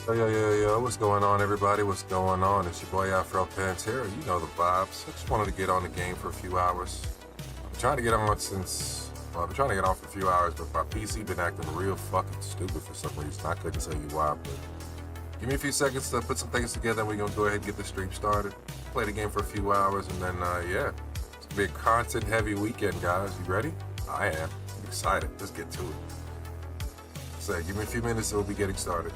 Yo, what's going on, everybody? What's going on? It's your boy Afro Pantera. You know the vibes. I just wanted to get on the game for a few hours. I'm trying to get on since, well, I've been trying to get on for a few hours, but my PC been acting real fucking stupid for some reason. I couldn't tell you why, but give me a few seconds to put some things together and we're going to go ahead and get the stream started. Play the game for a few hours, and then, yeah, it's going to be a content-heavy weekend, guys. You ready? I am. I'm excited. Let's get to it. So, give me a few minutes and we'll be getting started.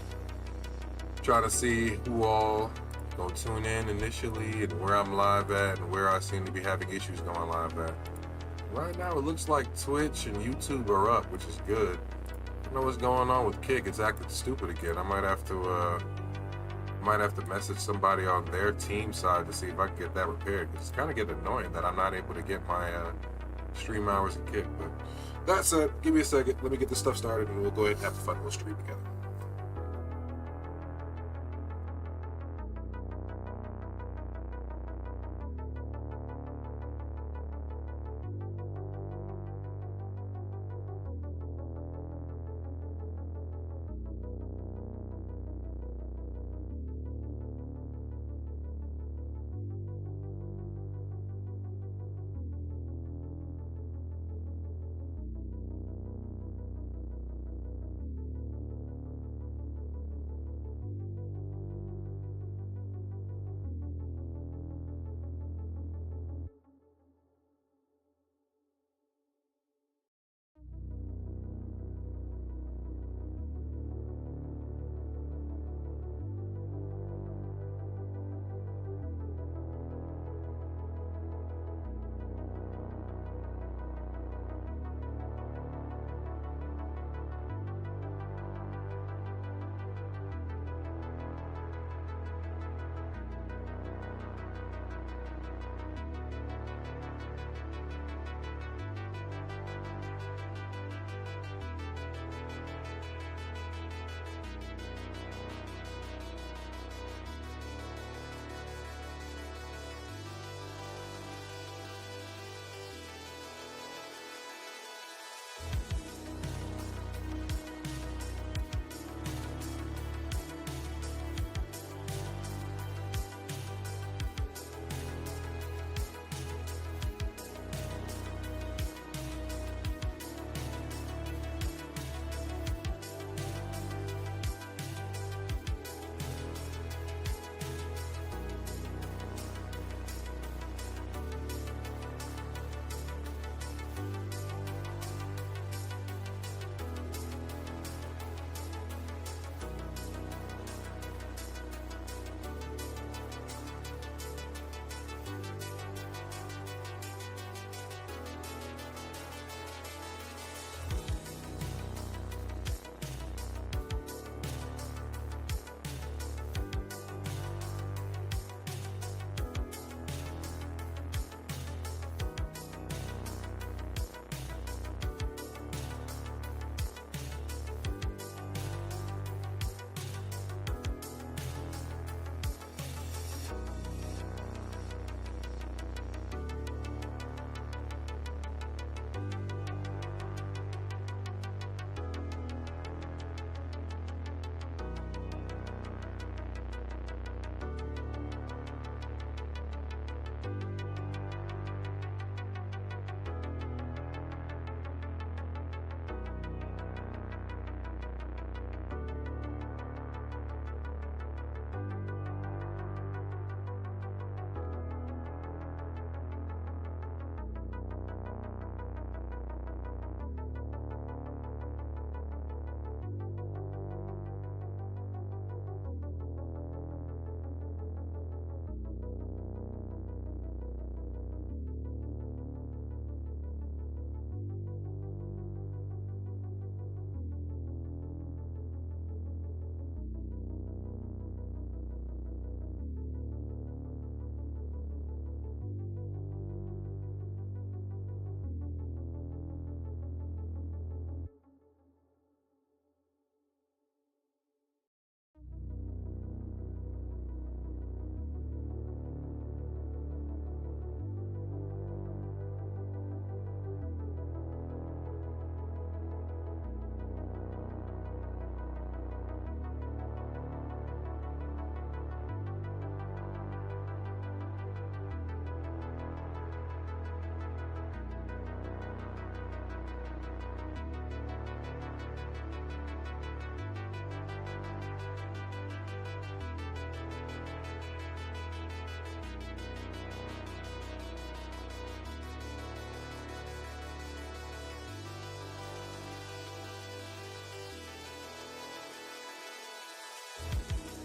Trying to see who all gonna tune in initially and where I'm live at and where I seem to be having issues going live at. Right now it looks like Twitch and YouTube are up, which is good. I don't know what's going on with Kick. It's acting stupid again. I might have to message somebody on their team side to see if I can get that repaired. It's kind of getting annoying that I'm not able to get my stream hours in Kick. But that said, give me a second. Let me get this stuff started and we'll go ahead and have a fun little stream together.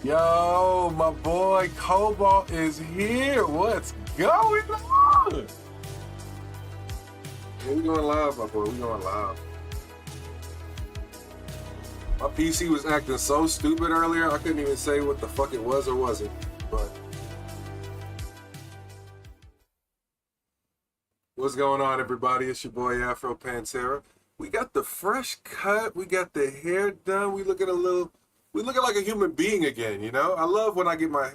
Yo, my boy Cobalt is here. What's going on? Yeah, we going live, my boy. We going live. My PC was acting so stupid earlier, I couldn't even say what the fuck it was or wasn't. But what's going on, everybody? It's your boy Afro Pantera. We got the fresh cut. We got the hair done. We looking like a human being again. You know, I love when I get my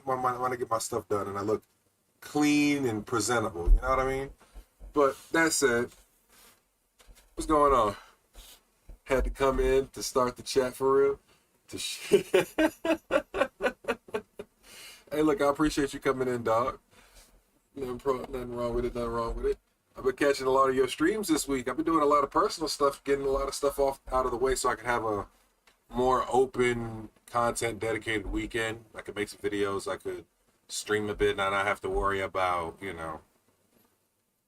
stuff done and I look clean and presentable. You know what I mean? But that said, what's going on? Had to come in to start the chat for real. Hey, look, I appreciate you coming in, dog. Nothing wrong with it. Nothing wrong with it. I've been catching a lot of your streams this week. I've been doing a lot of personal stuff, getting a lot of stuff out of the way so I can have a more open, content dedicated weekend. I could make some videos. I could stream a bit, and not have to worry about, you know,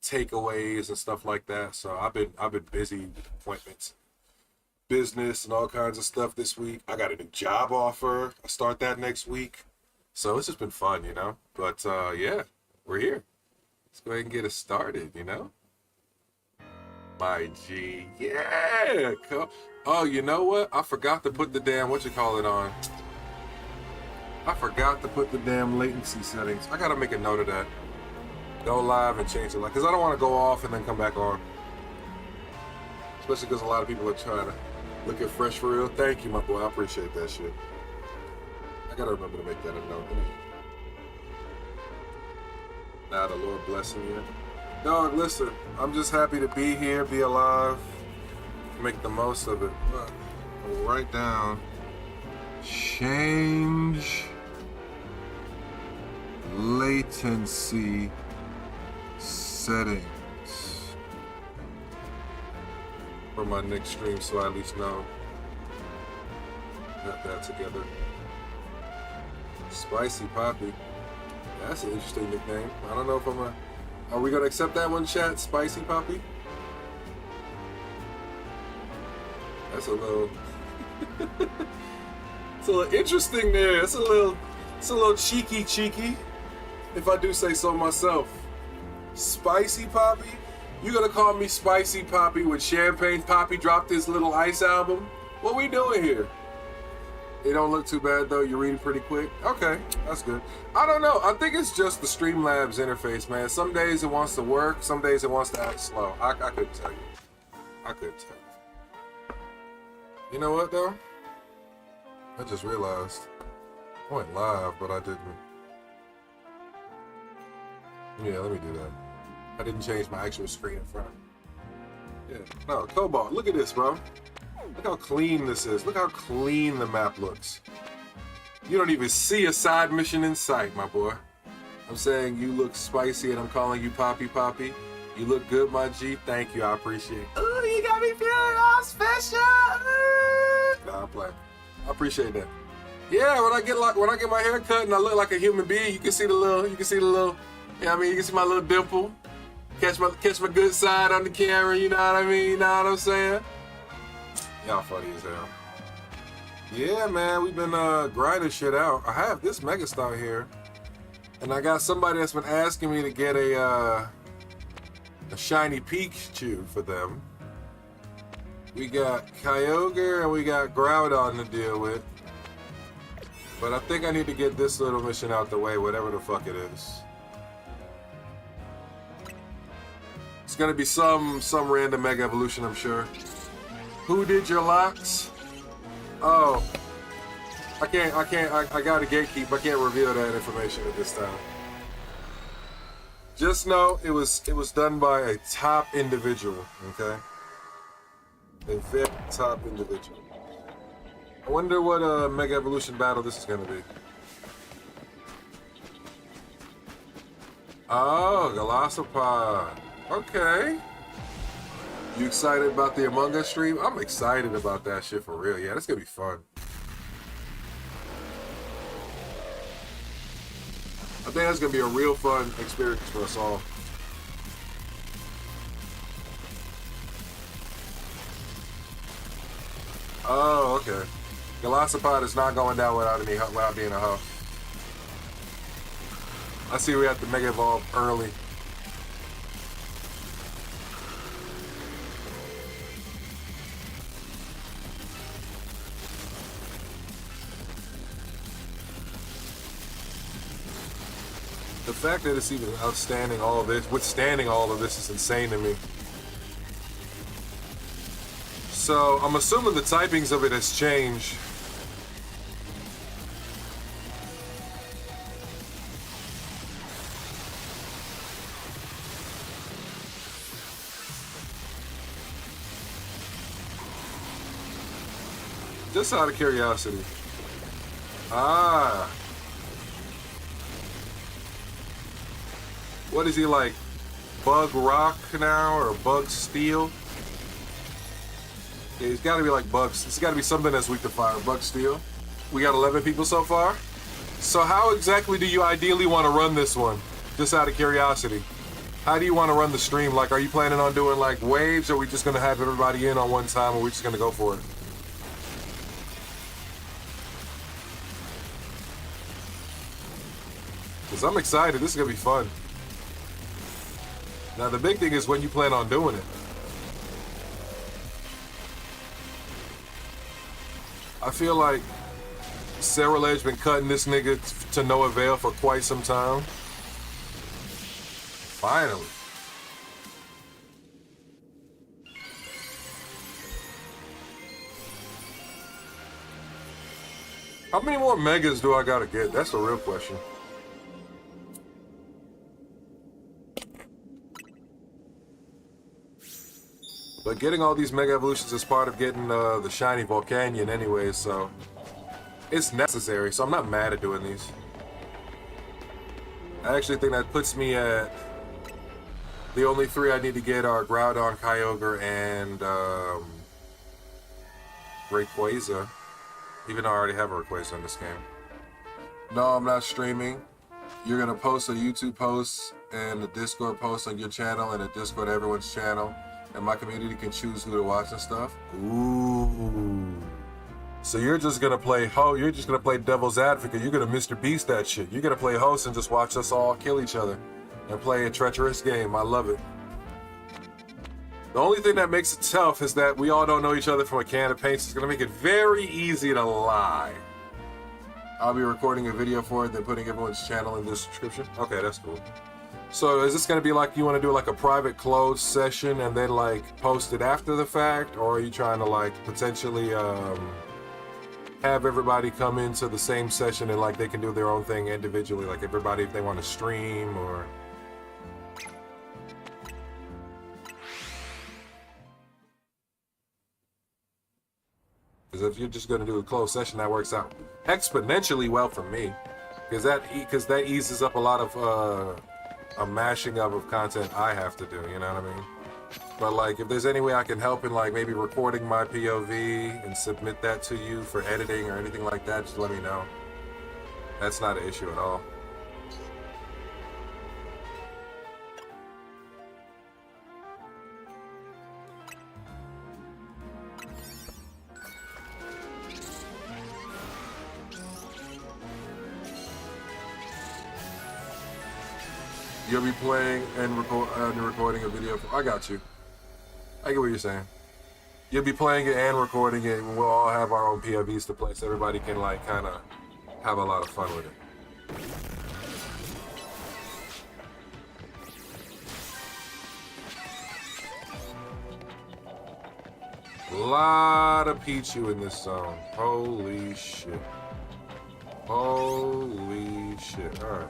takeaways and stuff like that. So I've been busy with appointments, business, and all kinds of stuff this week. I got a new job offer. I start that next week. So it's just been fun, you know. But yeah, we're here. Let's go ahead and get it started, you know? My G. Yeah! Cool. Oh, you know what? I forgot to put the damn, on. I forgot to put the damn latency settings. I gotta make a note of that. Go live and change it. Because I don't want to go off and then come back on. Especially because a lot of people are trying to look at fresh for real. Thank you, my boy. I appreciate that shit. I gotta remember to make that a note. Now the Lord blessing you. Dog, listen, I'm just happy to be here, be alive, make the most of it. I'll write down, change latency settings for my next stream so I at least know. Got that together. Spicy Poppy. That's an interesting nickname. I don't know if are we gonna accept that one, chat? Spicy Poppy? That's a little it's a little interesting there. It's a little cheeky, if I do say so myself. Spicy Poppy? You gonna call me Spicy Poppy when Champagne Poppy dropped this little ice album? What we doing here? It don't look too bad though. You're reading pretty quick. Okay, that's good. I don't know. I think it's just the Streamlabs interface, man. Some days it wants to work. Some days it wants to act slow. I couldn't tell you. I couldn't tell you. You know what though? I just realized I went live, but I didn't. Yeah, let me do that. I didn't change my actual screen in front. Yeah. No, Cobalt. Look at this, bro. Look how clean this is. Look how clean the map looks. You don't even see a side mission in sight, my boy. I'm saying you look spicy and I'm calling you Poppy Poppy. You look good, my G. Thank you. I appreciate it. Oh, you got me feeling all special. Nah, I'm playing. I appreciate that. Yeah, when I get my hair cut and I look like a human being, you can see the little, you know what I mean? You can see my little dimple. Catch my good side on the camera, you know what I mean? You know what I'm saying? Y'all funny as hell. Yeah, man, we've been grinding shit out. I have this Megastar here, and I got somebody that's been asking me to get a shiny Pikachu for them. We got Kyogre and we got Groudon to deal with, but I think I need to get this little mission out the way, whatever the fuck it is. It's gonna be some random Mega Evolution, I'm sure. Who did your locks? Oh, I got a gatekeep. I can't reveal that information at this time. Just know it was done by a top individual, okay? A very top individual. I wonder what Mega Evolution battle this is gonna be. Oh, Golisopod. Okay. You excited about the Among Us stream? I'm excited about that shit for real. Yeah, that's gonna be fun. I think that's gonna be a real fun experience for us all. Oh, okay. Golisopod is not going down without being a hoe. I see we have to Mega Evolve early. The fact that it's even withstanding all of this is insane to me. So I'm assuming the typings of it has changed. Just out of curiosity. Ah. What is he like? Bug Rock now or Bug Steel? Yeah, he's got to be like Bugs. It's got to be something that's weak to fire. Bug Steel. We got 11 people so far. So how exactly do you ideally want to run this one? Just out of curiosity. How do you want to run the stream? Like, are you planning on doing like waves, or are we just going to have everybody in on one time, or are we just going to go for it? Because I'm excited. This is going to be fun. Now, the big thing is when you plan on doing it. I feel like Sarah Ledge been cutting this nigga to no avail for quite some time. Finally. How many more megas do I gotta get? That's the real question. But getting all these Mega Evolutions is part of getting the Shiny Volcanion anyway, so it's necessary, so I'm not mad at doing these. I actually think that puts me at... The only three I need to get are Groudon, Kyogre, and Rayquaza. Even though I already have a Rayquaza in this game. No, I'm not streaming. You're going to post a YouTube post and a Discord post on your channel and a Discord everyone's channel. And my community can choose who to watch and stuff. Ooh. So you're just gonna play you're just gonna play devil's advocate. You're gonna Mr. Beast that shit. You're gonna play host and just watch us all kill each other and play a treacherous game. I love it. The only thing that makes it tough is that we all don't know each other from a can of paint. So it's gonna make it very easy to lie. I'll be recording a video for it, then putting everyone's channel in the description. Okay, that's cool. So is this going to be like you want to do like a private closed session and then like post it after the fact, or are you trying to like potentially have everybody come into the same session and like they can do their own thing individually, like everybody if they want to stream or... Because if you're just going to do a closed session, that works out exponentially well for me, because that eases up a lot of a mashing up of content I have to do, you know what I mean? But like, if there's any way I can help in like maybe recording my POV and submit that to you for editing or anything like that, just let me know. That's not an issue at all. You'll be playing and recording a video. I got you. I get what you're saying. You'll be playing it and recording it, and we'll all have our own POVs to play, so everybody can like kind of have a lot of fun with it. A lot of Pichu in this zone. Holy shit. Holy shit. All right.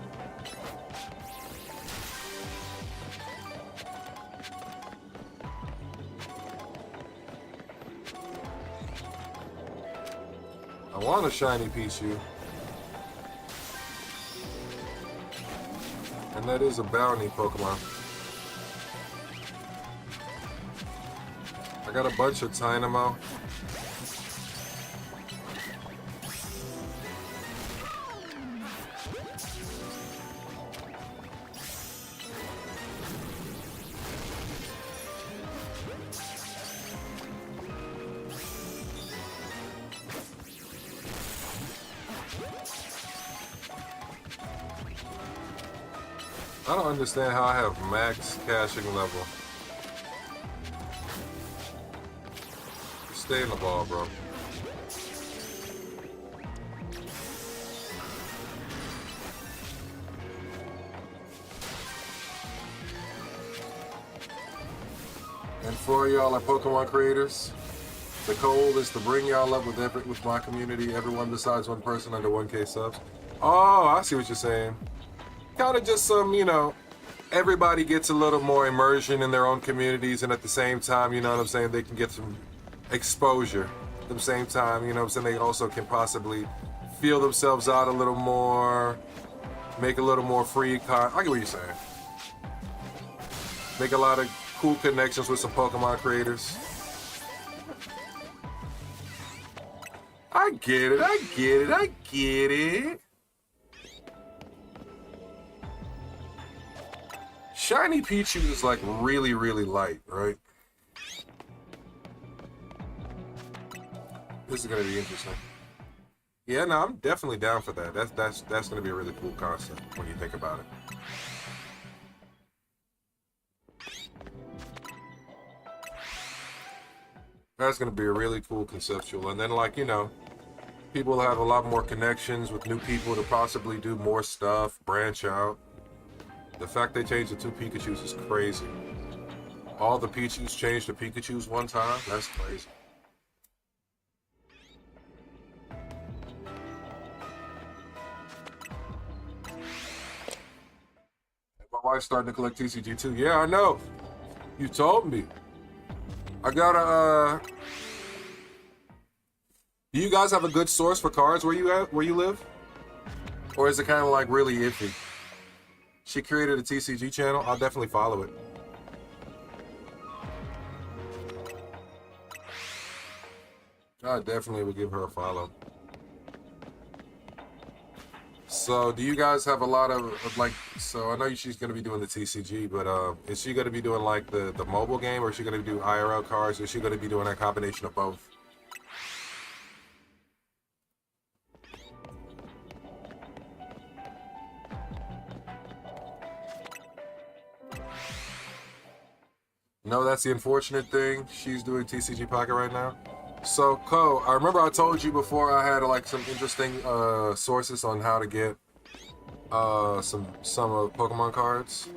I want a shiny Pichu. And that is a bounty Pokemon. I got a bunch of Tynamo. I don't understand how I have max caching level. Just stay in the ball, bro. And for y'all are Pokemon creators, the goal is to bring y'all up with my community, everyone besides one person under 1K subs. Oh, I see what you're saying. Kind of just some, you know, everybody gets a little more immersion in their own communities, and at the same time, you know what I'm saying, they can get some exposure. At the same time, you know what I'm saying, they also can possibly feel themselves out a little more, make a little more free I get what you're saying. Make a lot of cool connections with some Pokemon creators. I get it, I get it, I get it. Shiny Pichu is like really, really light, right? This is gonna be interesting. Yeah, no, I'm definitely down for that. That's gonna be a really cool concept when you think about it. That's gonna be a really cool conceptual, and then like, you know, people have a lot more connections with new people to possibly do more stuff, branch out. The fact they changed the 2 Pikachus is crazy. All the Pichus changed to Pikachus one time? That's crazy. My wife's starting to collect TCG too. Yeah, I know. You told me. I gotta, do you guys have a good source for cards where you live? Or is it kind of like really iffy? She created a TCG channel. I'll definitely follow it. I definitely would give her a follow. So, do you guys have a lot of like? So I know she's gonna be doing the TCG, but is she gonna be doing like the mobile game, or is she gonna do IRL cards, or is she gonna be doing a combination of both? No, that's the unfortunate thing. She's doing TCG Pocket right now. So, Ko, I remember I told you before I had like some interesting sources on how to get some Pokemon cards.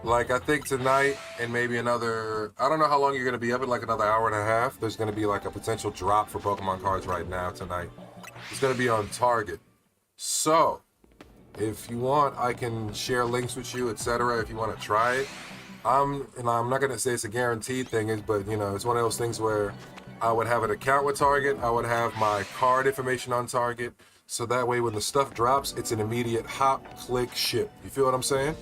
Like, I think tonight and maybe another, I don't know how long you're gonna be up, in like another hour and a half. There's gonna be like a potential drop for Pokemon cards right now tonight. It's gonna be on Target. So, if you want, I can share links with you, etc. If you want to try it. I'm not gonna say it's a guaranteed thing, but you know, it's one of those things where I would have an account with Target. I would have my card information on Target, so that way when the stuff drops, it's an immediate hop, click, ship. You feel what I'm saying?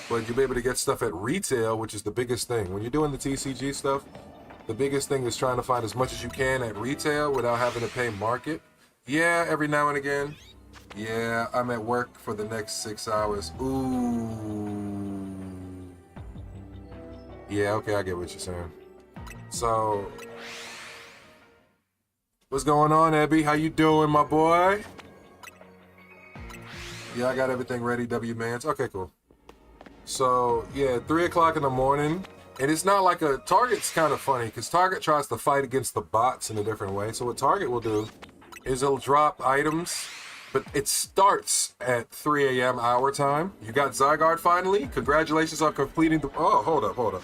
But you'll be able to get stuff at retail, which is the biggest thing. When you're doing the TCG stuff, the biggest thing is trying to find as much as you can at retail without having to pay market. Yeah, every now and again. Yeah, I'm at work for the next 6 hours. Ooh. Yeah, okay, I get what you're saying. So, what's going on, Ebby? How you doing, my boy? Yeah, I got everything ready, W-Mans. Okay, cool. So, yeah, 3 o'clock in the morning. And it's not like a... Target's kind of funny, because Target tries to fight against the bots in a different way. So what Target will do is it'll drop items, but it starts at 3 a.m. our time. You got Zygarde finally. Congratulations on completing the... Oh, hold up.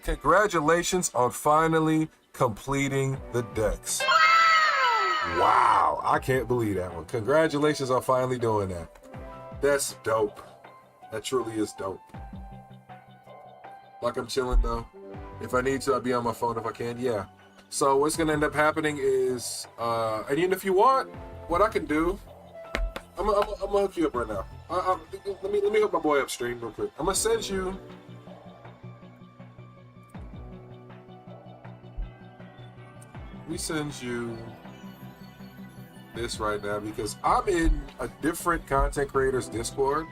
Congratulations on finally completing the decks. Wow, I can't believe that one. Congratulations on finally doing that. That's dope. That truly is dope. Like, I'm chilling though. If I need to, I'll be on my phone if I can. Yeah. So what's gonna end up happening is, and even if you want, what I can do, I'm gonna hook you up right now. Let me hook my boy up stream real quick. I'm gonna send you. We send you this right now because I'm in a different content creators Discord.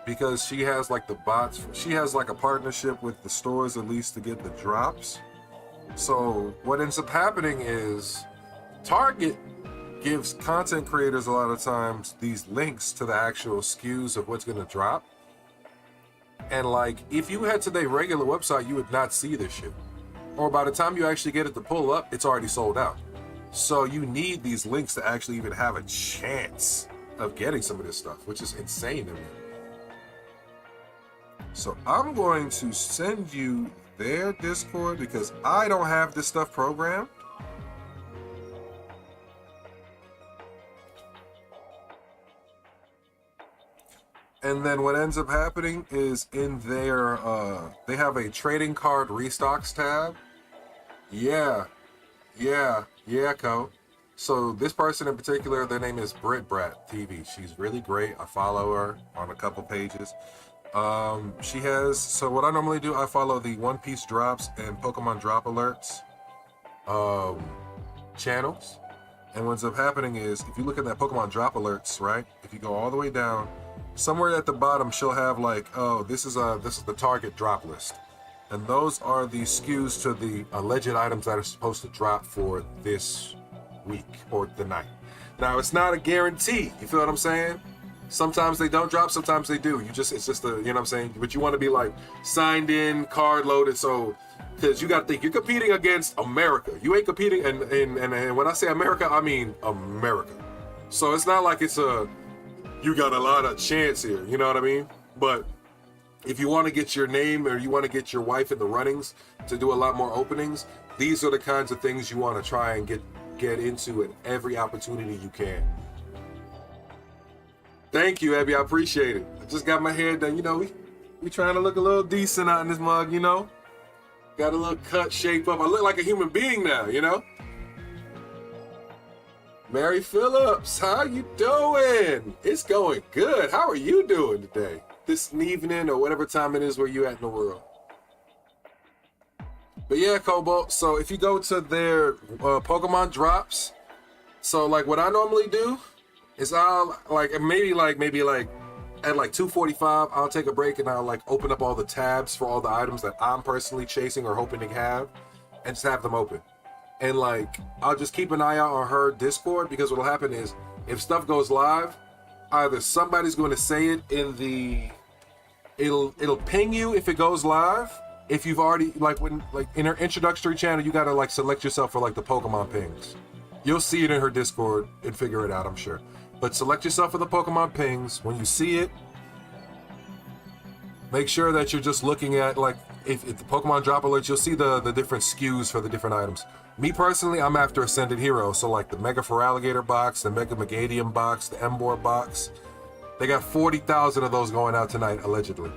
Because she has like the bots, she has like a partnership with the stores at least to get the drops. So what ends up happening is Target gives content creators a lot of times these links to the actual SKUs of what's going to drop. And like, if you head to their regular website, you would not see this shit. Or by the time you actually get it to pull up, it's already sold out. So you need these links to actually even have a chance of getting some of this stuff, which is insane to me. So I'm going to send you their Discord because I don't have this stuff programmed. And then what ends up happening is in their, they have a trading card restocks tab. Yeah, Co. So this person in particular, their name is Brit Brat TV. She's really great. I follow her on a couple pages. She has, so what I normally do, I follow the One Piece drops and Pokemon drop alerts channels. And what ends up happening is, if you look at that Pokemon drop alerts, right? If you go all the way down, somewhere at the bottom, she'll have like, oh, this is the target drop list. And those are the SKUs to the alleged items that are supposed to drop for this week or the night. Now, it's not a guarantee. You feel what I'm saying? Sometimes they don't drop, sometimes they do. It's just a, you know what I'm saying? But you want to be like signed in, card loaded, so, because you got to think, you're competing against America. You ain't competing, and when I say America, I mean America. So it's not like it's you got a lot of chance here, you know what I mean? But if you want to get your name or you want to get your wife in the runnings to do a lot more openings, these are the kinds of things you want to try and get into at every opportunity you can. Thank you, Abby. I appreciate it. I just got my hair done. You know, we trying to look a little decent out in this mug, you know? Got a little cut, shape up. I look like a human being now, you know? Mary Phillips, how you doing? It's going good. How are you doing today? This evening or whatever time it is where you at in the world. But yeah, Cobalt, so if you go to their Pokemon drops, so like what I normally do is I'll maybe at like 2:45, I'll take a break and I'll like open up all the tabs for all the items that I'm personally chasing or hoping to have and just have them open. And like, I'll just keep an eye out on her Discord, because what'll happen is if stuff goes live, either somebody's going to say it in the, it'll ping you if it goes live. If you've already, like in her introductory channel, you got to like select yourself for like the Pokemon pings. You'll see it in her Discord and figure it out, I'm sure. But select yourself for the Pokemon pings. When you see it, make sure that you're just looking at, like, if the Pokemon drop alerts, you'll see the different SKUs for the different items. Me personally, I'm after Ascended Heroes. So like the Mega Feraligatr box, the Mega Megadium box, the Emboar box. They got 40,000 of those going out tonight, allegedly.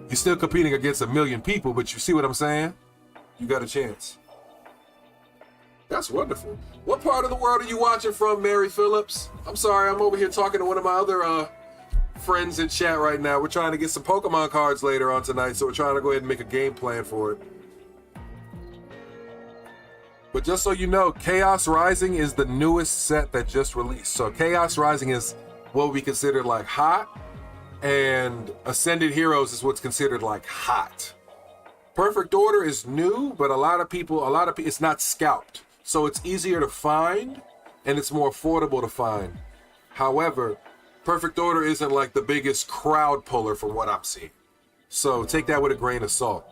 You're still competing against 1 million people, but you see what I'm saying? You got a chance. That's wonderful. What part of the world are you watching from, Mary Phillips? I'm sorry, I'm over here talking to one of my other friends in chat right now. We're trying to get some Pokemon cards later on tonight, so we're trying to go ahead and make a game plan for it. But just so you know, Chaos Rising is the newest set that just released. So Chaos Rising is what we consider like hot, and Ascended Heroes is what's considered like hot. Perfect Order is new, but a lot of people, it's not scalped. So it's easier to find, and it's more affordable to find. However, Perfect Order isn't like the biggest crowd puller from what I'm seeing. So take that with a grain of salt.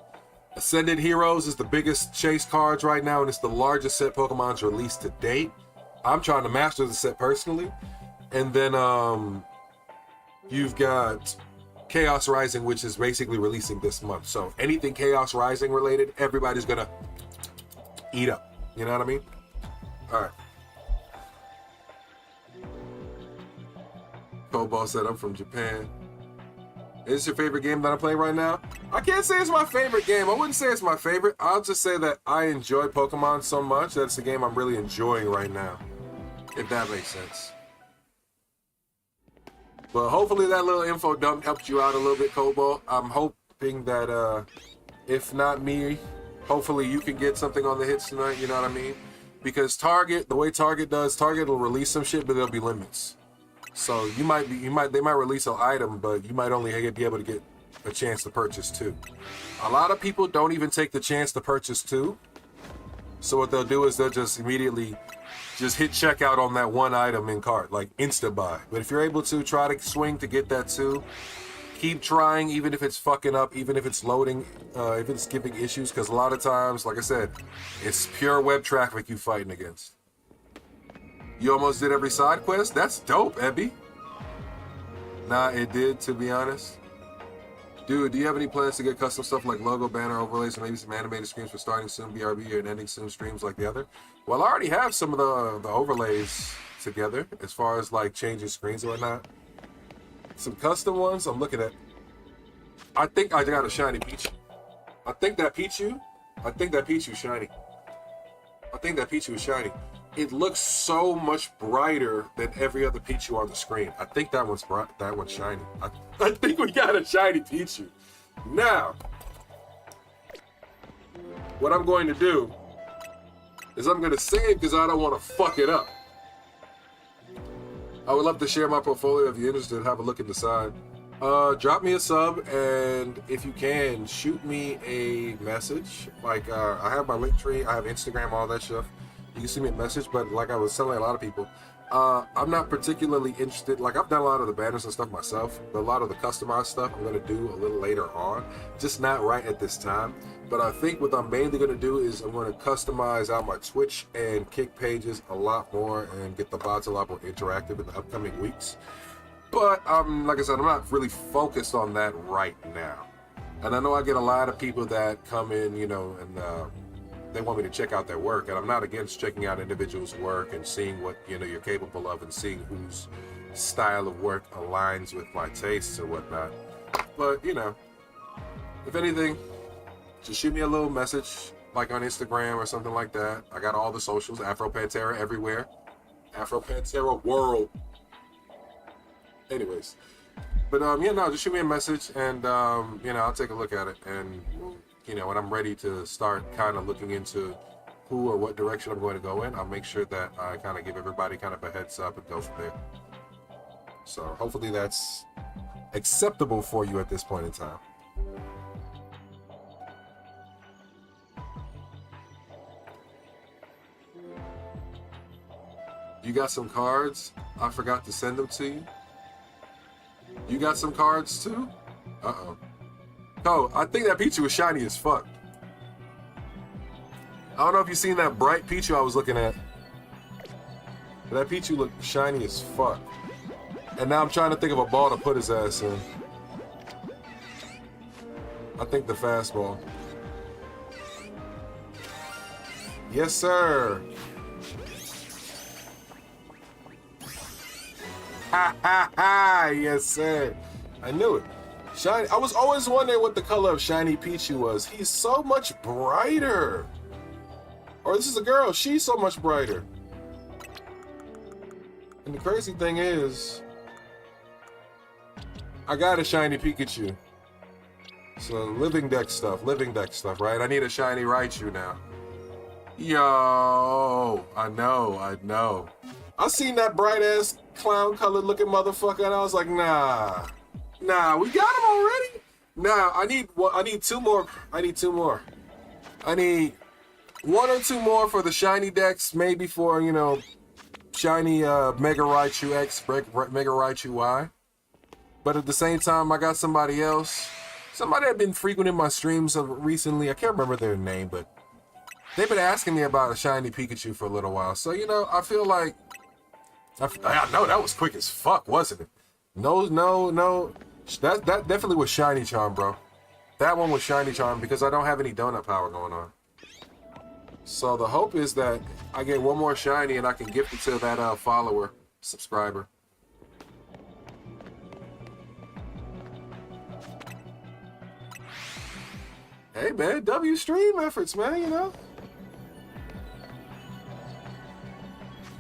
Ascended Heroes is the biggest chase cards right now, and it's the largest set Pokemon's released to date. I'm trying to master the set personally. And then you've got Chaos Rising, which is basically releasing this month. So anything Chaos Rising related, everybody's gonna eat up. You know what I mean? All right. Cobalt said, I'm from Japan. Is this your favorite game that I'm playing right now? I can't say it's my favorite game. I wouldn't say it's my favorite. I'll just say that I enjoy Pokemon so much that it's a game I'm really enjoying right now. If that makes sense. But hopefully that little info dump helped you out a little bit, Cobalt. I'm hoping that, if not me, hopefully you can get something on the hits tonight, you know what I mean? Because Target, the way Target does, Target will release some shit, but there'll be limits. So they might release an item, but you might only be able to get a chance to purchase 2. A lot of people don't even take the chance to purchase 2. So what they'll do is they'll just immediately just hit checkout on that one item in cart, like insta buy. But if you're able to try to swing to get that too, keep trying, even if it's fucking up, even if it's loading, if it's giving issues, because a lot of times, like I said, it's pure web traffic you fighting against. You almost did every side quest? That's dope, Ebby. Nah, it did, to be honest. Dude, do you have any plans to get custom stuff like logo, banner, overlays, or maybe some animated screens for starting soon, BRB, and ending soon streams like the other? Well, I already have some of the overlays together, as far as like changing screens or whatnot. Some custom ones I'm looking at. I think I got a shiny Pichu. I think that Pichu is shiny. I think that Pichu is shiny. It looks so much brighter than every other Pichu on the screen. I think that one's bright. That one's shiny. I think we got a shiny Pichu. Now, what I'm going to do is I'm going to save because I don't want to fuck it up. I would love to share my portfolio if you're interested. Have a look at the side. Drop me a sub, and if you can, shoot me a message. Like, I have my link tree, I have Instagram, all that stuff. You can send me a message, but like I was telling a lot of people, I'm not particularly interested. Like, I've done a lot of the banners and stuff myself, but a lot of the customized stuff I'm going to do a little later on, just not right at this time. But I think what I'm mainly going to do is I'm going to customize out my Twitch and Kick pages a lot more and get the bots a lot more interactive in the upcoming weeks. But like I said, I'm not really focused on that right now. And I know I get a lot of people that come in, you know, and they want me to check out their work, and I'm not against checking out individuals' work and seeing what, you know, you're capable of and seeing whose style of work aligns with my tastes or whatnot. But, you know, if anything, just shoot me a little message, like on Instagram or something like that. I got all the socials, Afro Pantera everywhere. Afro Pantera world. Anyways, but yeah, no, just shoot me a message, and you know, I'll take a look at it, and you know, when I'm ready to start kind of looking into who or what direction I'm going to go in, I'll make sure that I kind of give everybody kind of a heads up and go from there. So hopefully that's acceptable for you at this point in time. You got some cards? I forgot to send them to you. You got some cards too? Uh-oh. Oh, I think that Pichu was shiny as fuck. I don't know if you've seen that bright Pichu I was looking at. But that Pichu looked shiny as fuck. And now I'm trying to think of a ball to put his ass in. I think the fastball. Yes, sir. Ha ha ha! Yes, sir. I knew it. Shiny. I was always wondering what the color of shiny Pichu was. He's so much brighter. Or this is a girl. She's so much brighter. And the crazy thing is, I got a shiny Pikachu. So living deck stuff, right? I need a shiny Raichu now. Yo, I know. I seen that bright ass clown colored looking motherfucker, and I was like, nah, we got him already. Nah, I need two more. I need one or two more for the shiny decks, maybe for, you know, shiny Mega Raichu X, Mega Raichu Y. But at the same time, I got somebody else. Somebody had been frequenting my streams recently. I can't remember their name, but they've been asking me about a shiny Pikachu for a little while. So, you know, I feel like, I know that was quick as fuck, wasn't it? No. That definitely was Shiny Charm, bro. That one was Shiny Charm because I don't have any donut power going on. So the hope is that I get one more shiny and I can gift it to that follower, subscriber. Hey man, W stream efforts, man, you know.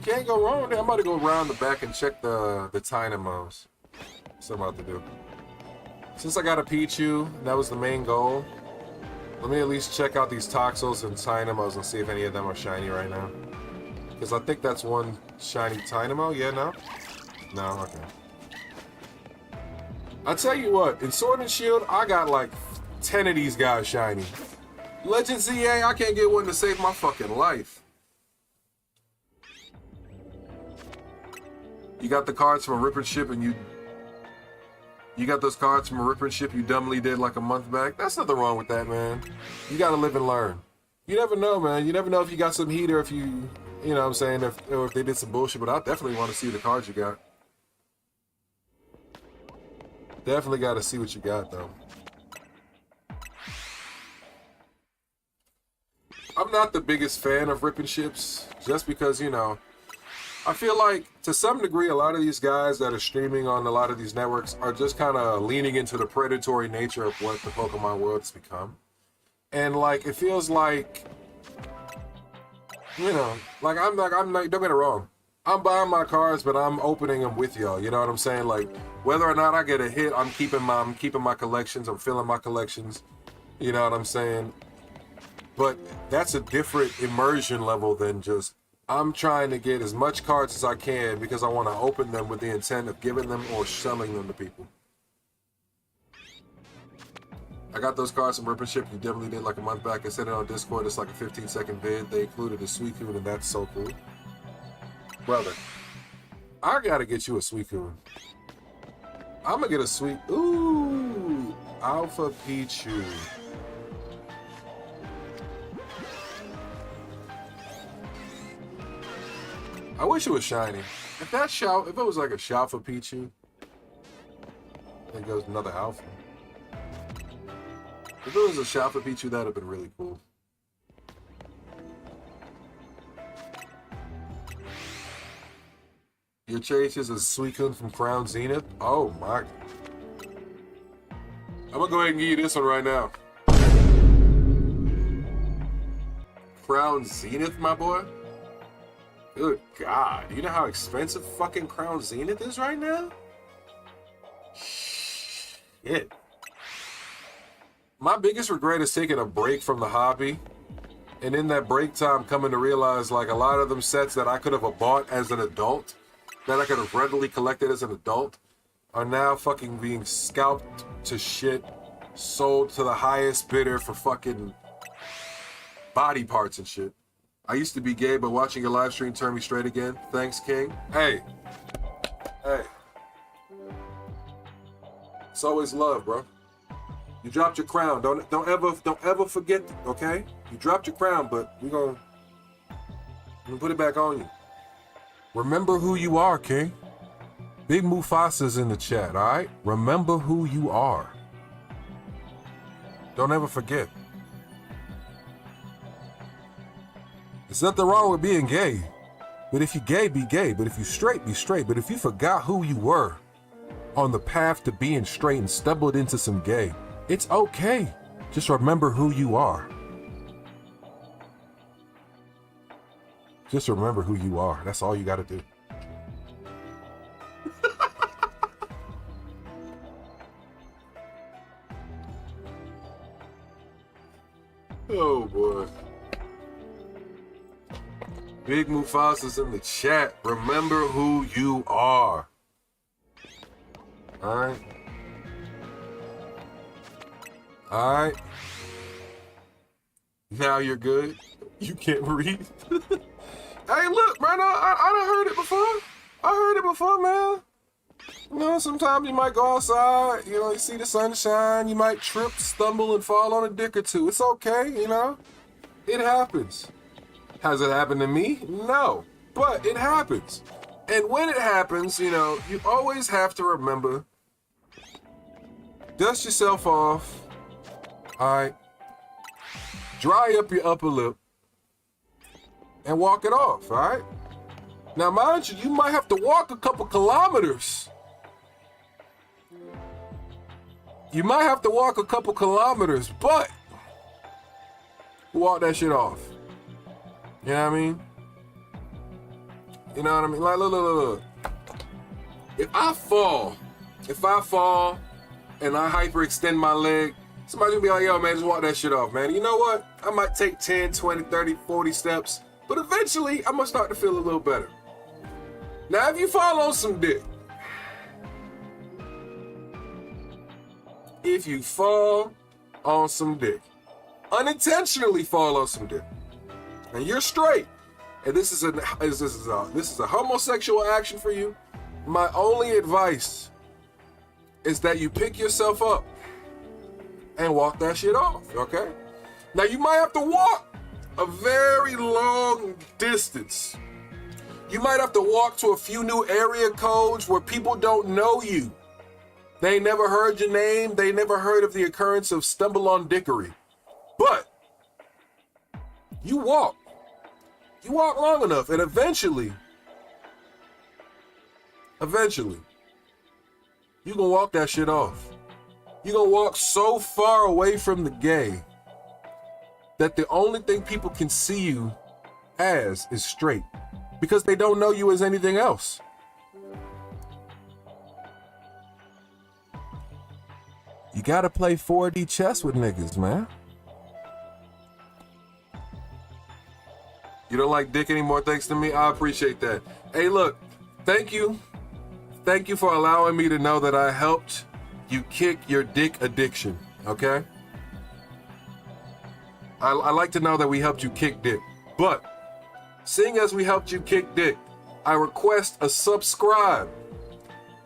Can't go wrong with it. I'm about to go around the back and check the Dynamos. That's what I'm about to do. Since I got a Pichu, that was the main goal. Let me at least check out these Toxels and Dynamos and see if any of them are shiny right now. Because I think that's one shiny Dynamo. Yeah, no? No, okay. I tell you what, in Sword and Shield, I got like 10 of these guys shiny. Legends Z-A, I can't get one to save my fucking life. You got the cards from a rip and ship and you got those cards from a rip and ship you dumbly did like a month back. That's nothing wrong with that, man. You gotta live and learn. You never know, man. You never know if you got some heat or if you know what I'm saying, or if they did some bullshit, but I definitely want to see the cards you got. Definitely got to see what you got, though. I'm not the biggest fan of ripping ships, just because, you know, I feel like, to some degree, a lot of these guys that are streaming on a lot of these networks are just kind of leaning into the predatory nature of what the Pokemon world has become. And, like, it feels like, you know, like, I'm not, don't get it wrong. I'm buying my cards, but I'm opening them with y'all. You know what I'm saying? Like, whether or not I get a hit, I'm keeping my collections. I'm filling my collections. You know what I'm saying? But that's a different immersion level than just, I'm trying to get as much cards as I can because I want to open them with the intent of giving them or selling them to people. I got those cards from Rip and Ship. You definitely did like a month back. I said it on Discord. It's like a 15-second vid. They included a Suicune, and that's so cool. Brother, I gotta get you a Suicune. I'm gonna get a sweet. Ooh, Alpha Pichu. I wish it was shiny. If it was like a Shalpha Pichu, then goes another Alpha. If it was a Shalpha Pichu, that'd have been really cool. Your chase is a Suicune from Crown Zenith? Oh my. I'm gonna go ahead and give you this one right now. Crown Zenith, my boy? Good God. You know how expensive fucking Crown Zenith is right now? Shit. My biggest regret is taking a break from the hobby. And in that break time, coming to realize like a lot of them sets that I could have bought as an adult, that I could have readily collected as an adult, are now fucking being scalped to shit, sold to the highest bidder for fucking body parts and shit. I used to be gay, but watching your live stream turned me straight again. Thanks, King. Hey. Hey. It's always love, bro. You dropped your crown. Don't ever forget, okay? You dropped your crown, but we're gonna put it back on you. Remember who you are, King. Big Mufasa's in the chat, all right? Remember who you are. Don't ever forget. There's nothing wrong with being gay. But if you're gay, be gay. But if you're straight, be straight. But if you forgot who you were on the path to being straight and stumbled into some gay, it's okay. Just remember who you are. Just remember who you are. That's all you got to do. Oh, boy. Big Mufasa's in the chat. Remember who you are. All right. All right. Now you're good. You can't breathe. Hey, look, man, I done heard it before. I heard it before, man. You know, sometimes you might go outside, you know, you see the sunshine, you might trip, stumble, and fall on a dick or two. It's okay, you know. It happens. Has it happened to me? No, but it happens. And when it happens, you know, you always have to remember, dust yourself off, all right? Dry up your upper lip and walk it off, all right? Now, mind you, you might have to walk a couple kilometers. You might have to walk a couple kilometers, but walk that shit off. You know what I mean? You know what I mean? Like, look. If I fall and I hyperextend my leg, somebody's gonna be like, yo, man, just walk that shit off, man. You know what? I might take 10, 20, 30, 40 steps, but eventually I'm gonna start to feel a little better. Now, if you fall on some dick, if you fall on some dick, unintentionally fall on some dick, and you're straight, and this is a homosexual action for you, my only advice is that you pick yourself up and walk that shit off, okay? Now you might have to walk a very long distance. You might have to walk to a few new area codes where people don't know you. They never heard your name. They never heard of the occurrence of stumble on dickery. But you walk long enough, and eventually, you gonna walk that shit off. You gonna walk so far away from the gay that the only thing people can see you as is straight, because they don't know you as anything else. You gotta play 4D chess with niggas, man. You don't like dick anymore thanks to me? I appreciate that. Hey, look, thank you. Thank you for allowing me to know that I helped you kick your dick addiction, okay? I like to know that we helped you kick dick. But, seeing as we helped you kick dick, I request a subscribe.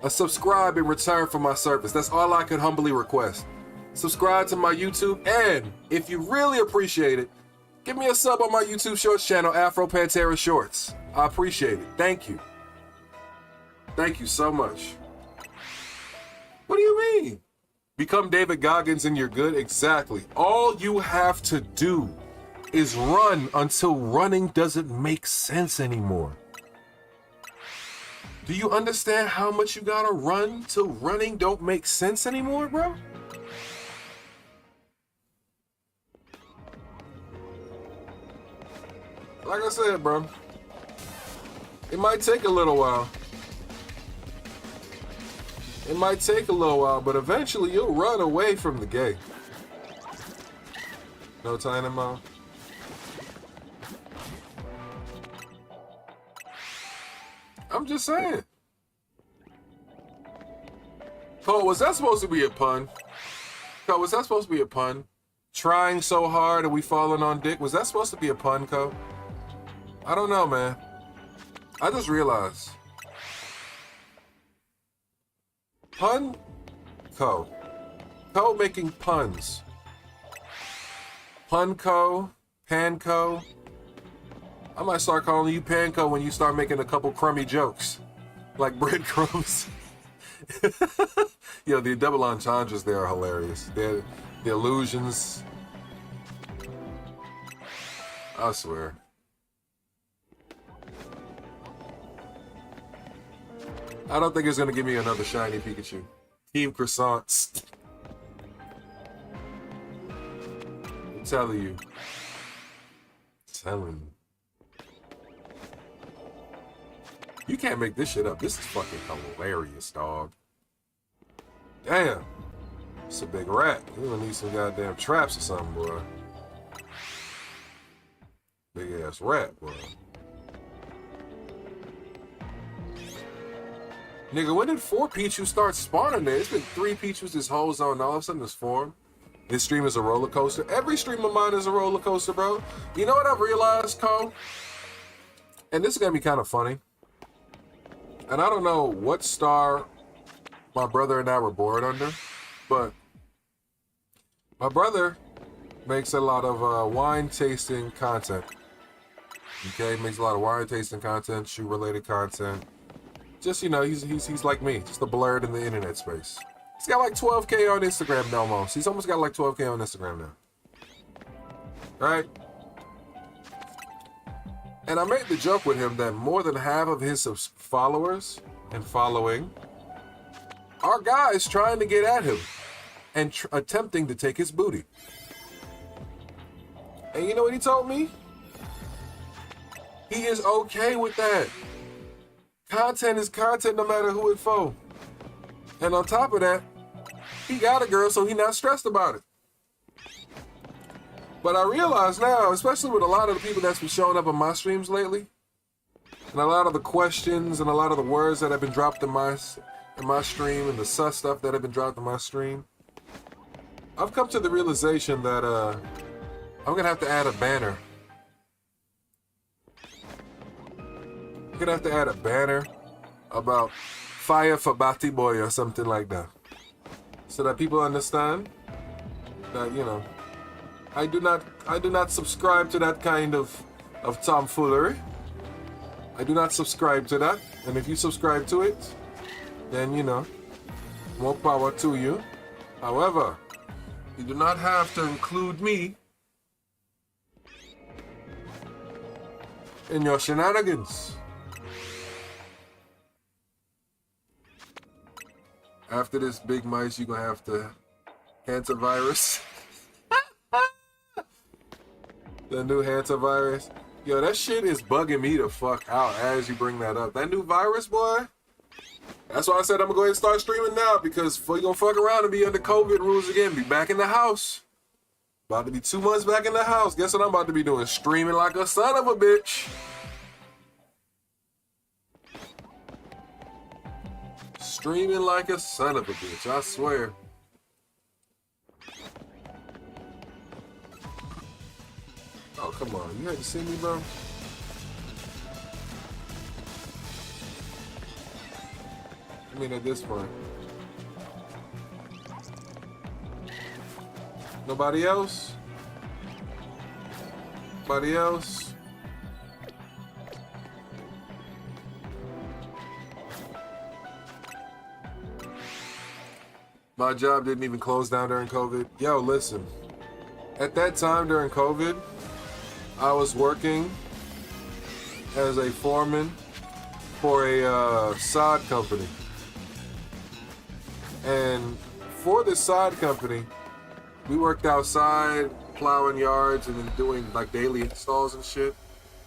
A subscribe in return for my service. That's all I could humbly request. Subscribe to my YouTube, and if you really appreciate it, give me a sub on my YouTube Shorts channel, Afro Pantera Shorts. I appreciate it. Thank you. Thank you so much. What do you mean? Become David Goggins and you're good? Exactly. All you have to do is run until running doesn't make sense anymore. Do you understand how much you gotta run till running don't make sense anymore, bro? Like I said, bro, it might take a little while. It might take a little while, but eventually you'll run away from the gay. No time, Mom. I'm just saying. Cole, was that supposed to be a pun? Cole, was that supposed to be a pun? Trying so hard and we falling on dick? Was that supposed to be a pun, Cole? I don't know, man. I just realized. Pun? Co. Co making puns. Punco? Panco? I might start calling you Panco when you start making a couple crummy jokes. Like breadcrumbs. You know, the double entendres there are hilarious. The illusions. I swear. I don't think it's gonna give me another shiny Pikachu. Team croissants. I'm telling you. Telling you. You can't make this shit up. This is fucking hilarious, dog. Damn. It's a big rat. You gonna need some goddamn traps or something, boy. Big ass rat, boy. Nigga, when did 4 Pichu start spawning there? It's been 3 Pichus this whole zone. All of a sudden it's 4. This stream is a roller coaster. Every stream of mine is a roller coaster, bro. You know what I've realized, Cole? And this is gonna be kind of funny. And I don't know what star my brother and I were born under, but my brother makes a lot of wine tasting content. Okay, makes a lot of wine tasting content, shoe related content. Just, you know, he's like me, just a blurred in the internet space. He's got like 12K on Instagram now, almost. He's almost got like 12K on Instagram now. Right? And I made the joke with him that more than half of his followers and following are guys trying to get at him and attempting to take his booty. And you know what he told me? He is okay with that. Content is content no matter who it's for. And on top of that, he got a girl, so he's not stressed about it. But I realize now, especially with a lot of the people that's been showing up on my streams lately, and a lot of the questions and a lot of the words that have been dropped in my stream and the sus stuff that have been dropped in my stream, I've come to the realization that I'm gonna have to add a banner. I'm gonna have to add a banner about fire for Batty Boy or something like that, so that people understand that, you know, I do not subscribe to that kind of tomfoolery. I do not subscribe to that, and if you subscribe to it, then, you know, more power to you. However, you do not have to include me in your shenanigans. After this, Big Mice, you're gonna have to hantavirus. The new hantavirus. Yo, that shit is bugging me the fuck out as you bring that up. That new virus, boy. That's why I said I'm gonna go ahead and start streaming now, because before you gonna fuck around and be under COVID rules again, be back in the house. About to be 2 months back in the house. Guess what I'm about to be doing? Streaming like a son of a bitch. Streaming like a son of a bitch, I swear. Oh, come on. You hadn't seen me, bro? I mean, at this point. Nobody else? Nobody else? My job didn't even close down during COVID. Yo, listen. At that time during COVID, I was working as a foreman for a sod company. And for this sod company, we worked outside, plowing yards, and then doing like daily installs and shit.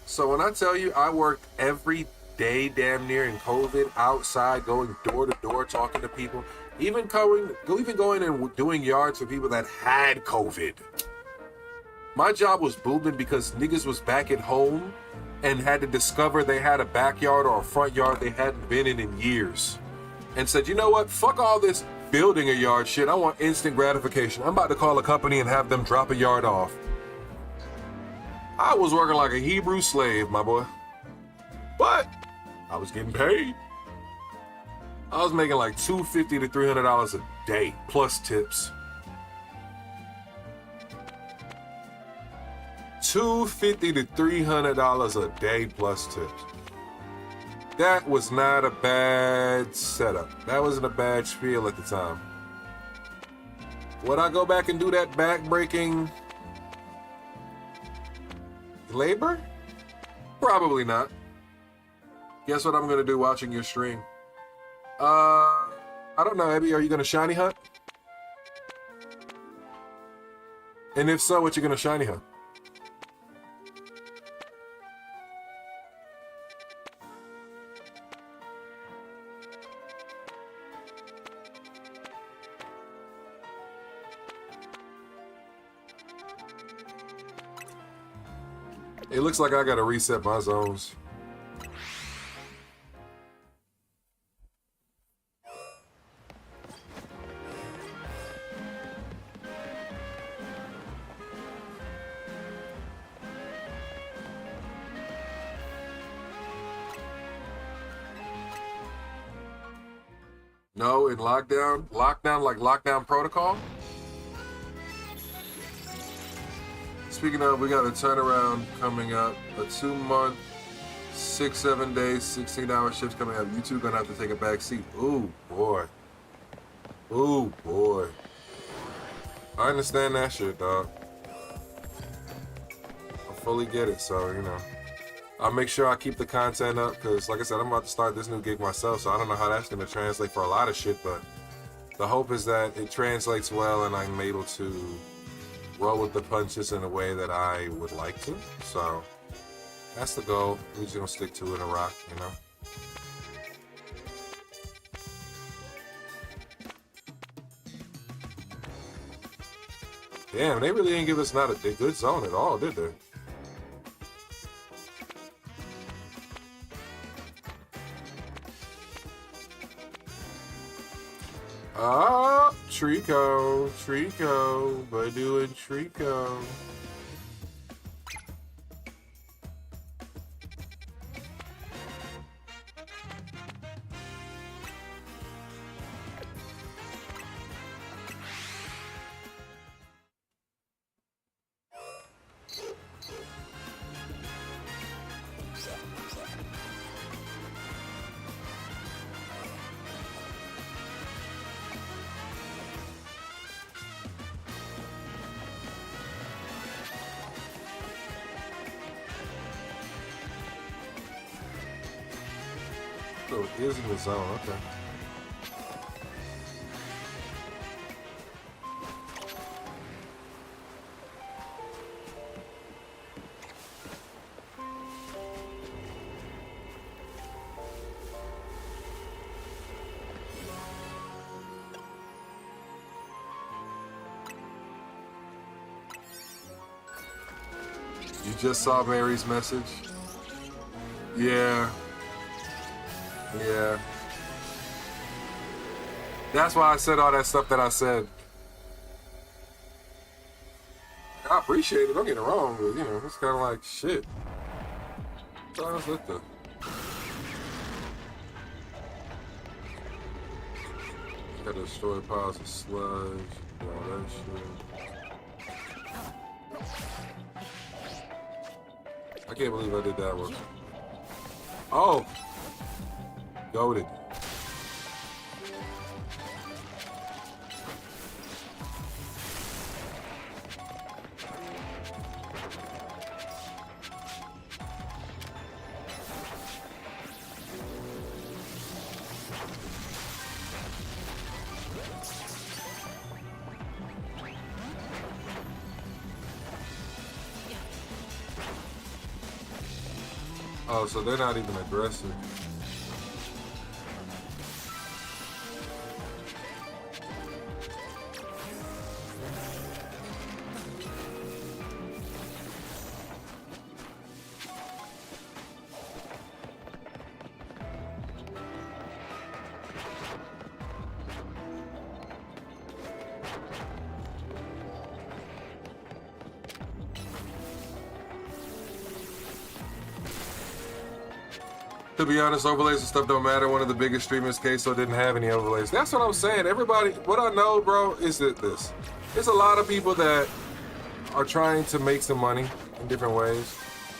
So when I tell you I worked every day damn near in COVID, outside, going door to door, talking to people, even going and doing yards for people that had COVID. My job was booming because niggas was back at home and had to discover they had a backyard or a front yard they hadn't been in years. And said, you know what? Fuck all this building a yard shit. I want instant gratification. I'm about to call a company and have them drop a yard off. I was working like a Hebrew slave, my boy. But I was getting paid. I was making like $250 to $300 a day, plus tips. $250 to $300 a day plus tips. That was not a bad setup. That wasn't a bad spiel at the time. Would I go back and do that back-breaking labor? Probably not. Guess what I'm gonna do watching your stream? I don't know, Abby, are you gonna shiny hunt? And if so, what you gonna shiny hunt? It looks like I gotta reset my zones. No, in lockdown like lockdown protocol. Speaking of, we got a turnaround coming up. A 2-month, 6-7 days, 16-hour shifts coming up. You two gonna have to take a back seat. Ooh, boy. Ooh, boy. I understand that shit, dog. I fully get it, so, you know. I'll make sure I keep the content up, because, like I said, I'm about to start this new gig myself, so I don't know how that's gonna translate for a lot of shit, but the hope is that it translates well and I'm able to roll with the punches in a way that I would like to. So that's the goal. We're just gonna stick to it and rock, you know. Damn, they really didn't give us not a good zone at all, did they? Oh, Trico, we're doing Trico. Afro is in the zone. Okay. You just saw Mary's message? Yeah. Yeah. That's why I said all that stuff that I said. I appreciate it, don't get it wrong, but you know, it's kind of like shit. Sometimes let the gotta destroy piles of sludge, all that shit. I can't believe I did that one. Oh! Goated. Oh, so they're not even aggressive. To be honest, overlays and stuff don't matter. One of the biggest streamers, Queso, didn't have any overlays. That's what I'm saying. Everybody, what I know, bro, is that this. There's a lot of people that are trying to make some money in different ways.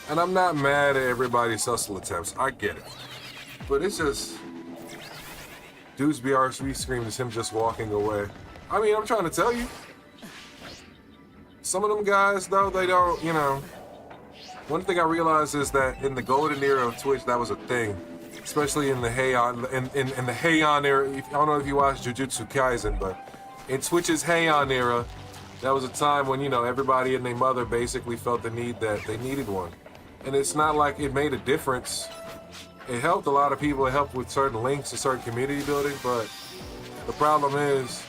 And I'm not mad at everybody's hustle attempts. I get it. But it's just, dude's BRC scream is him just walking away. I mean, I'm trying to tell you. Some of them guys, though, they don't, you know. One thing I realized is that in the golden era of Twitch, that was a thing, especially in the Heian, in the Heian era. I don't know if you watched Jujutsu Kaisen, but in Twitch's Heian era, that was a time when, you know, everybody and their mother basically felt the need that they needed one. And it's not like it made a difference. It helped a lot of people. It helped with certain links and certain community building, but the problem is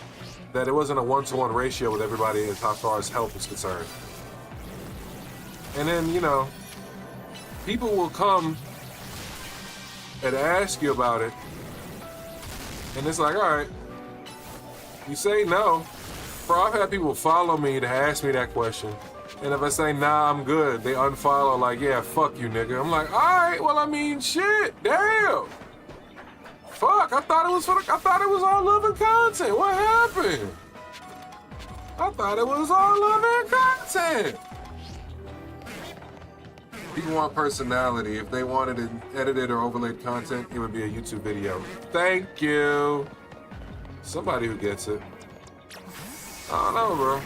that it wasn't a one-to-one ratio with everybody as far as help is concerned. And then, you know, people will come and ask you about it. And it's like, all right, you say no. Bro, I've had people follow me to ask me that question. And if I say, nah, I'm good, they unfollow like, yeah, fuck you, nigga. I'm like, all right, well, I mean, shit, damn. Fuck, I thought it was all love and content. What happened? I thought it was all love and content. People want personality. If they wanted it edited or overlaid content, it would be a YouTube video. Thank you. Somebody who gets it. I don't know, bro.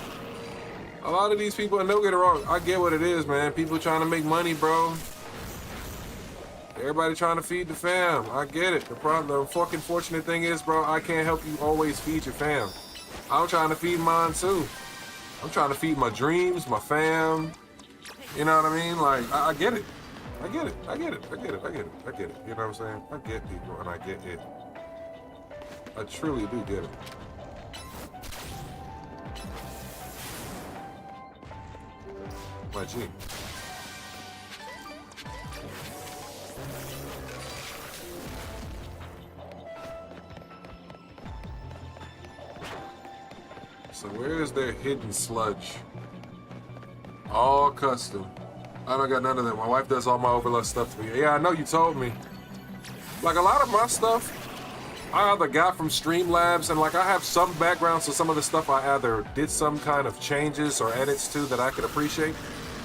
A lot of these people, and don't get it wrong, I get what it is, man. People trying to make money, bro. Everybody trying to feed the fam. I get it. The fucking fortunate thing is, bro, I can't help you always feed your fam. I'm trying to feed mine, too. I'm trying to feed my dreams, my fam. You know what I mean? Like, I get it. I get it. I get it. I get it. I get it. I get it. You know what I'm saying? I get people and I get it. I truly do get it. My G. So where is their hidden sludge? All custom. I don't got none of that. My wife does all my overlord stuff to me. Yeah, I know you told me. Like a lot of my stuff, I either got from Streamlabs, and like I have some background, so some of the stuff I either did some kind of changes or edits to that I could appreciate.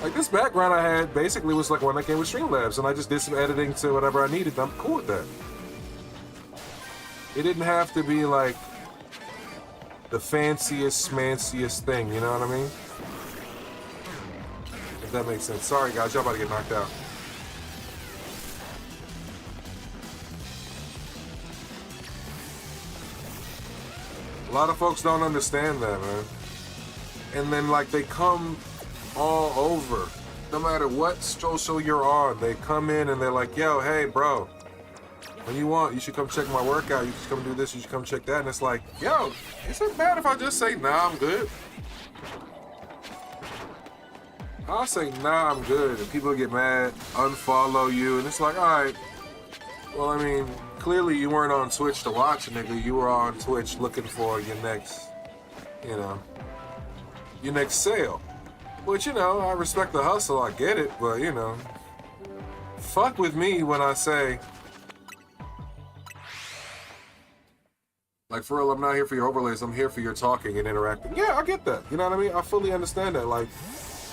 Like this background I had basically was like when I came with Streamlabs, and I just did some editing to whatever I needed. I'm cool with that. It didn't have to be like the fanciest, smanciest thing, you know what I mean? If that makes sense. Sorry guys, y'all about to get knocked out. A lot of folks don't understand that, man. And then like they come all over. No matter what social you're on, they come in and they're like, yo, hey, bro, when you want, you should come check my workout. You should come do this. You should come check that. And it's like, yo, is it bad if I just say, nah, I'm good? I'll say, nah, I'm good. And people get mad, unfollow you. And it's like, all right. Well, I mean, clearly you weren't on Twitch to watch, nigga. You were on Twitch looking for your next, you know, your next sale. Which, you know, I respect the hustle. I get it. But, you know, fuck with me when I say, like, for real, I'm not here for your overlays. I'm here for your talking and interacting. Yeah, I get that. You know what I mean? I fully understand that. Like,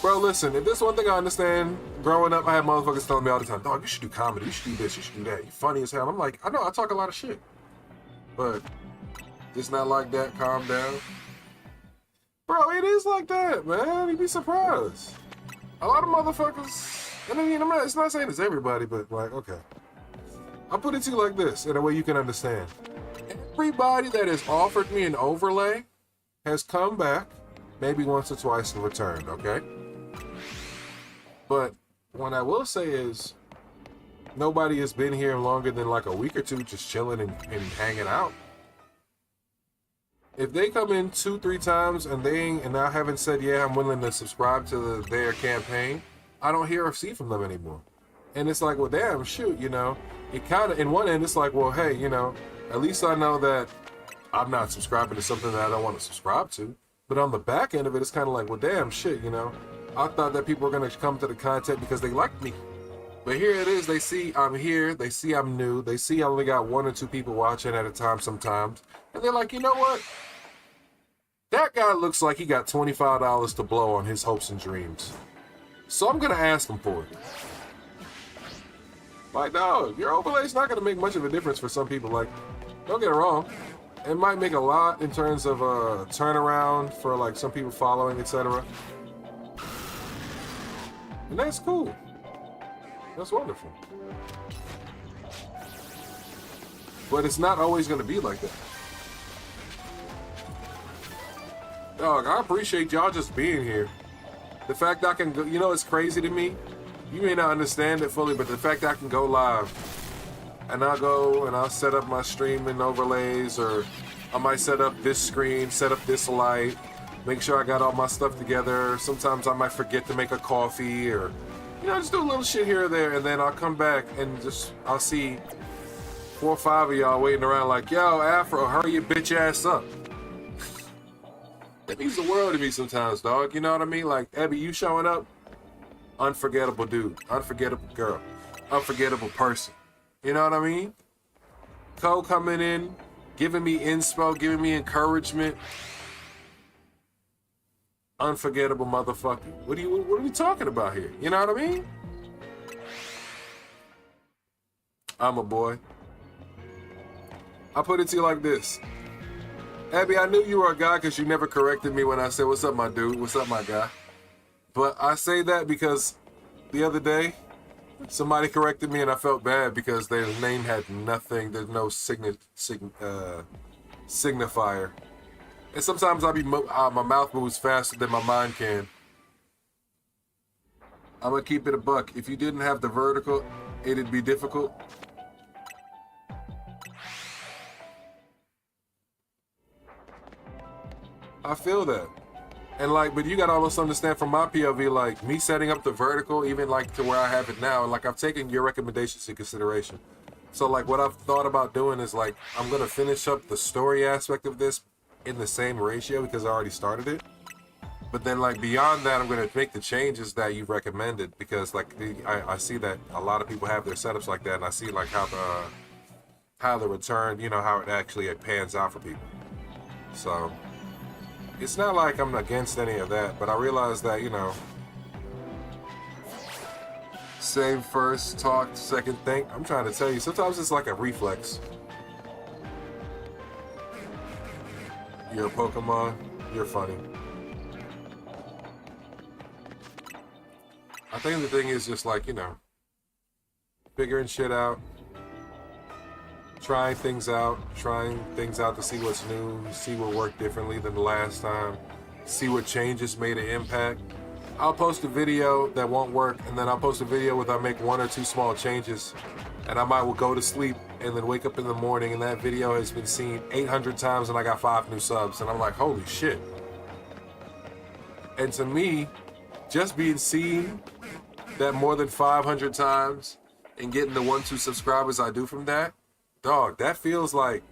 bro, listen, if there's one thing I understand, growing up, I had motherfuckers telling me all the time, dog, you should do comedy. You should do this. You should do that. You're funny as hell. I'm like, I know, I talk a lot of shit. But it's not like that. Calm down. Bro, it is like that, man. You'd be surprised. A lot of motherfuckers, and I mean, it's not saying it's everybody, but like, okay. I'll put it to you like this, in a way you can understand. Everybody that has offered me an overlay has come back maybe once or twice and returned, okay? But what I will say is nobody has been here longer than like a week or two just chilling and hanging out. If they come in 2-3 times and I haven't said, yeah, I'm willing to subscribe to their campaign, I don't hear or see from them anymore. And it's like, well, damn, shoot, you know, it kind of, in one end, it's like, well, hey, you know, at least I know that I'm not subscribing to something that I don't want to subscribe to. But on the back end of it, it's kind of like, well, damn, shit, you know. I thought that people were going to come to the content because they liked me. But here it is. They see I'm here. They see I'm new. They see I only got 1 or 2 people watching at a time sometimes. And they're like, you know what? That guy looks like he got $25 to blow on his hopes and dreams. So I'm going to ask him for it. Like, no, your overlay's not going to make much of a difference for some people. Like, don't get it wrong. It might make a lot in terms of turnaround for like some people following, etc. And that's cool. That's wonderful. But it's not always going to be like that. Dog, I appreciate y'all just being here. The fact I can go, you know, it's crazy to me. You may not understand it fully, but the fact I can go live and I'll go and I'll set up my streaming overlays, or I might set up this screen, set up this light, make sure I got all my stuff together. Sometimes I might forget to make a coffee, or, you know, just do a little shit here or there, and then I'll come back and just, I'll see 4 or 5 of y'all waiting around like, yo, Afro, hurry your bitch ass up. That means the world to me sometimes, dog. You know what I mean? Like, Abby, you showing up, unforgettable dude, unforgettable girl, unforgettable person. You know what I mean? Cole coming in, giving me inspo, giving me encouragement. Unforgettable motherfucker. What are we talking about here? You know what I mean? I'm a boy. I'll put it to you like this. Abby, I knew you were a guy because you never corrected me when I said, what's up, my dude? What's up, my guy? But I say that because the other day, somebody corrected me and I felt bad because their name had nothing. There's no signifier. And sometimes my mouth moves faster than my mind can. I'm gonna keep it a buck. If you didn't have the vertical, it'd be difficult. I feel that. And like, but you gotta also understand from my POV, like me setting up the vertical, even like to where I have it now, and like I've taken your recommendations into consideration. So like what I've thought about doing is like, I'm gonna finish up the story aspect of this in the same ratio because I already started it. But then like beyond that, I'm gonna make the changes that you've recommended, because like I see that a lot of people have their setups like that, and I see like how the return, you know, how it actually pans out for people. So it's not like I'm against any of that, but I realize that, you know, save first, talk second, think. I'm trying to tell you, sometimes it's like a reflex. You're a Pokemon, you're funny. I think the thing is just like, you know, figuring shit out. trying things out to see what's new, see what worked differently than the last time, see what changes made an impact. I'll post a video that won't work, and then I'll post a video where I make 1 or 2 small changes, and I might go to sleep and then wake up in the morning and that video has been seen 800 times and I got 5 new subs, and I'm like, holy shit. And to me, just being seen that more than 500 times and getting the 1-2 subscribers I do from that, dog, that feels like,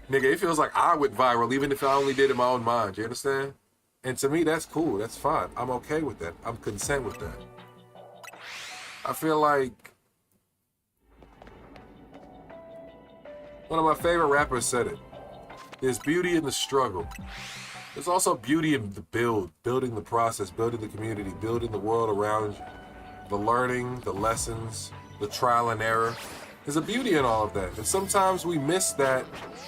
nigga, it feels like I went viral even if I only did it in my own mind, you understand? And to me, that's cool, that's fine. I'm okay with that. I'm content with that. I feel like one of my favorite rappers said it. There's beauty in the struggle. There's also beauty in the building the process, building the community, building the world around you. The learning, the lessons, the trial and error. There's a beauty in all of that. And sometimes we miss that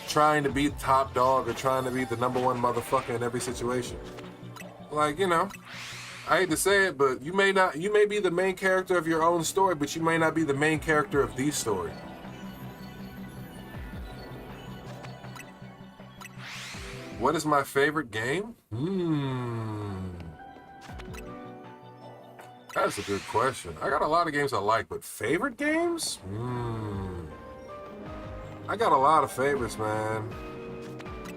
trying to be the top dog or trying to be the #1 motherfucker in every situation. Like, you know, I hate to say it, but you may be the main character of your own story, but you may not be the main character of the story. What is my favorite game? That's a good question. I got a lot of games I like, but favorite games? I got a lot of favorites, man.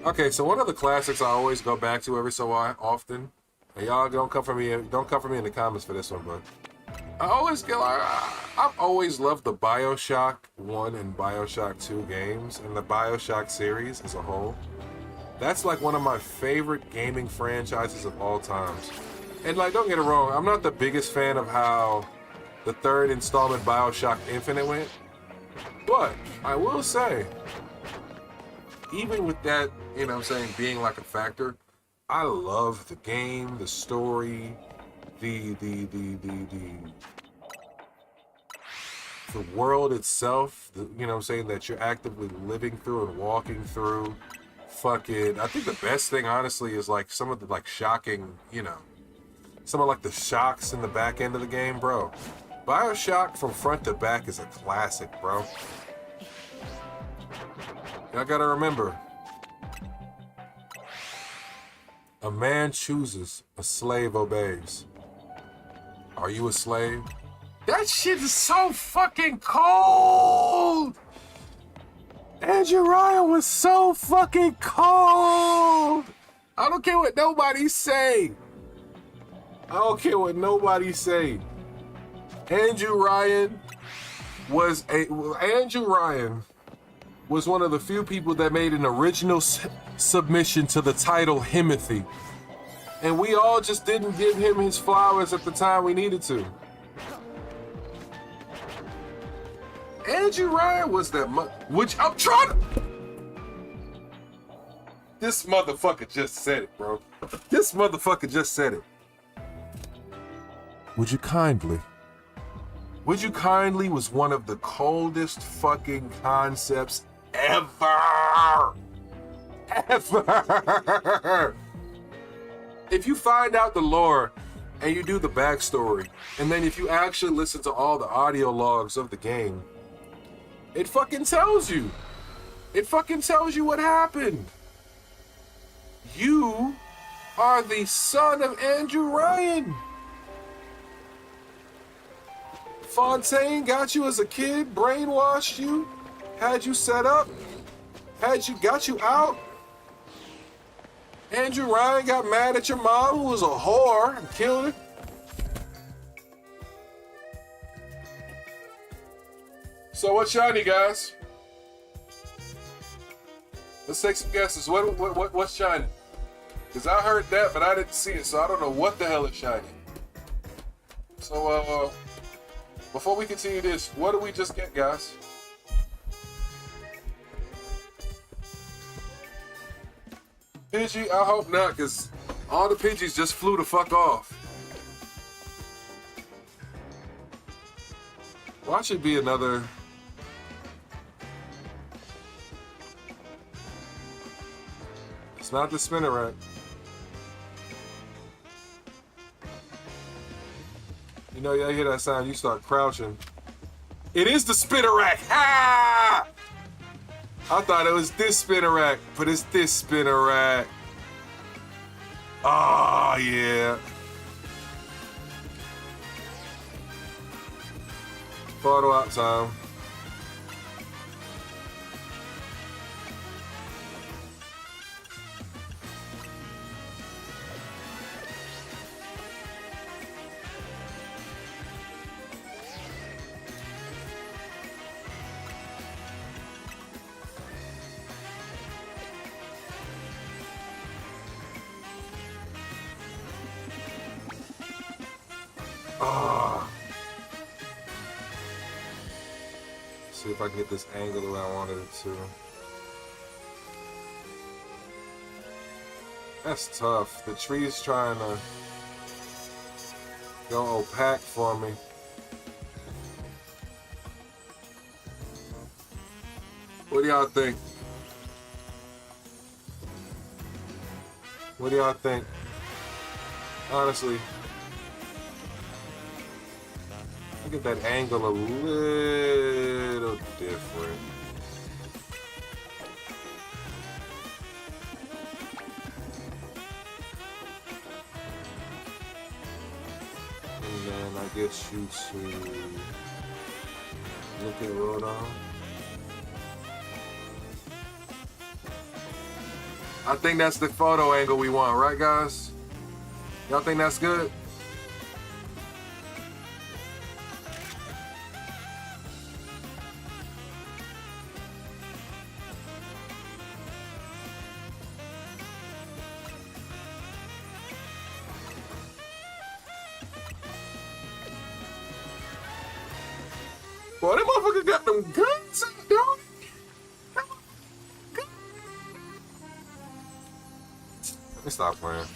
Okay, so one of the classics I always go back to every so often, and y'all don't come for me in the comments for this one, but I've always loved the BioShock 1 and BioShock 2 games, and the BioShock series as a whole. That's like one of my favorite gaming franchises of all times. And like, don't get it wrong, I'm not the biggest fan of how the 3rd installment BioShock Infinite went, but I will say, even with that, you know what I'm saying, being like a factor, I love the game, the story, the world itself, you know what I'm saying, that you're actively living through and walking through. Fucking, I think the best thing, honestly, is like some of the like shocking, you know, some of like the shocks in the back end of the game, bro. BioShock from front to back is a classic, bro. Y'all gotta remember, a man chooses, a slave obeys. Are you a slave? That shit is so fucking cold! Andrew Ryan was so fucking cold! I don't care what nobody say. I don't care what nobody say. Andrew Ryan was one of the few people that made an original submission to the title Himothy. And we all just didn't give him his flowers at the time we needed to. Andrew Ryan was that which I'm trying to... This motherfucker just said it, bro. This motherfucker just said it. Would you kindly was one of the coldest fucking concepts ever. Ever. If you find out the lore and you do the backstory, and then if you actually listen to all the audio logs of the game, it fucking tells you. It fucking tells you what happened. You are the son of Andrew Ryan. Fontaine got you as a kid, brainwashed you, had you set up, got you out. Andrew Ryan got mad at your mom, who was a whore, and killed her. So what's shiny, guys? Let's take some guesses. What's shiny? Because I heard that, but I didn't see it, so I don't know what the hell is shiny. So, before we continue this, what did we just get, guys? Pidgey? I hope not, because all the Pidgeys just flew the fuck off. Watch it be another... It's not the Spinnerack. You know, y'all hear that sound, you start crouching. It is the Spinnerack! Ha! I thought it was this Spinnerack, but it's this Spinnerack. Oh, yeah. Photo op time. Oh. See if I can get this angle the way I wanted it to. That's tough. The tree's trying to go opaque for me. What do y'all think? What do y'all think? Honestly, I get that angle a little different. And then I get you to look at Rodon. I think that's the photo angle we want, right, guys? Y'all think that's good? Boy, that motherfucker got them guns in it, dog. Let me stop playing.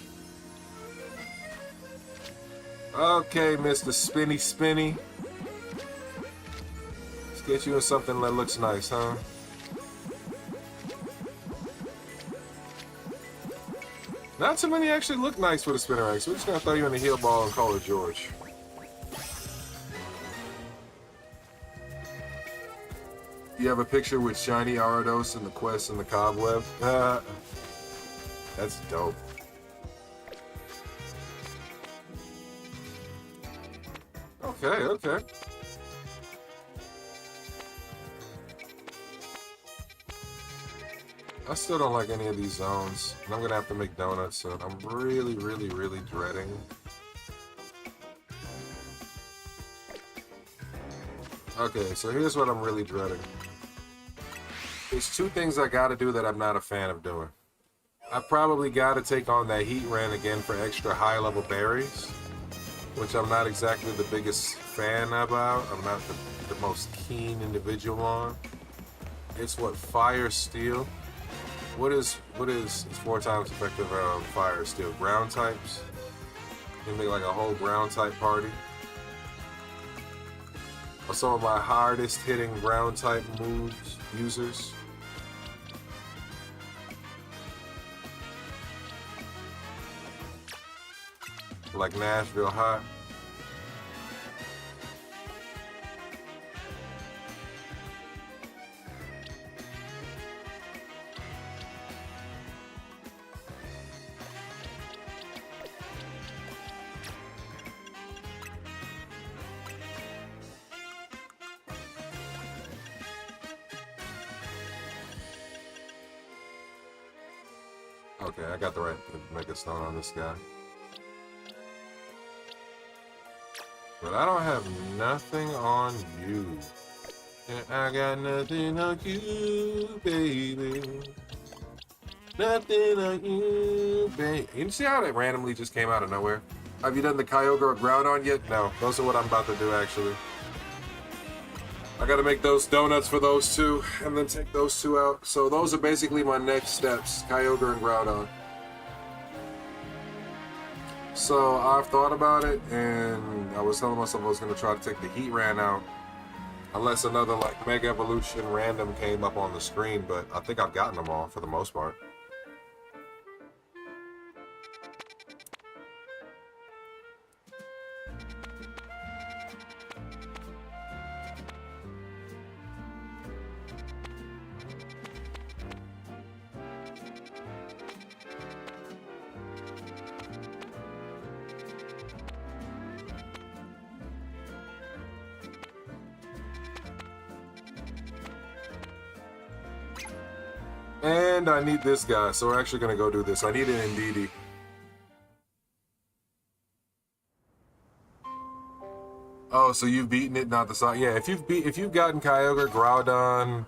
Okay, Mr. Spinny Spinny. Let's get you in something that looks nice, huh? Not too many actually look nice for the Spinnerack, so we're just gonna throw you in the heel ball and call it George. You have a picture with Shiny Arados and the Quest and the Cobweb? That's dope. Okay, okay. I still don't like any of these zones. And I'm gonna have to make donuts soon. I'm really, really, really dreading. Okay, so here's what I'm really dreading. There's two things I gotta do that I'm not a fan of doing. I probably gotta take on that Heat Ran again for extra high level berries, which I'm not exactly the biggest fan about. I'm not the most keen individual on. It's what, Fire Steel? What is it's 4 times effective on Fire Steel? Ground types? You make like a whole ground type party. Or some of my hardest hitting ground type moves, users. Like Nashville Hot. Okay, I got the right Mega Stone on this guy. But I don't have nothing on you. And I got nothing on you, baby. Nothing on you, baby. You see how that randomly just came out of nowhere? Have you done the Kyogre or Groudon yet? No. Those are what I'm about to do, actually. I gotta make those donuts for those two, and then take those two out. So those are basically my next steps, Kyogre and Groudon. So I've thought about it, and I was telling myself I was gonna try to take the Heat Ran out, unless another like Mega Evolution random came up on the screen, but I think I've gotten them all for the most part. And I need this guy, so we're actually gonna go do this. I need an Indeedee. Oh, so you've beaten it, not the side. Yeah, if you've gotten Kyogre, Groudon,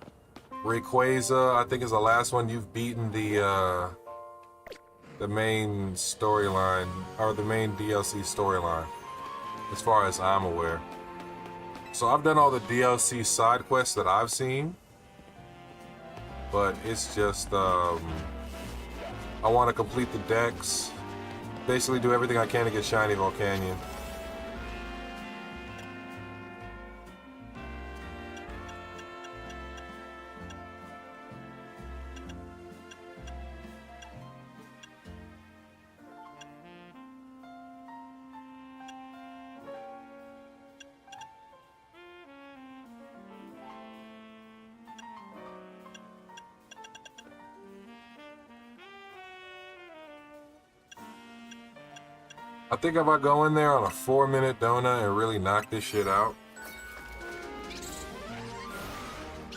Rayquaza, I think is the last one. You've beaten the main storyline or the main DLC storyline, as far as I'm aware. So I've done all the DLC side quests that I've seen, but it's just I want to complete the decks, basically do everything I can to get Shiny Volcanion. I think if I go in there on a 4-minute donut and really knock this shit out,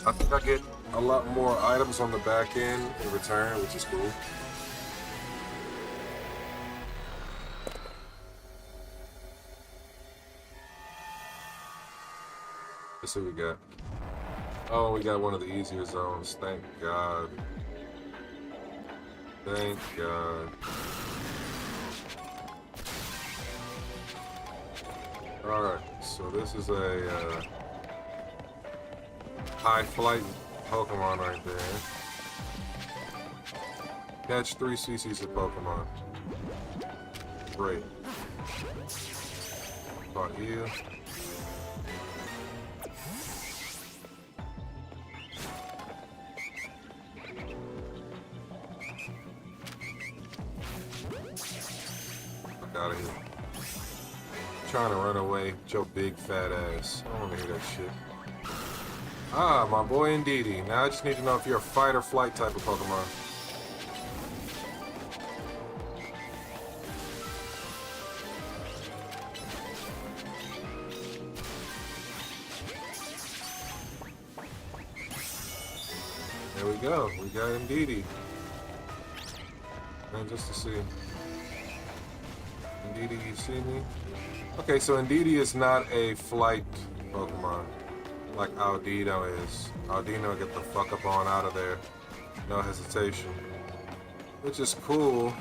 I think I get a lot more items on the back end in return, which is cool. Let's see what we got. Oh, we got one of the easier zones. Thank God. Thank God. Alright, so this is a high flight Pokemon right there. Catch 3 species of Pokemon. Great. Caught you. Fuck out of here. Trying to run away with your big fat ass. I don't want to hear that shit. Ah, my boy Indeedee. Now I just need to know if you're a fight or flight type of Pokemon. There we go. We got Indeedee. And just to see. Indeedee, you see me? Okay, so Indeedee is not a flight Pokemon like Audino is. Audino, get the fuck up on out of there. No hesitation. Which is cool.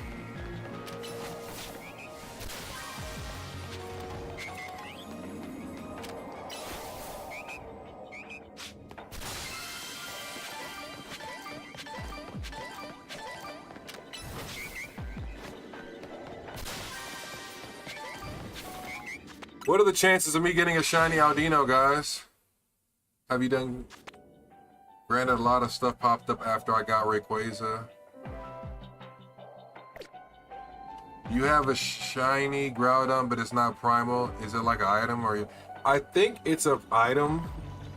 What are the chances of me getting a shiny Audino, guys? Have you done... Granted, a lot of stuff popped up after I got Rayquaza. You have a shiny Groudon, but it's not primal. Is it like an item? Or I think it's an item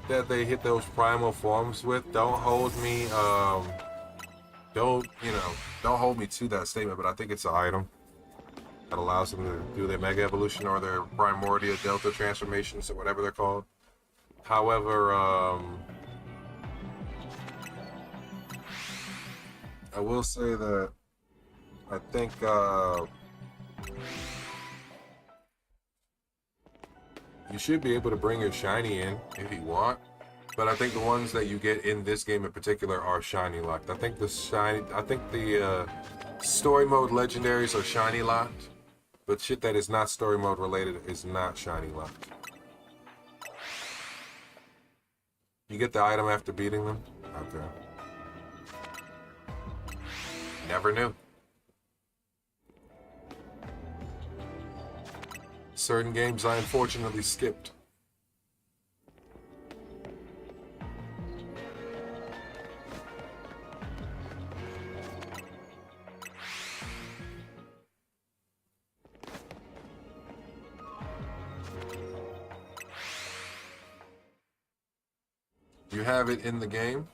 that they hit those primal forms with. Don't hold me, don't hold me to that statement, but I think it's an item that allows them to do their Mega Evolution or their Primordia Delta transformations or whatever they're called. However, I will say that I think you should be able to bring your shiny in if you want, but I think the ones that you get in this game in particular are shiny locked. I think the story mode legendaries are shiny locked. But shit that is not story mode related is not shiny locked. You get the item after beating them? Okay. Never knew. Certain games I unfortunately skipped. You have it in the game?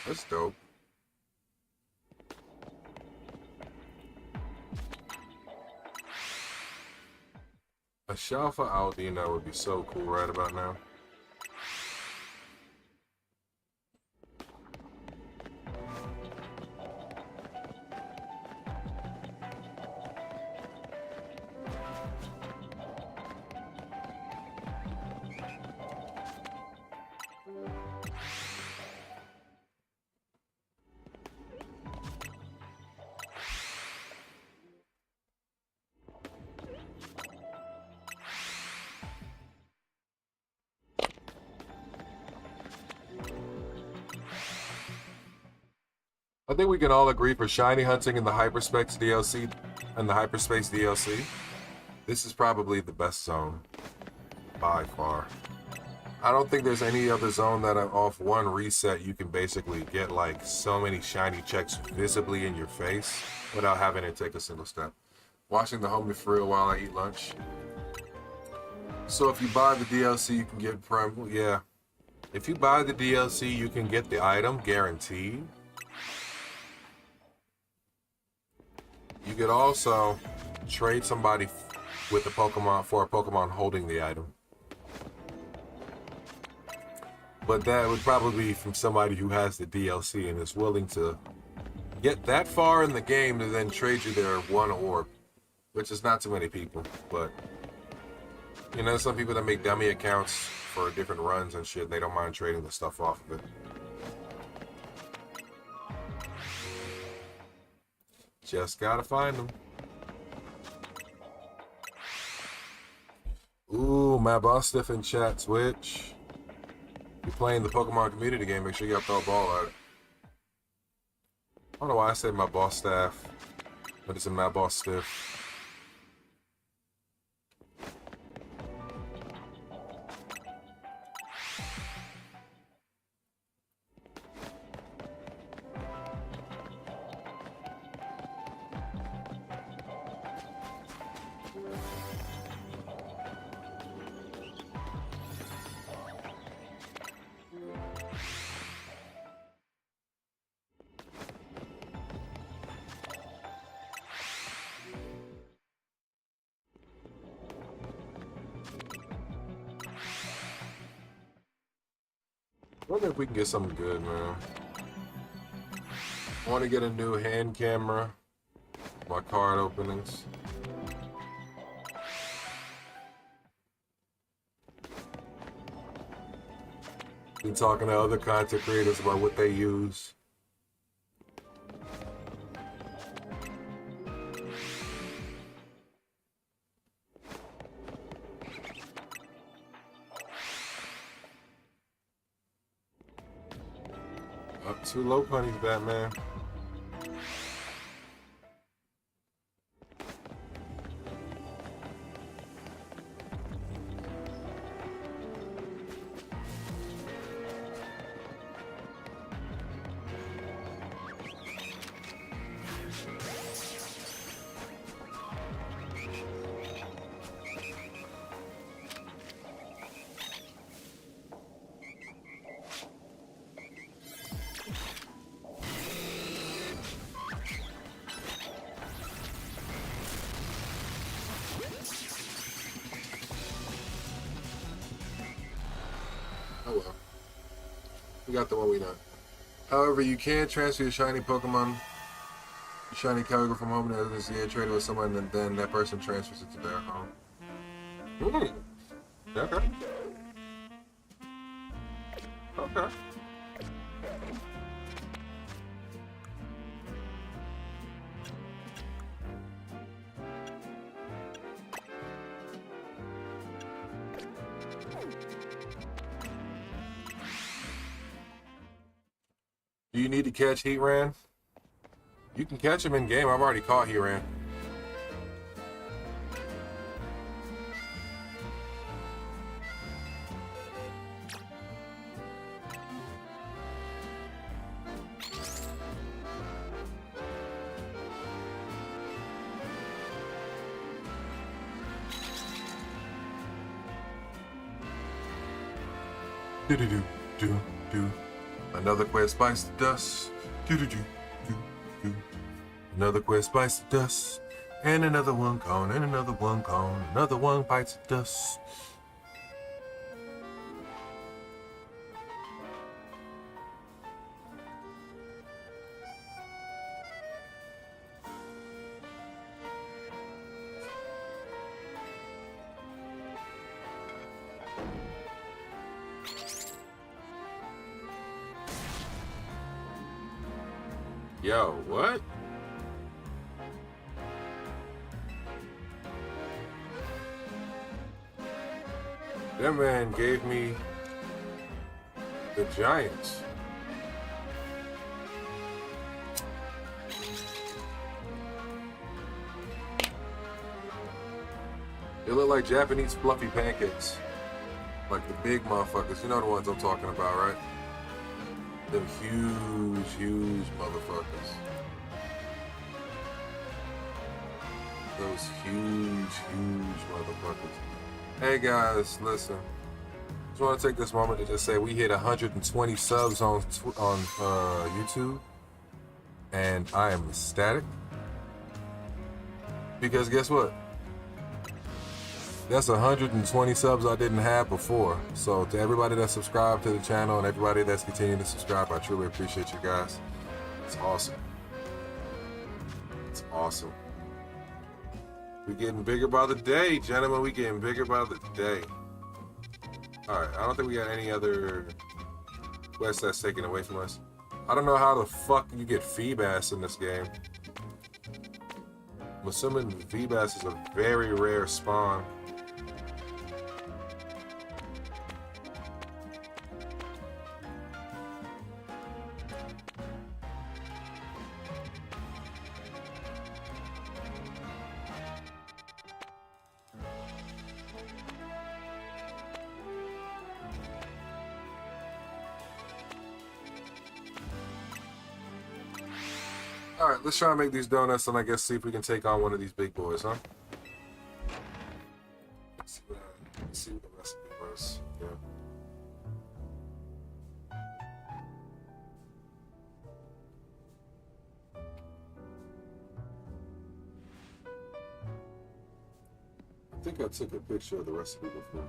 That's dope. A Shalpha Audino would be so cool right about now. I think we can all agree for shiny hunting in the Hyperspace DLC and the Hyperspace DLC, this is probably the best zone by far. I don't think there's any other zone that off one reset you can basically get like so many shiny checks visibly in your face without having to take a single step. Watching the homie for real while I eat lunch. So if you buy the DLC, you can get Prime. Yeah. If you buy the DLC, you can get the item guaranteed. You could also trade somebody with a Pokemon for a Pokemon holding the item. But that would probably be from somebody who has the DLC and is willing to get that far in the game to then trade you their one orb, which is not too many people. But you know, some people that make dummy accounts for different runs and shit, they don't mind trading the stuff off of it. Just gotta find them. Ooh, my boss stiff in chat, Twitch. If you're playing the Pokemon community game, make sure you throw a ball at it. I don't know why I said my boss staff, but it's a my boss stiff. I wonder if we can get something good, man. I want to get a new hand camera. My card openings. Been talking to other content creators about what they use. Up too low, punnies, Batman. Oh well. We got the one we know. However, you can transfer your shiny Pokemon, your shiny Kyogre from home and as you trade with someone, and then that person transfers it to their home. Okay. Okay. Do you need to catch Heatran? You can catch him in game. I've already caught Heatran. Do do do do do. Another quest bites the dust. Do do do do do. Another quest bites the dust. And another one gone. And another one gone. Another one bites the dust. Yo, what? That man gave me the Giants. They look like Japanese fluffy pancakes. Like the big motherfuckers. You know the ones I'm talking about, right? Them huge, huge motherfuckers. Those huge, huge motherfuckers. Hey guys, listen. Just want to take this moment to just say we hit 120 subs on YouTube. And I am ecstatic. Because guess what? That's 120 subs I didn't have before. So to everybody that subscribed to the channel and everybody that's continuing to subscribe, I truly appreciate you guys. It's awesome. It's awesome. We're getting bigger by the day, gentlemen. We're getting bigger by the day. Alright, I don't think we got any other quests that's taken away from us. I don't know how the fuck you get Feebas in this game. I'm assuming Feebas is a very rare spawn. Alright, let's try and make these donuts and I guess see if we can take on one of these big boys, huh? Let's see what the recipe was. Yeah. I think I took a picture of the recipe before.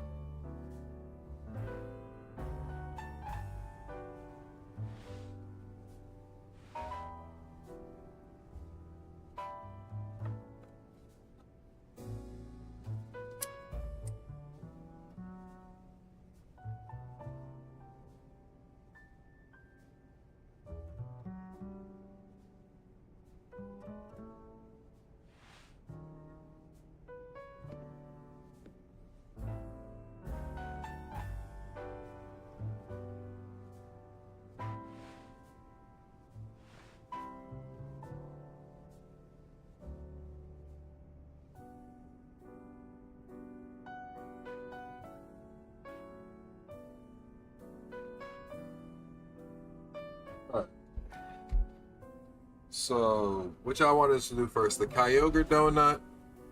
So, which I want us to do first, the Kyogre donut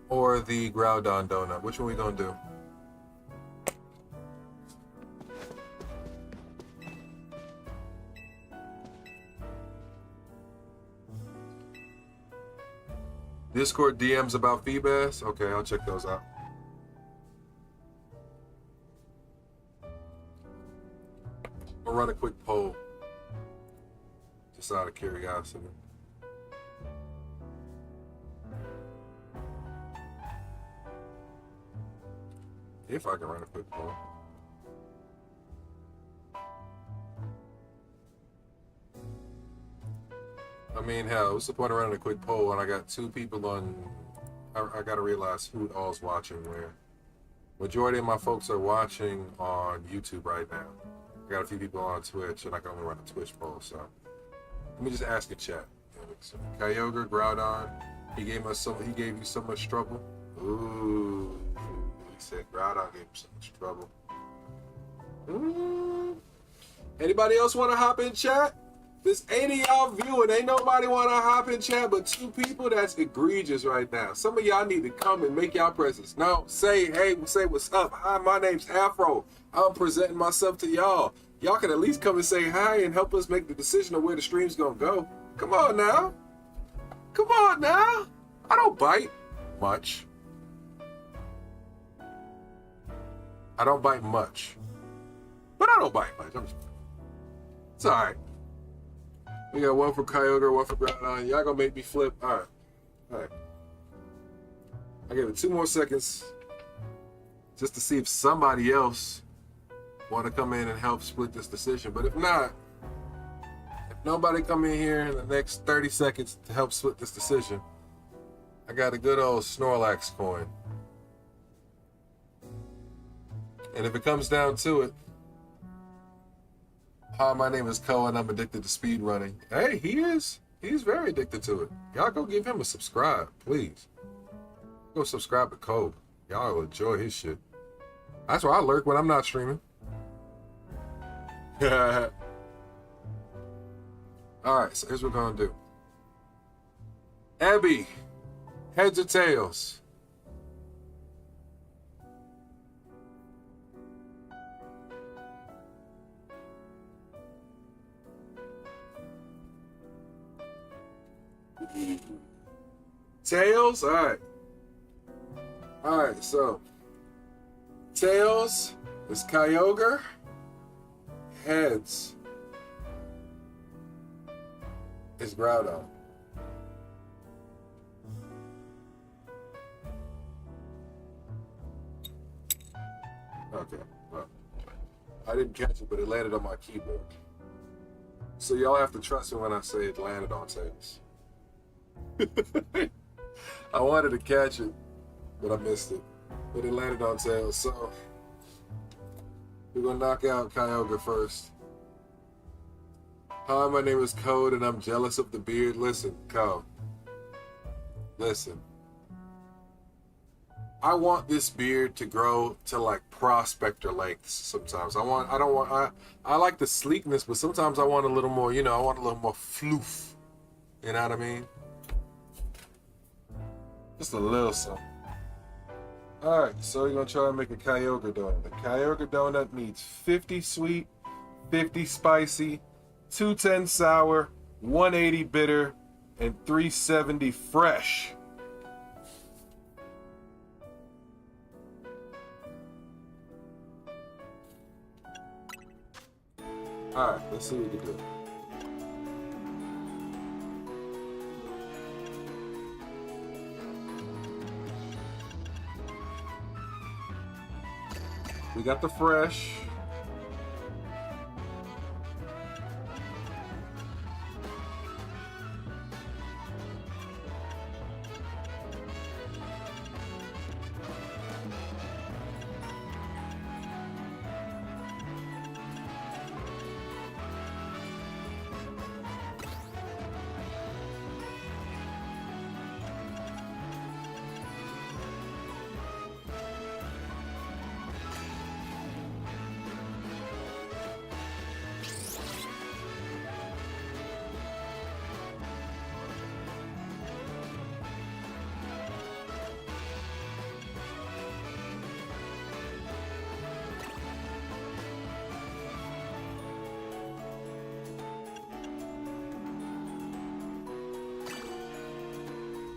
or the Groudon donut? Which one we gonna do? Discord DMs about Feebas? Okay, I'll check those out. I'll run a quick poll, just out of curiosity. If I can run a quick poll. I mean, hell, what's the point of running a quick poll when I got two people on... I gotta realize who all's watching where. Majority of my folks are watching on YouTube right now. I got a few people on Twitch, and I can only run a Twitch poll, so... Let me just ask a chat. So, Kyogre, Groudon, he gave you so much trouble. Ooh. He said Groudon gave him so much trouble. Anybody else want to hop in chat? There's 80 y'all viewing. Ain't nobody want to hop in chat but two people. That's egregious right now. Some of y'all need to come and make y'all presence. No, say hey, say what's up. Hi, my name's Afro. I'm presenting myself to y'all. Y'all can at least come and say hi and help us make the decision of where the stream's gonna go. Come on now. Come on now. I don't bite much. I don't bite much, but I don't bite much. It's all right. We got one for Kyogre, one for Groudon. Y'all gonna make me flip. All right, all right. I give it 2 more seconds just to see if somebody else want to come in and help split this decision. But if not, if nobody come in here in the next 30 seconds to help split this decision, I got a good old Snorlax coin. And if it comes down to it, hi, my name is Ko and I'm addicted to speed running. Hey, he is. He's very addicted to it. Y'all go give him a subscribe, please. Go subscribe to Ko. Y'all will enjoy his shit. That's why I lurk when I'm not streaming. Alright, so here's what we're gonna do. Abby, heads or tails? Tails? Alright. Alright, so tails is Kyogre. Heads is Groudon. Okay, well, I didn't catch it, but it landed on my keyboard. So y'all have to trust me when I say it landed on tails. I wanted to catch it, but I missed it. But it landed on tails, so we're gonna knock out Kyogre first. Hi, my name is Code, and I'm jealous of the beard. Listen, Code. Listen. I want this beard to grow to like prospector lengths sometimes. I like the sleekness, but sometimes I want a little more, I want a little more floof. You know what I mean? Just a little something. Alright, so we're gonna try and make a Kyogre donut. The Kyogre donut needs 50 sweet, 50 spicy, 210 sour, 180 bitter, and 370 fresh. Alright, let's see what we can do. We got the fresh.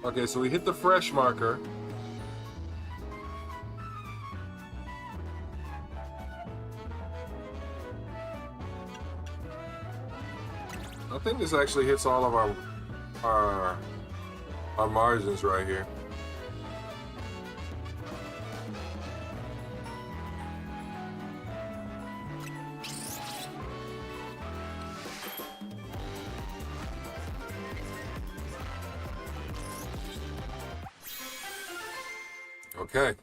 Okay, so we hit the fresh marker. I think this actually hits all of our margins right here. Okay.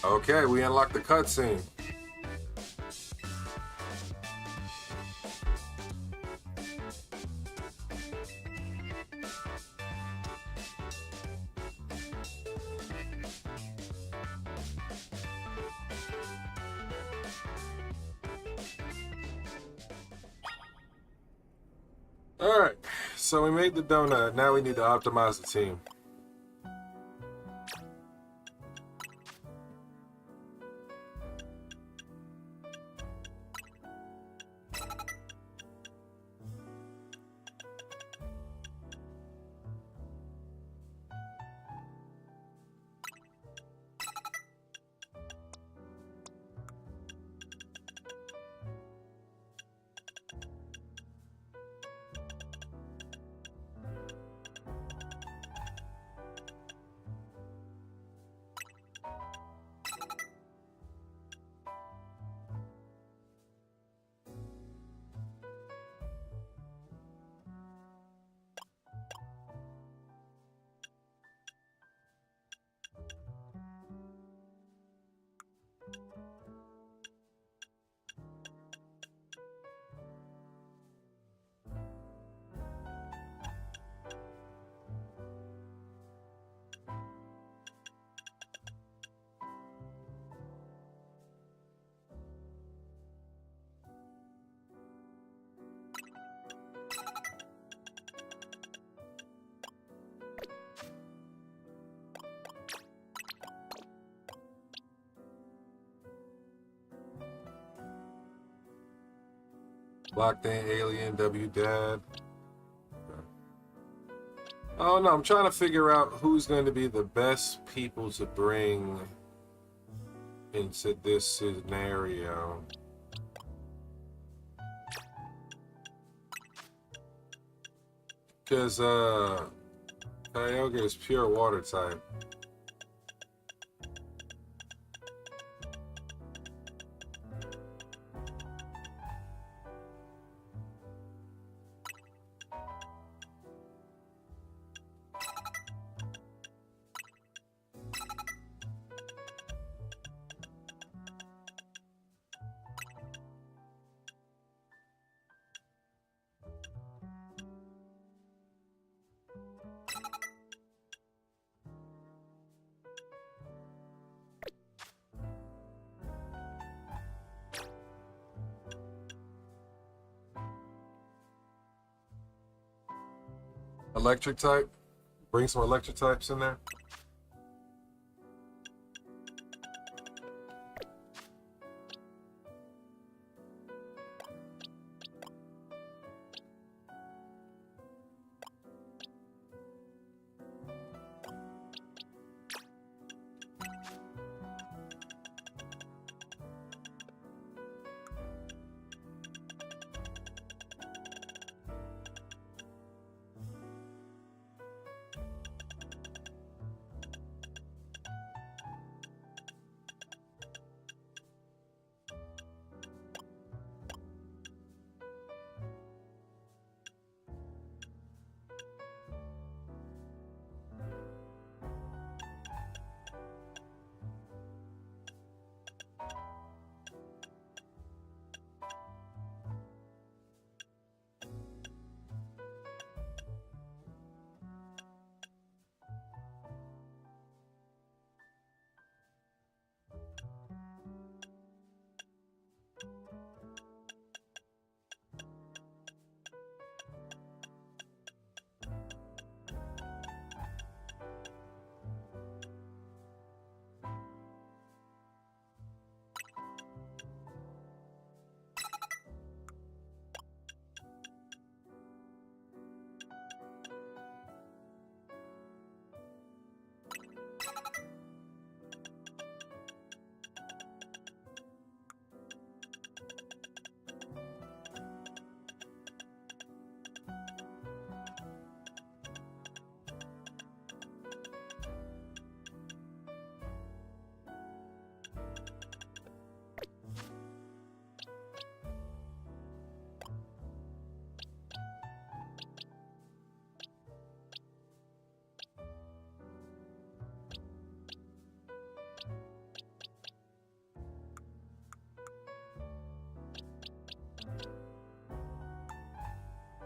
Okay, we unlocked the cutscene. Alright, so we made the donut. Now we need to optimize the team. Locked in alien, W dad. Okay. Oh no, I'm trying to figure out who's going to be the best people to bring into this scenario. Because Kyogre is pure water type. Electric type. Bring some electric types in there.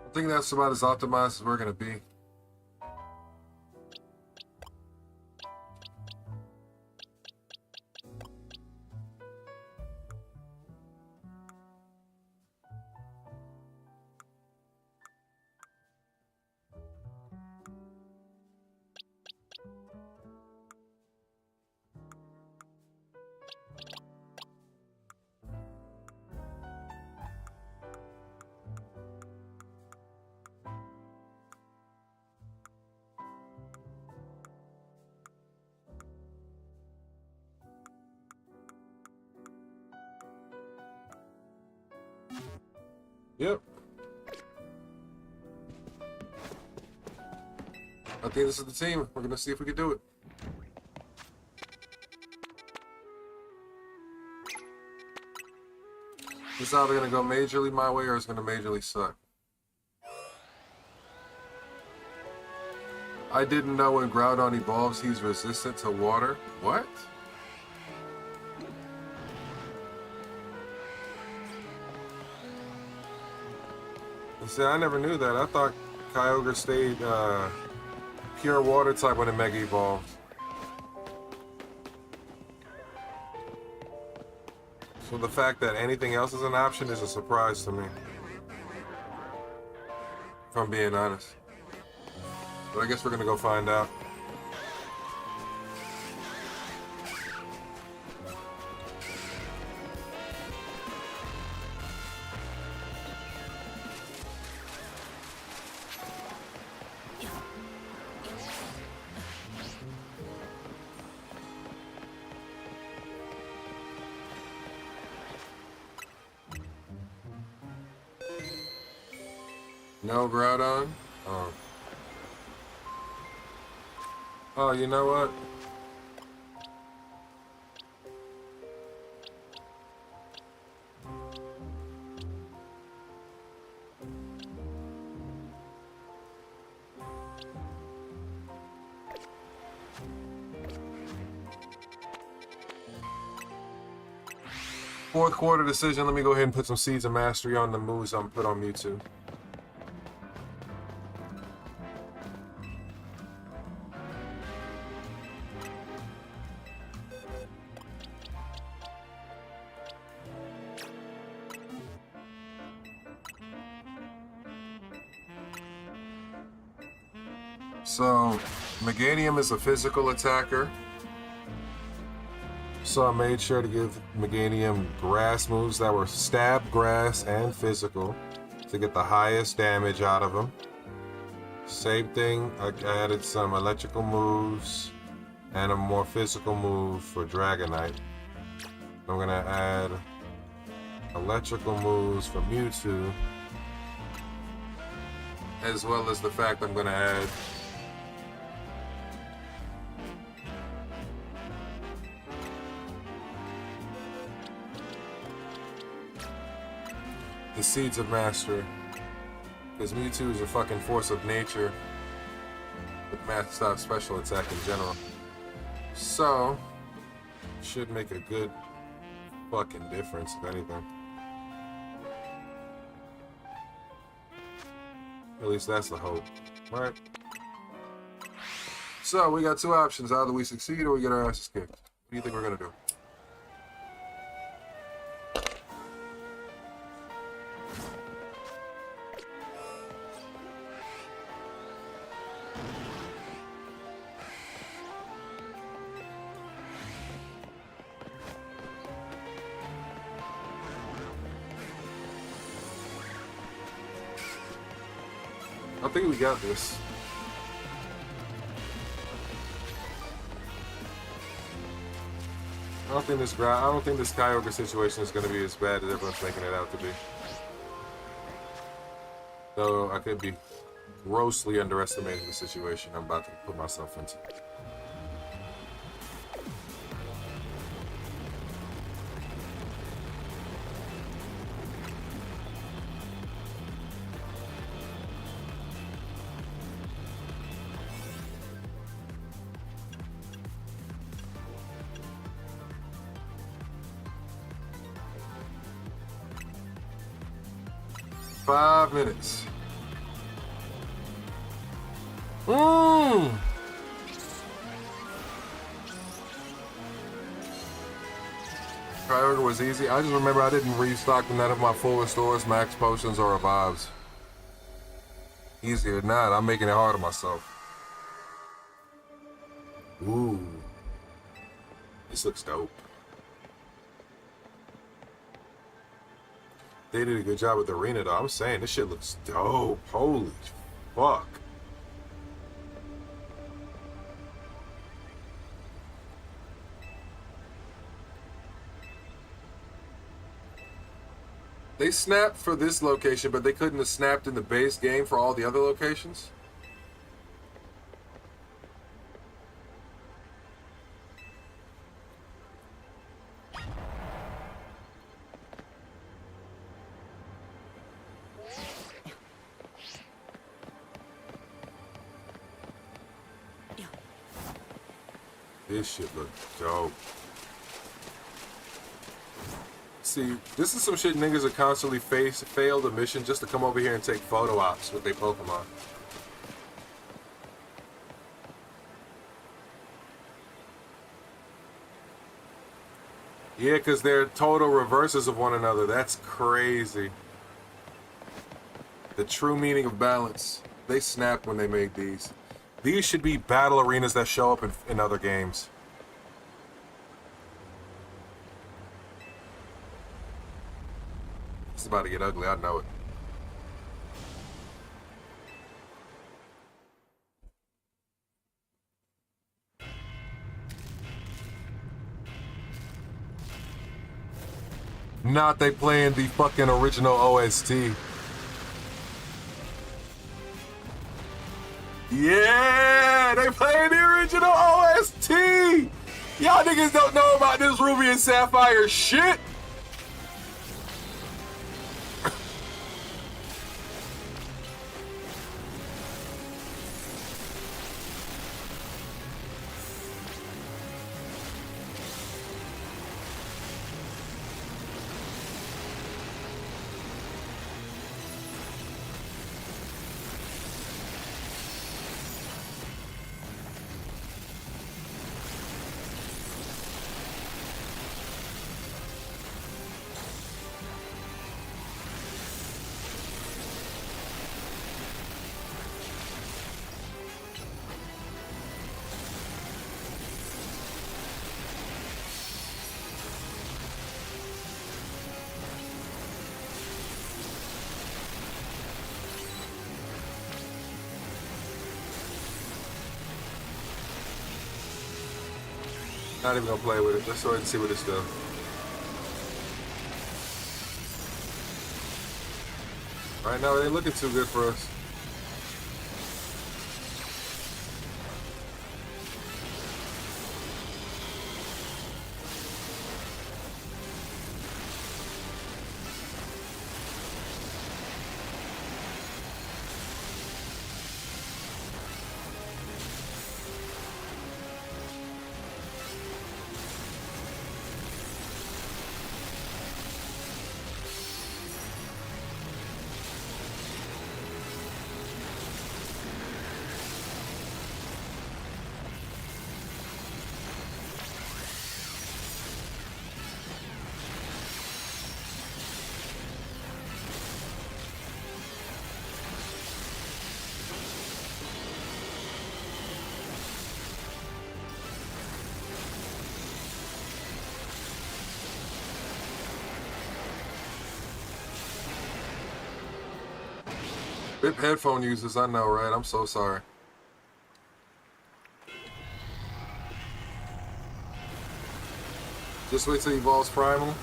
I think that's about as optimized as we're going to be. Yep. I think this is the team. We're gonna see if we can do it. This is either gonna go majorly my way or it's gonna majorly suck. I didn't know when Groudon evolves he's resistant to water. What? See, I never knew that. I thought Kyogre stayed pure water type when it Mega evolved. So the fact that anything else is an option is a surprise to me, if I'm being honest. But I guess we're gonna go find out. No Groudon? Oh. Oh, you know what? Fourth quarter decision. Let me go ahead and put some Seeds of Mastery on the moves I'm put on Mewtwo. So, Meganium is a physical attacker. So I made sure to give Meganium grass moves that were stab, grass, and physical to get the highest damage out of him. Same thing, I added some electrical moves and a more physical move for Dragonite. I'm gonna add electrical moves for Mewtwo, as well as the fact I'm gonna add the Seeds of Mastery, because Mewtwo is a fucking force of nature with maxed out special attack in general. So, should make a good fucking difference, if anything. At least that's the hope, right? So, we got two options. Either we succeed or we get our asses kicked. What do you think we're gonna do? I think we got this. I don't think this Kyogre situation is going to be as bad as everyone's making it out to be. Though I could be grossly underestimating the situation I'm about to put myself into. Five minutes. Kyogre was easy. I just remember I didn't restock none of my full restores, max potions, or revives. Easier than not, I'm making it hard on myself. Ooh. This looks dope. They did a good job with the arena, though. I'm saying this shit looks dope. Holy fuck. They snapped for this location, but they couldn't have snapped in the base game for all the other locations? This shit looks dope. See, this is some shit niggas are constantly failed a mission just to come over here and take photo ops with their Pokemon. Yeah, because they're total reverses of one another. That's crazy. The true meaning of balance. They snapped when they made these. These should be battle arenas that show up in other games. It's about to get ugly, I know it. Not they playing the fucking original OST. Yeah, they playing the original OST. Y'all niggas don't know about this Ruby and Sapphire shit. Not even gonna play with it. Let's go ahead and see what it's doing. Right now, it ain't looking too good for us. Bip headphone users, I know, right? I'm so sorry. Just wait till he evolves Primal.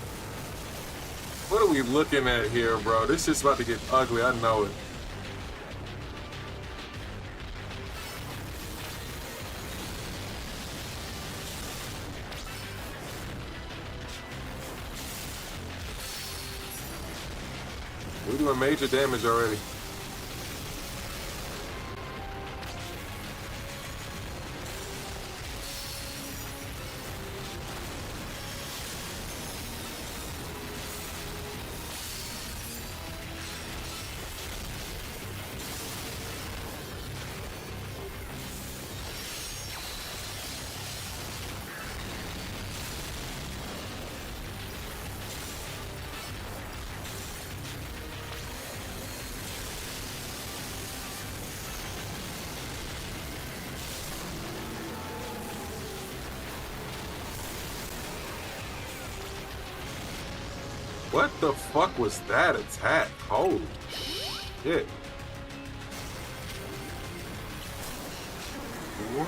What are we looking at here, bro? This shit's about to get ugly, I know it. We're doing major damage already. What the fuck was that attack? Holy shit. What?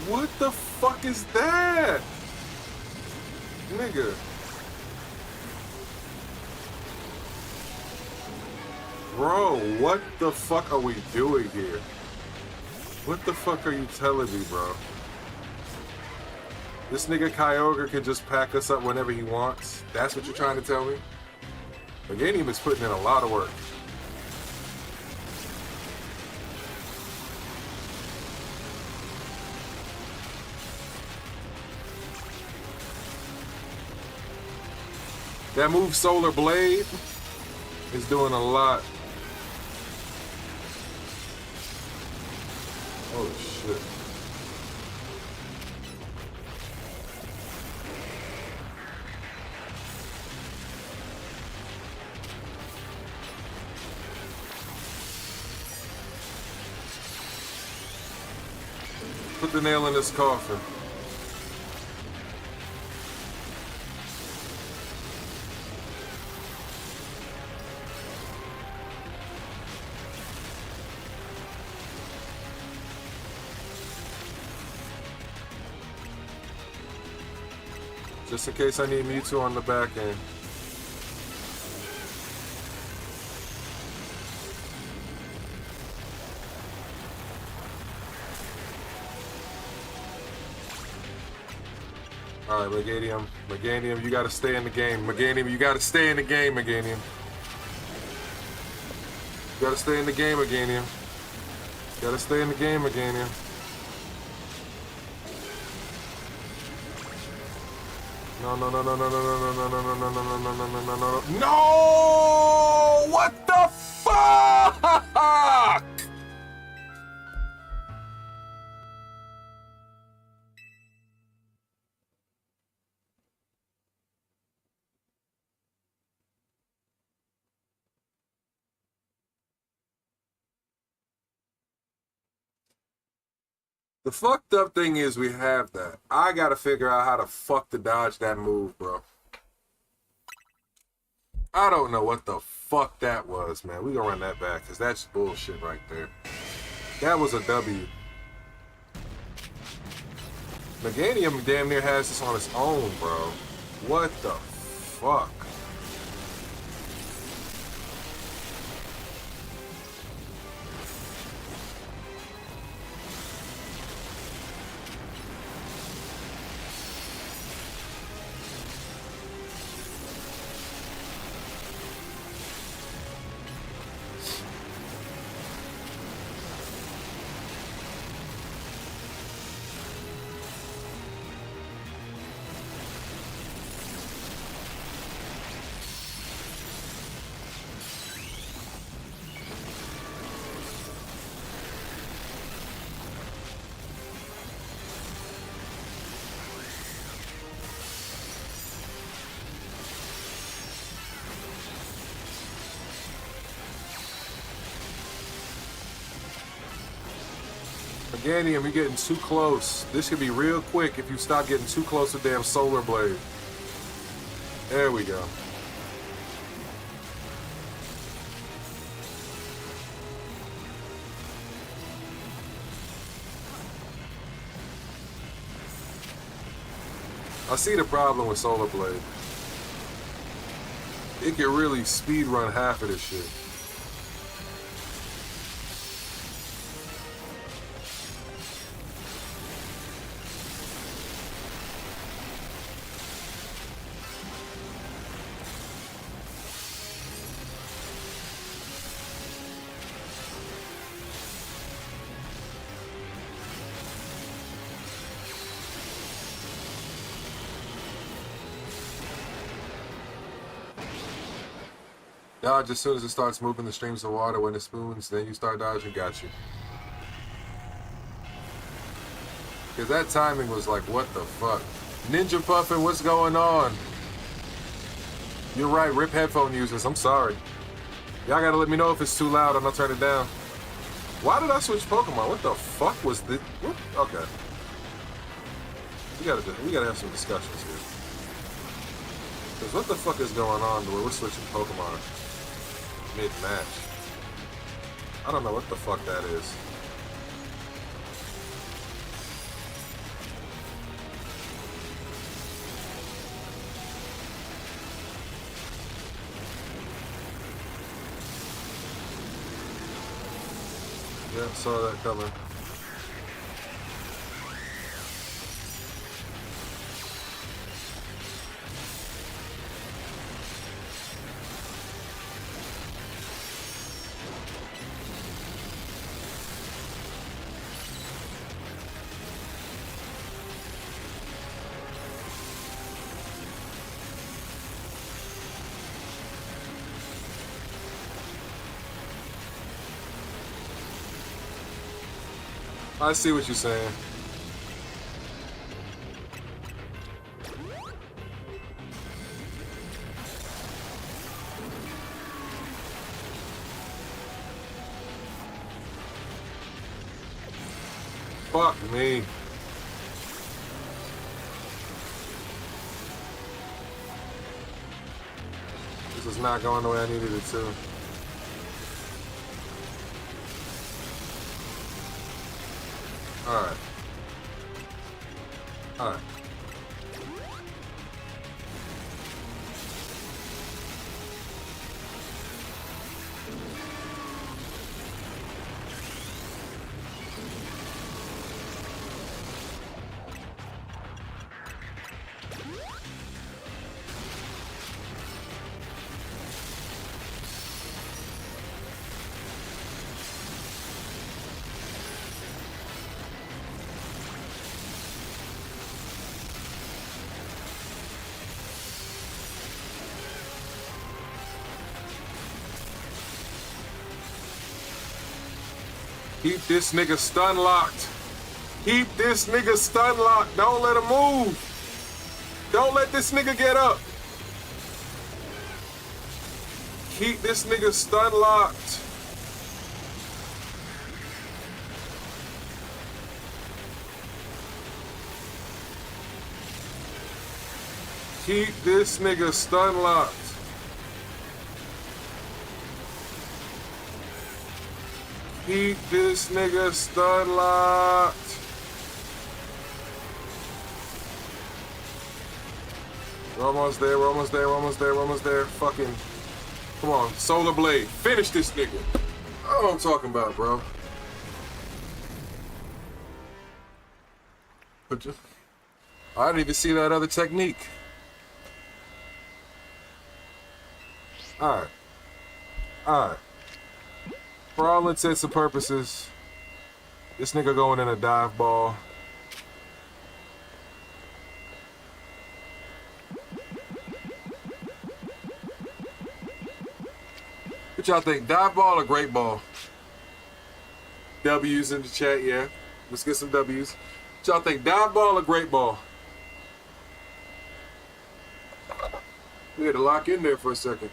What the fuck is that? Nigga. Bro, what the fuck are we doing here? What the fuck are you telling me, bro? This nigga Kyogre can just pack us up whenever he wants. That's what you're trying to tell me? Meganium is putting in a lot of work. That move Solar Blade is doing a lot. Oh shit. Put the nail in this coffin. Just in case I need Mewtwo on the back end. All right, Meganium. Meganium, you got to stay in the game. Meganium, you got to stay in the game, Meganium. You got to stay in the game, Meganium. You got to stay in the game, Meganium. No, no, no, no, no, no, no, no, no, no, no, no, no, no, no, no, no, no. No! What the fuck? The fucked up thing is we have that. I gotta figure out how to fuck to dodge that move, bro. I don't know what the fuck that was, man. We gonna run that back, because that's bullshit right there. That was a W. Meganium damn near has this on its own, bro. What the fuck? Meganium, you're getting too close. This could be real quick if you stop getting too close to damn Solar Blade. There we go. I see the problem with Solar Blade. It can really speed run half of this shit. Dodge as soon as it starts moving the streams of water when it spoons, then you start dodging, got you. Because that timing was like, what the fuck? Ninja Puffin, what's going on? You're right, rip headphone users, I'm sorry. Y'all gotta let me know if it's too loud and I'll turn it down. Why did I switch Pokemon? What the fuck was this? Okay. We gotta have some discussions here. Because what the fuck is going on where we're switching Pokemon mid-match? I don't know what the fuck that is. Yeah, saw that coming. I see what you're saying. Fuck me. This is not going the way I needed it to. Alright. Alright. Keep this nigga stun locked. Keep this nigga stun locked. Don't let him move. Don't let this nigga get up. Keep this nigga stun locked. Keep this nigga stun locked. Keep this nigga stun locked. We're almost there, we're almost there, we're almost there, we're almost there. Fucking, come on, Solar Blade, finish this nigga. That's what I'm talking about, bro. I didn't even see that other technique. Alright. Alright. For all intents and purposes, this nigga going in a dive ball. What y'all think? Dive ball or great ball? W's in the chat, yeah. Let's get some W's. What y'all think? Dive ball or great ball? We had to lock in there for a second.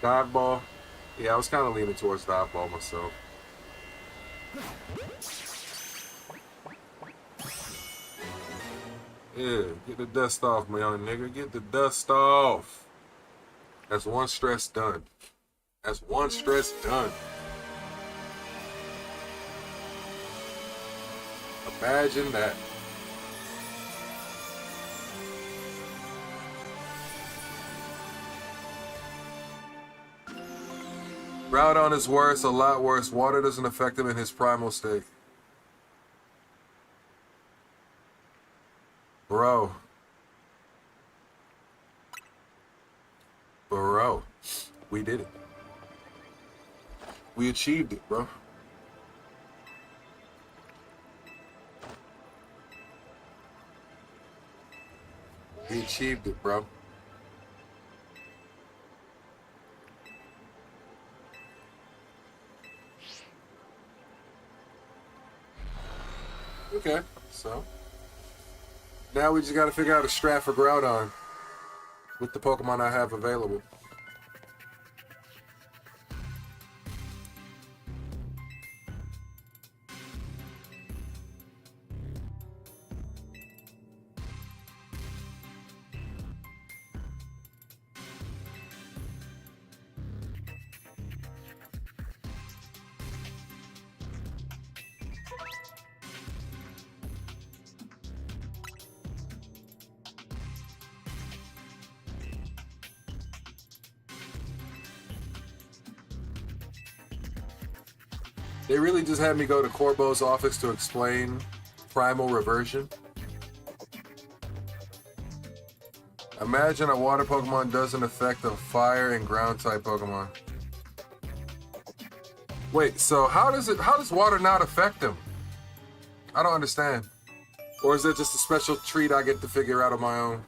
Dive ball. Yeah, I was kind of leaning towards dive ball myself. Yeah, get the dust off, my young nigga. Get the dust off. That's one stress done. That's one stress done. Imagine that. Groudon is worse, a lot worse. Water doesn't affect him in his primal state. Bro. Bro. We did it. We achieved it, bro. We achieved it, bro. Okay, so now we just got to figure out a strat for Groudon with the Pokemon I have available. They really just had me go to Corbo's office to explain primal reversion. Imagine a water Pokemon doesn't affect a fire and ground type Pokemon. Wait, so how does water not affect them? I don't understand. Or is it just a special treat I get to figure out on my own?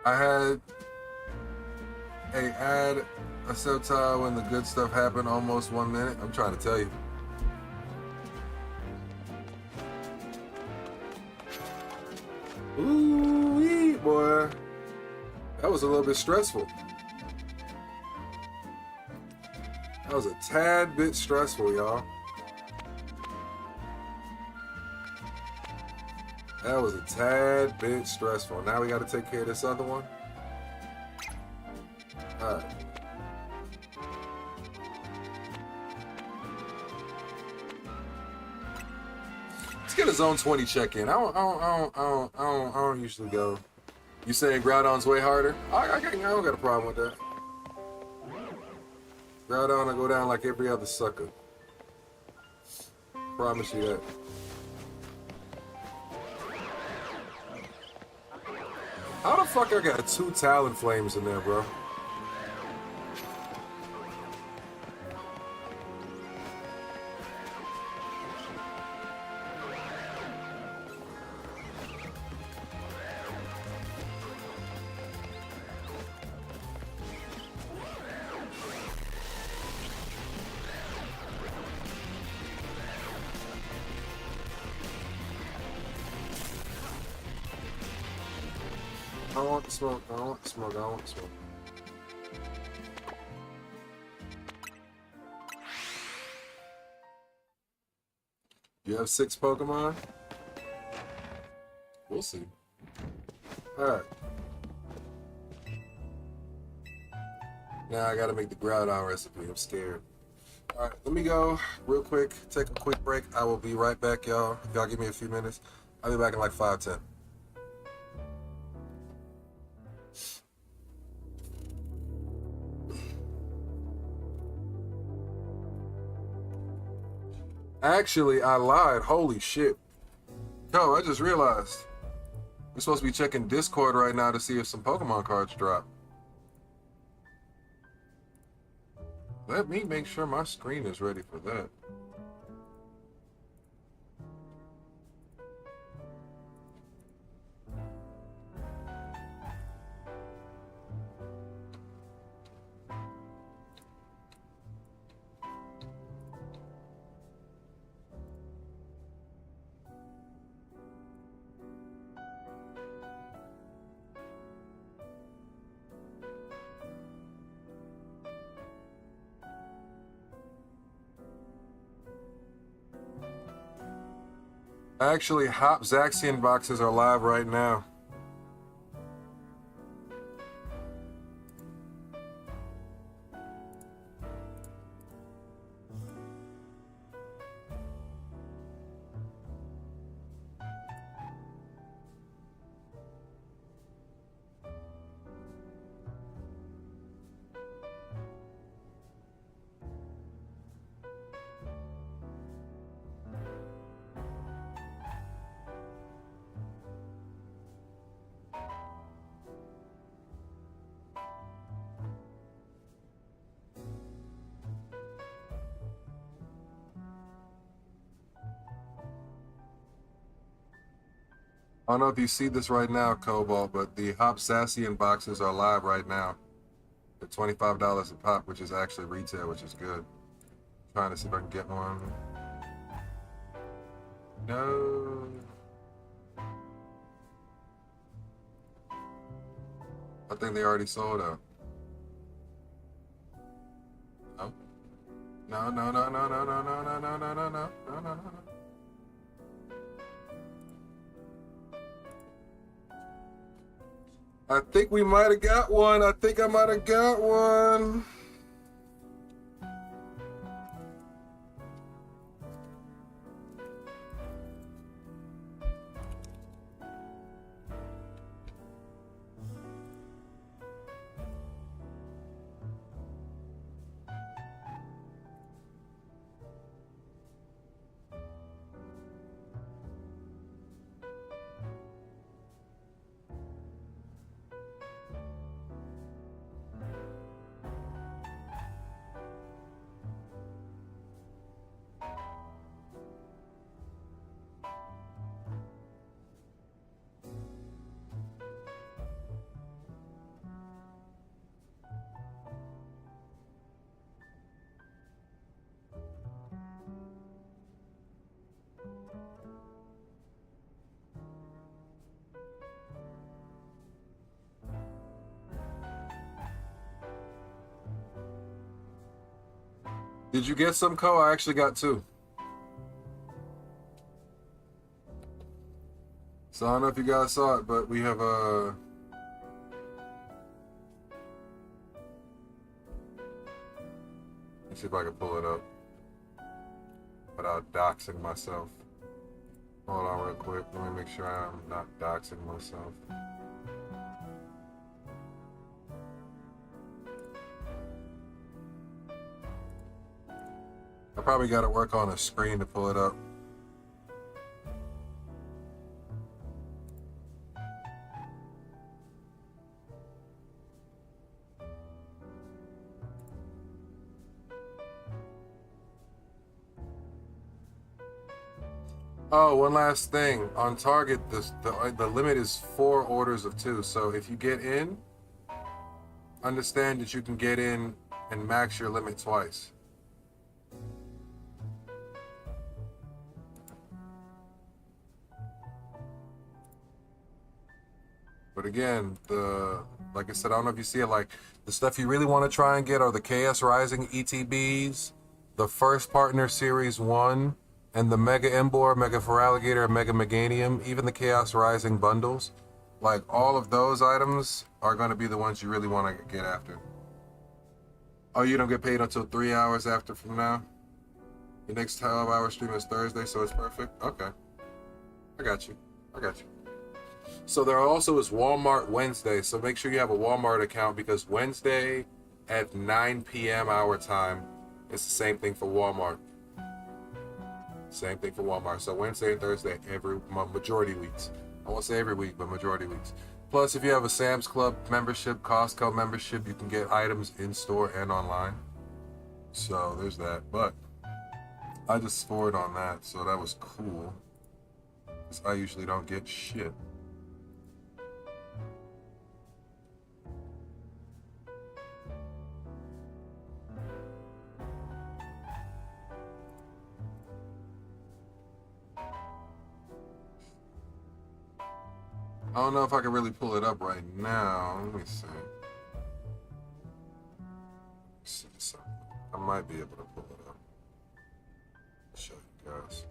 I had a Sota when the good stuff happened almost 1 minute. I'm trying to tell you. Ooh-wee, boy. That was a little bit stressful. That was a tad bit stressful, y'all. That was a tad bit stressful. Now we got to take care of this other one. All right. Let's get a zone 20 check-in. I don't usually go. You saying Groudon's way harder? I don't got a problem with that. Groudon will go down like every other sucker. Promise you that. How the fuck I got 2 Talonflames in there, bro? I don't want the smoke, I don't want the smoke, I don't want the smoke. You have 6 Pokemon? We'll see. Alright. Now I gotta make the Groudon recipe, I'm scared. Alright, let me go real quick, take a quick break. I will be right back, y'all. If y'all give me a few minutes, I'll be back in like 5-10. Actually, I lied. Holy shit. Yo, I just realized. We're supposed to be checking Discord right now to see if some Pokemon cards drop. Let me make sure my screen is ready for that. Actually, Hop Zaxian boxes are live right now. I don't know if you see this right now, Cobalt, but the Hop Zaxian boxes are live right now. They're $25 a pop, which is actually retail, which is good. Trying to see if I can get one. No. I think they already sold out. No. No. I think we might have got one. I think I might have got one. Did you get some, Co? I actually got 2. So I don't know if you guys saw it, but we have let's see if I can pull it up without doxing myself. Hold on real quick. Let me make sure I'm not doxing myself. I probably got to work on a screen to pull it up. Oh, one last thing. On Target, the limit is 4 orders of 2. So if you get in, understand that you can get in and max your limit twice. But again, like I said, I don't know if you see it, like the stuff you really want to try and get are the KS Rising ETBs, the First Partner Series 1, and the Mega Embor, Mega Feraligatr, and Mega Meganium, even the Chaos Rising bundles. Like all of those items are going to be the ones you really want to get after. Oh, you don't get paid until 3 hours after from now? Your next 12-hour stream is Thursday, so it's perfect? Okay. I got you. So there also is Walmart Wednesday, so make sure you have a Walmart account because Wednesday at 9 p.m. our time, it's the same thing for Walmart. Same thing for Walmart. So Wednesday and Thursday every majority weeks. I won't say every week, but majority weeks. Plus, if you have a Sam's Club membership, Costco membership, you can get items in store and online. So there's that. But I just scored on that, so that was cool. Because I usually don't get shit. I don't know if I can really pull it up right now. Let me see. I might be able to pull it up. Show you guys.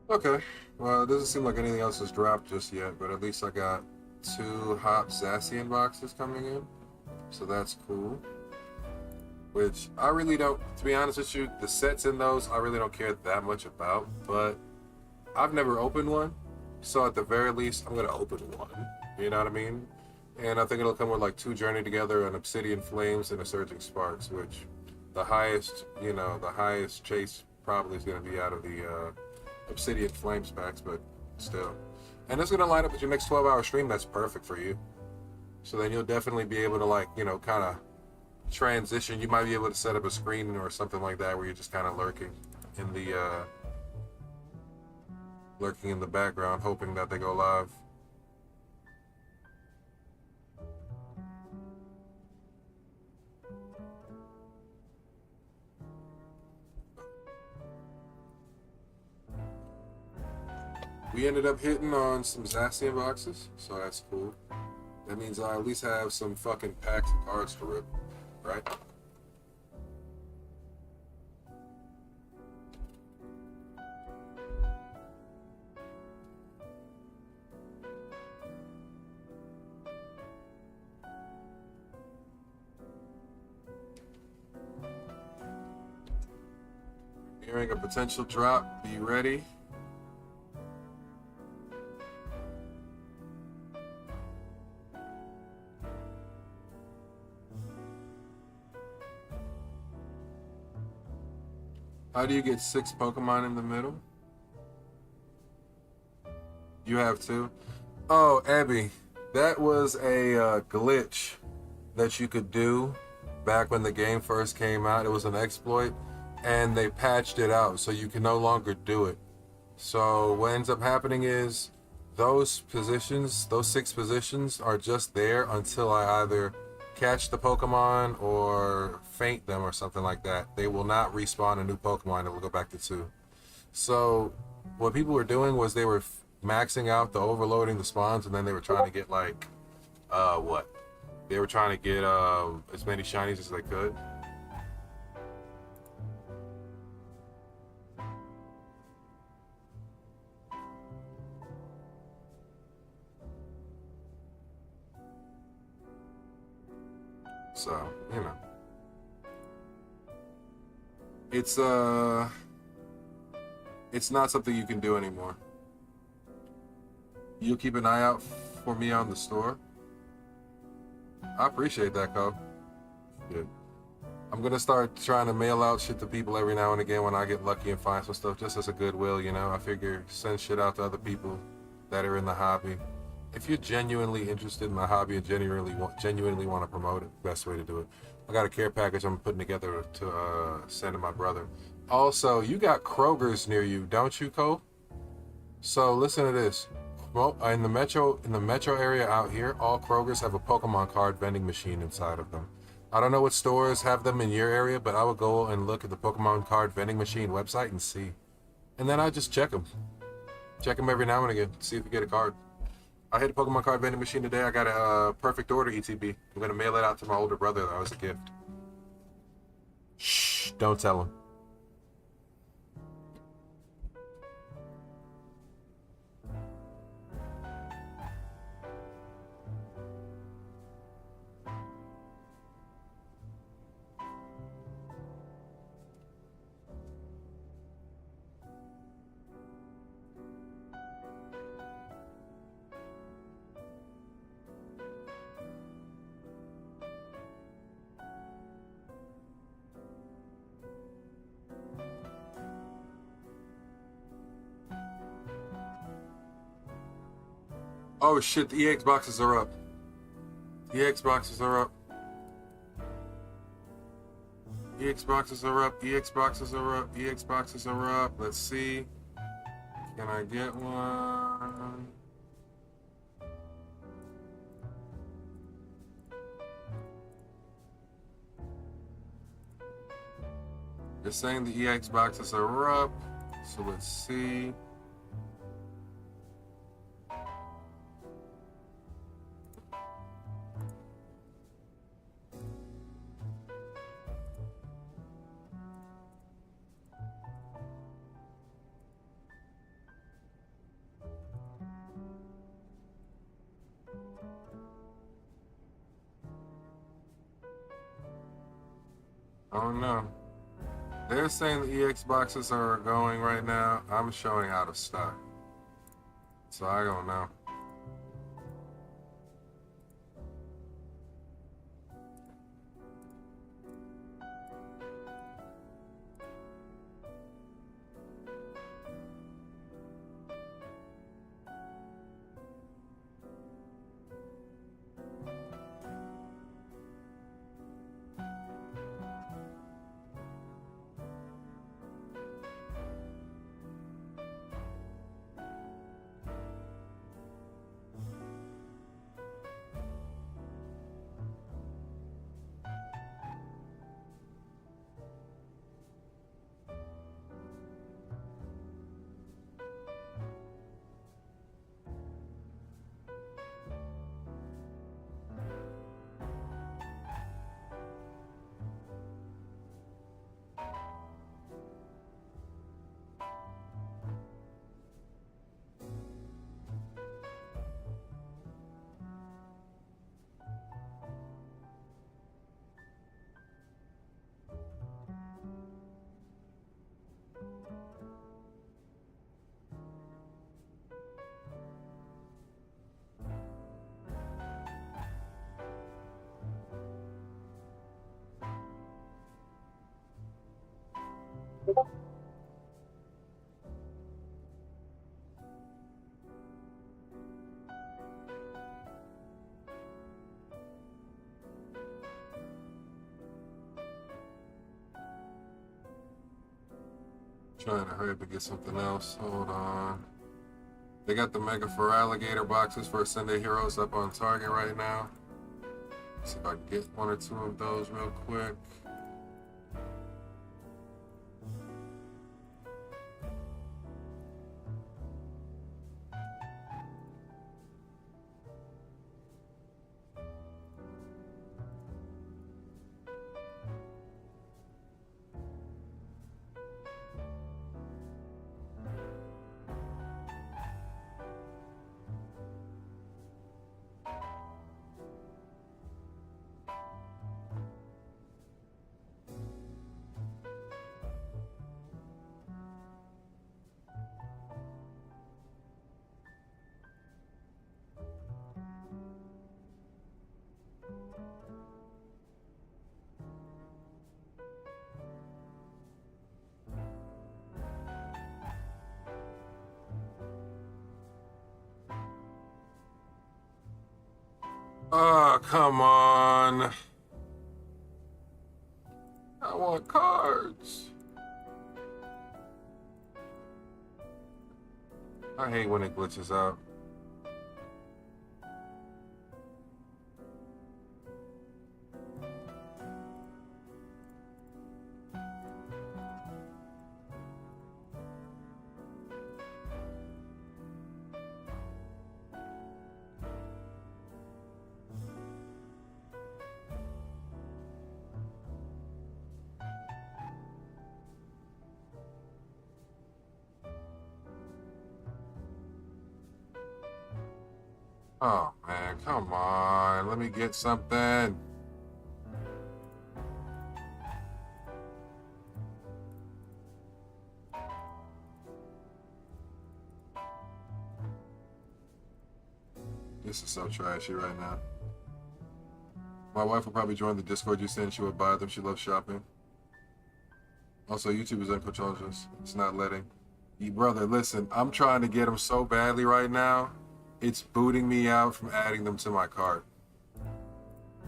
Okay, well, it doesn't seem like anything else has dropped just yet, but at least I got 2 Hop Zacian boxes coming in, so that's cool. Which I really don't, to be honest with you, the sets in those I really don't care that much about, but I've never opened one, so at the very least I'm going to open one, you know what I mean? And I think it'll come with like 2 Journey Together, an Obsidian Flames, and a Surging Sparks, which the highest, the highest chase probably is going to be out of the Obsidian Flames packs, but still. And it's going to line up with your next 12-hour stream. That's perfect for you. So then you'll definitely be able to, like, kind of transition. You might be able to set up a screen or something like that where you're just kind of lurking in the background, hoping that they go live. We ended up hitting on some Zacian boxes, so that's cool. That means I at least have some fucking packs of cards to rip, right? Hearing a potential drop, be ready. How do you get 6 Pokemon in the middle? You have 2? Oh, Abby, that was a glitch that you could do back when the game first came out. It was an exploit, and they patched it out, so you can no longer do it. So what ends up happening is those positions, those 6 positions, are just there until I either catch the Pokemon or faint them or something like that. They will not respawn a new Pokemon. It will go back to 2. So what people were doing was they were maxing out the overloading the spawns, and then they were trying to get like what? They were trying to get as many shinies as they could. So, you know. It's not something you can do anymore. You'll keep an eye out for me on the store. I appreciate that, Cole. Good. I'm gonna start trying to mail out shit to people every now and again when I get lucky and find some stuff, just as a goodwill, you know. I figure send shit out to other people that are in the hobby. If you're genuinely interested in the hobby and genuinely want to promote it, best way to do it. I got a care package I'm putting together to send to my brother. Also, you got Kroger's near you, don't you, Cole? So listen to this. Well, in the metro area out here, all Kroger's have a Pokemon card vending machine inside of them. I don't know what stores have them in your area, but I would go and look at the Pokemon card vending machine website and see. And then I just check them. Check them every now and again, see if you get a card. I hit a Pokemon card vending machine today. I got a perfect order ETB. I'm going to mail it out to my older brother. That was a gift. Shh, don't tell him. Oh shit, the EX boxes are up. The EX boxes are up. EX boxes are up. EX boxes are up. EX boxes are up. Let's see. Can I get one? They're saying the EX boxes are up. So let's see. Oh no. They're saying the EX boxes are going right now. I'm showing out of stock. So I don't know. Trying to hurry up and get something else. Hold on. They got the Mega for Alligator boxes for Sunday Heroes up on Target right now. Let's see if I can get one or two of those real quick. Oh, come on. I want cards. I hate when it glitches out. Oh man, come on. Let me get something. This is so trashy right now. My wife will probably join the Discord you sent. She will buy them. She loves shopping. Also, YouTube is unconscious. It's not letting. Brother, listen, I'm trying to get them so badly right now. It's booting me out from adding them to my cart.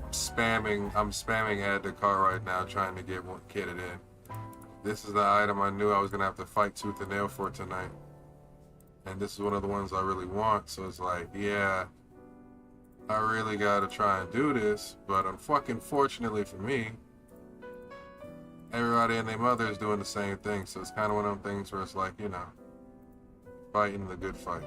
I'm spamming add to cart right now, trying to get one kitted in. This is the item I knew I was gonna have to fight tooth and nail for tonight. And this is one of the ones I really want, so it's like, yeah, I really gotta try and do this, but fortunately for me, everybody and their mother is doing the same thing, so it's kind of one of them things where it's like, you know, fighting the good fight.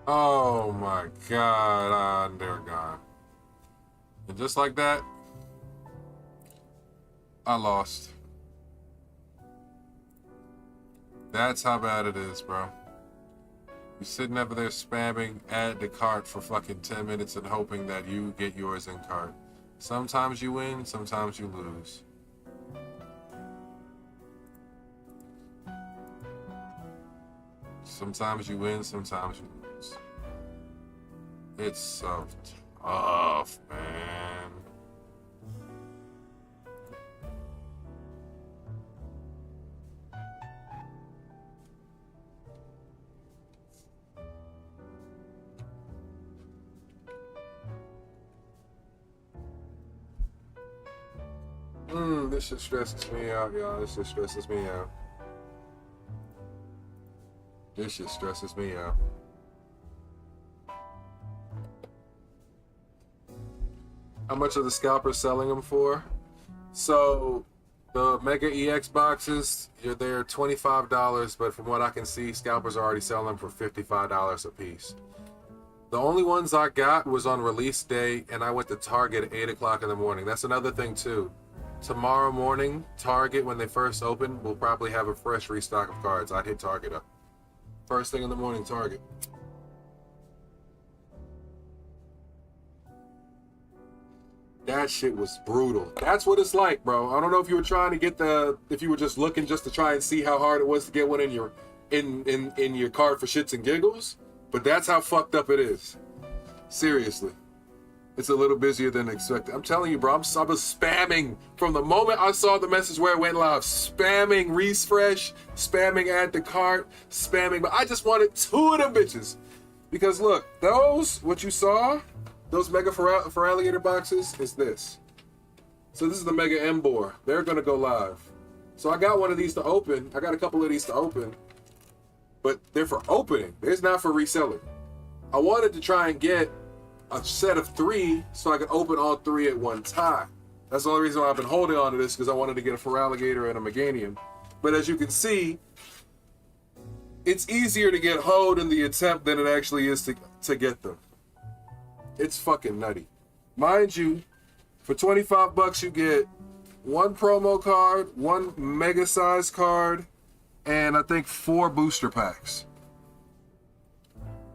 Oh my god, they're gone. And just like that, I lost. That's how bad it is, bro. You're sitting over there spamming add to cart for fucking 10 minutes and hoping that you get yours in cart. Sometimes you win, sometimes you lose. Sometimes you win, sometimes you lose. It's so tough, man. This shit stresses me out, y'all. This shit stresses me out. This shit stresses me out. How much are the scalpers selling them for? So the Mega EX boxes, they're $25, but from what I can see, scalpers are already selling them for $55 a piece. The only ones I got was on release day, and I went to Target at 8 o'clock in the morning. That's another thing too. Tomorrow morning, Target, when they first open, will probably have a fresh restock of cards. I'd hit Target up. First thing in the morning, Target. That shit was brutal. That's what it's like, bro. I don't know if you were trying to get if you were just looking just to try and see how hard it was to get one in your card for shits and giggles, but that's how fucked up it is. Seriously. It's a little busier than expected. I'm telling you, bro, I was spamming from the moment I saw the message where it went live. Spamming refresh, spamming add to cart, spamming, but I just wanted 2 of them bitches. Because look, what you saw, those Mega Feraligatr boxes is this. So this is the Mega Embor. They're gonna go live. So I got one of these to open. I got a couple of these to open, but they're for opening. They're not for reselling. I wanted to try and get a set of 3 so I could open all 3 at one time. That's the only reason why I've been holding on to this, because I wanted to get a Feraligatr and a Meganium. But as you can see, it's easier to get hoed in the attempt than it actually is to get them. It's fucking nutty. Mind you, for 25 bucks you get 1 promo card, 1 mega size card, and I think 4 booster packs.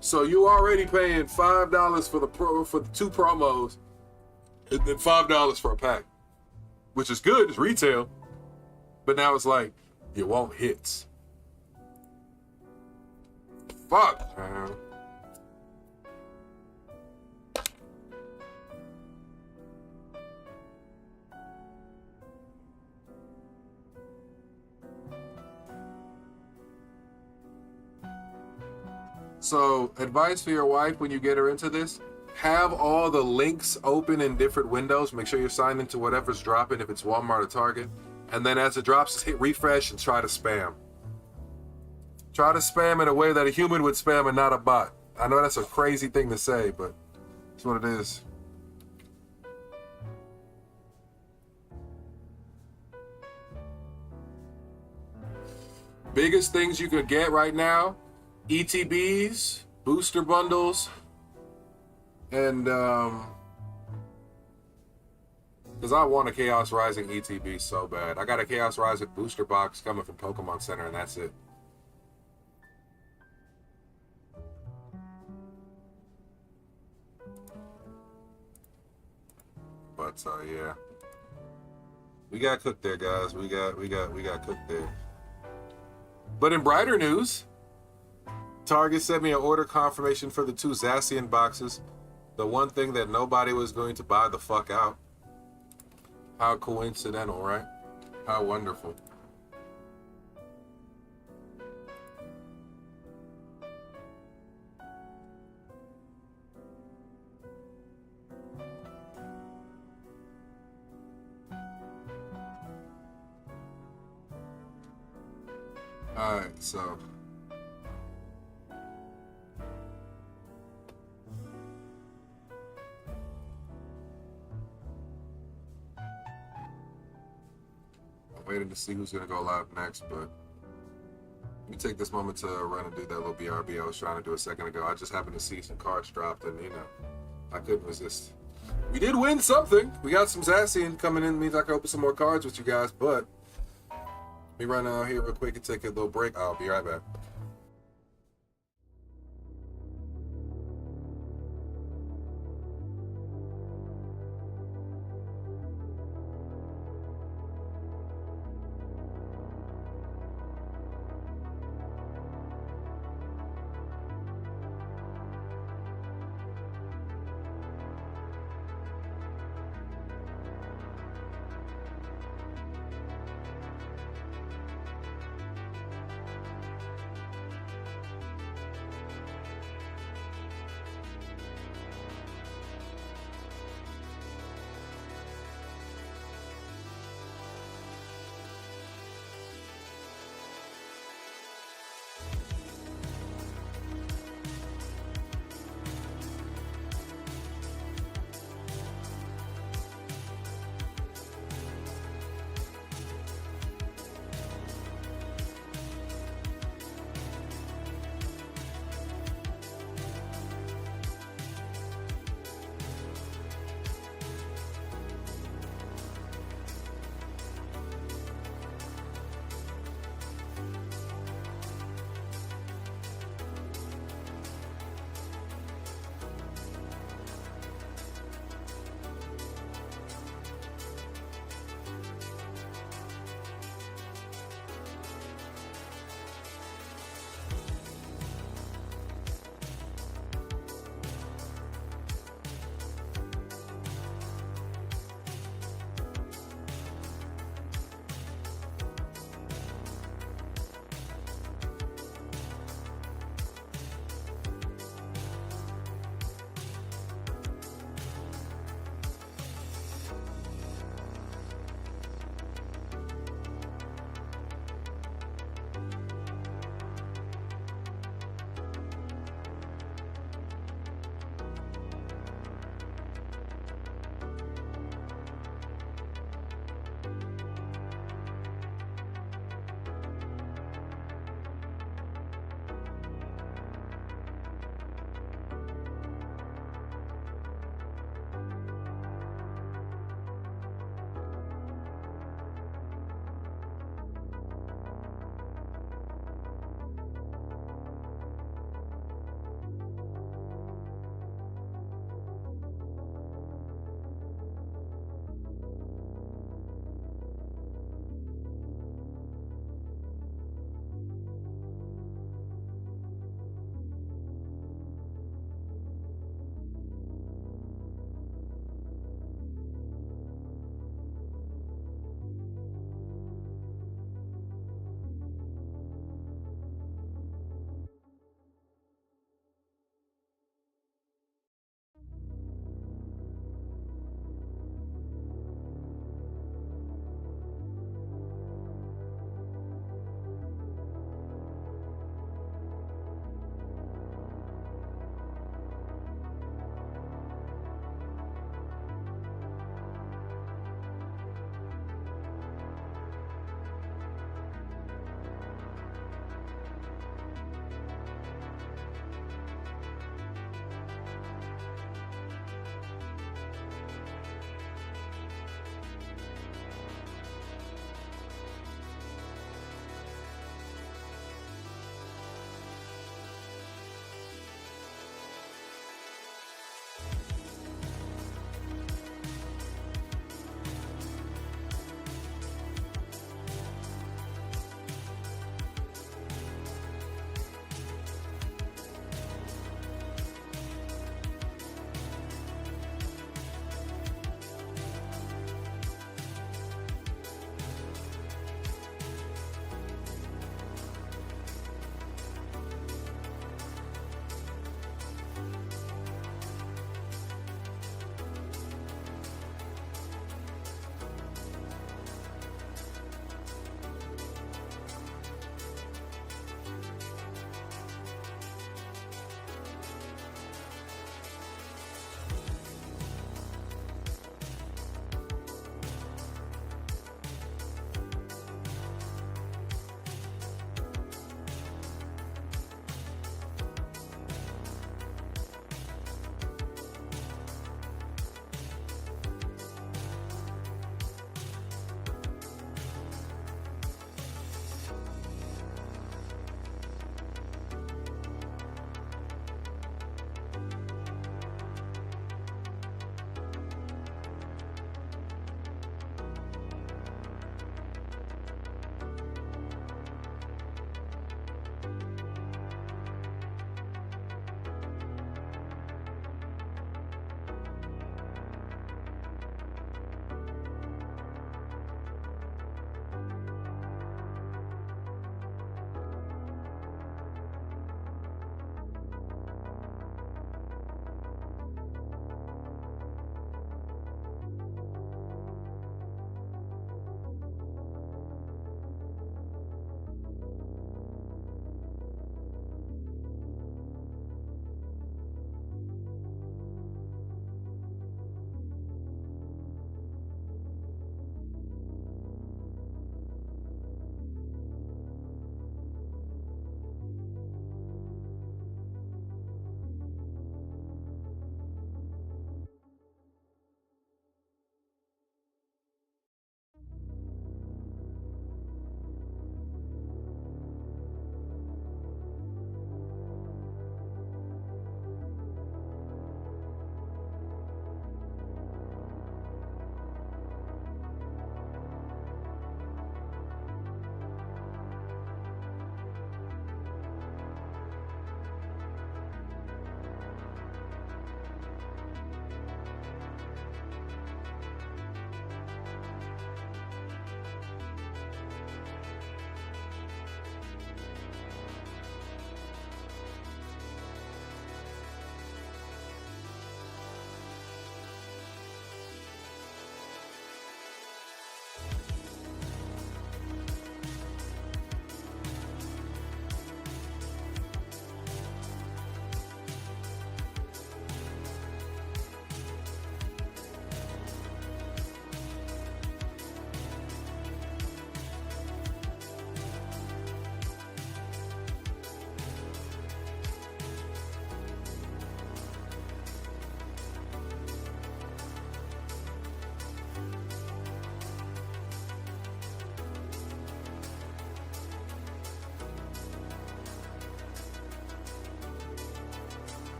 So you already paying $5 for the 2 promos, and then $5 for a pack, which is good. It's retail, but now it's like you want hits. Fuck, man. So, advice for your wife when you get her into this, have all the links open in different windows. Make sure you're signed into whatever's dropping, if it's Walmart or Target. And then as it drops, just hit refresh and try to spam. Try to spam in a way that a human would spam and not a bot. I know that's a crazy thing to say, but it's what it is. Biggest things you could get right now, ETBs, booster bundles, and because I want a Chaos Rising ETB so bad. I got a Chaos Rising booster box coming from Pokemon Center, and that's it. But yeah, we got cooked there, guys. We got cooked there. But in brighter news, Target sent me an order confirmation for the 2 Zacian boxes. The one thing that nobody was going to buy the fuck out. How coincidental, right? How wonderful. Alright, so waiting to see who's going to go live next, but let me take this moment to run and do that little BRB I was trying to do a second ago. I just happened to see some cards dropped, and I couldn't resist. We did win something. We got some Zacian coming in, means I can open some more cards with you guys, but let me run out here real quick and take a little break. I'll be right back.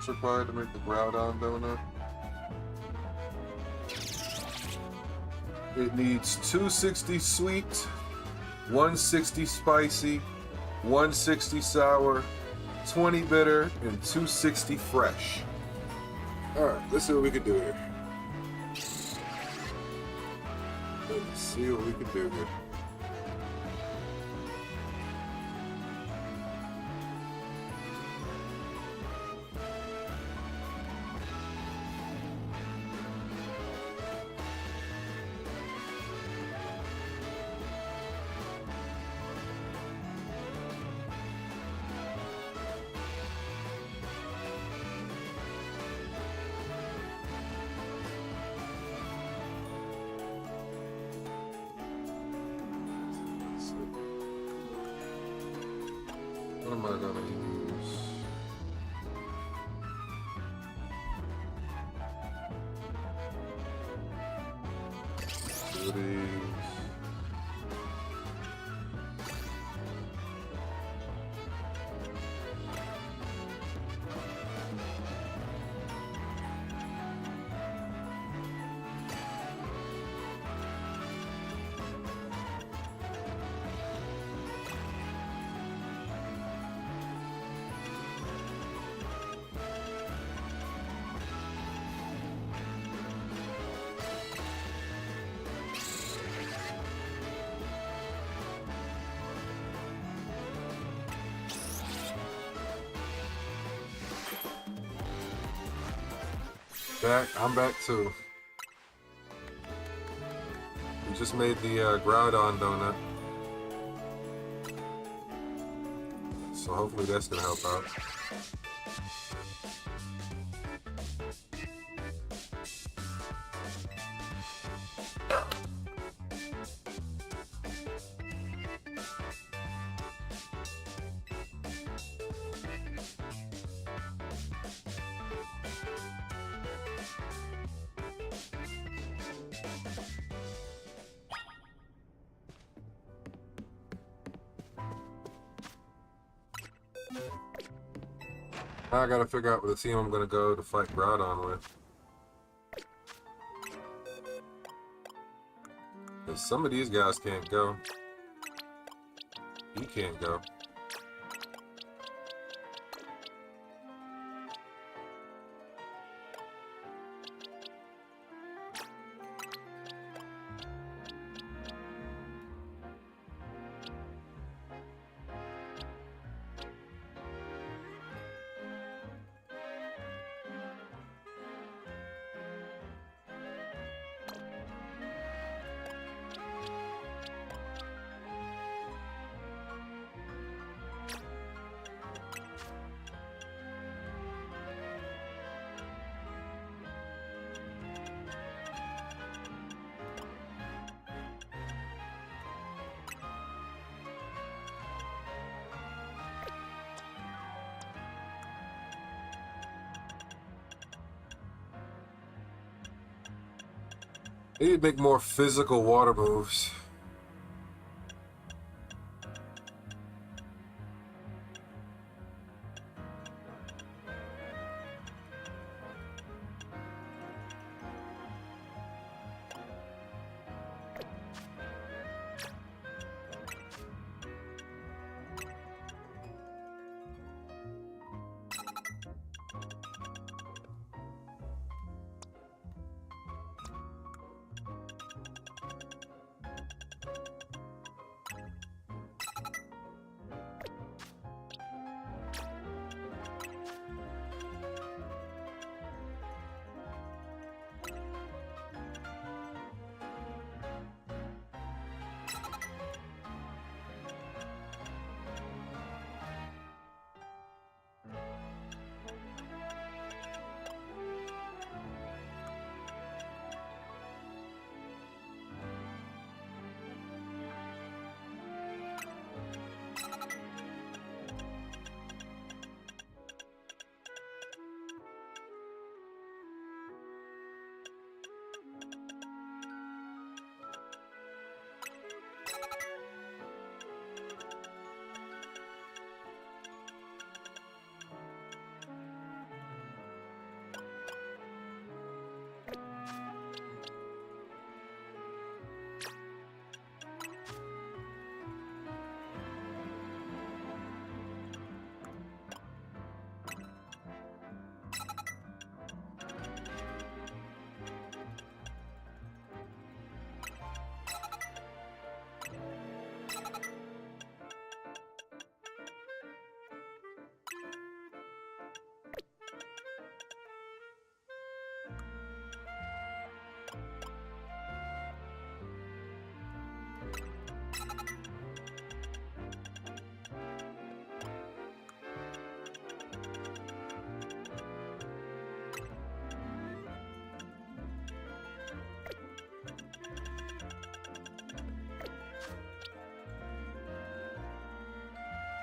what's required to make the Groudon donut? It needs 260 sweet, 160 spicy, 160 sour, 20 bitter, and 260 fresh. Alright, let's see what we can do here. Let's see what we can do here. What am I gonna use? Goodies. I'm back too. We just made the Groudon donut. So hopefully that's gonna help out. Now I gotta figure out what the team I'm gonna go to fight Groudon with. 'Cause some of these guys can't go. He can't go. They need to make more physical water moves.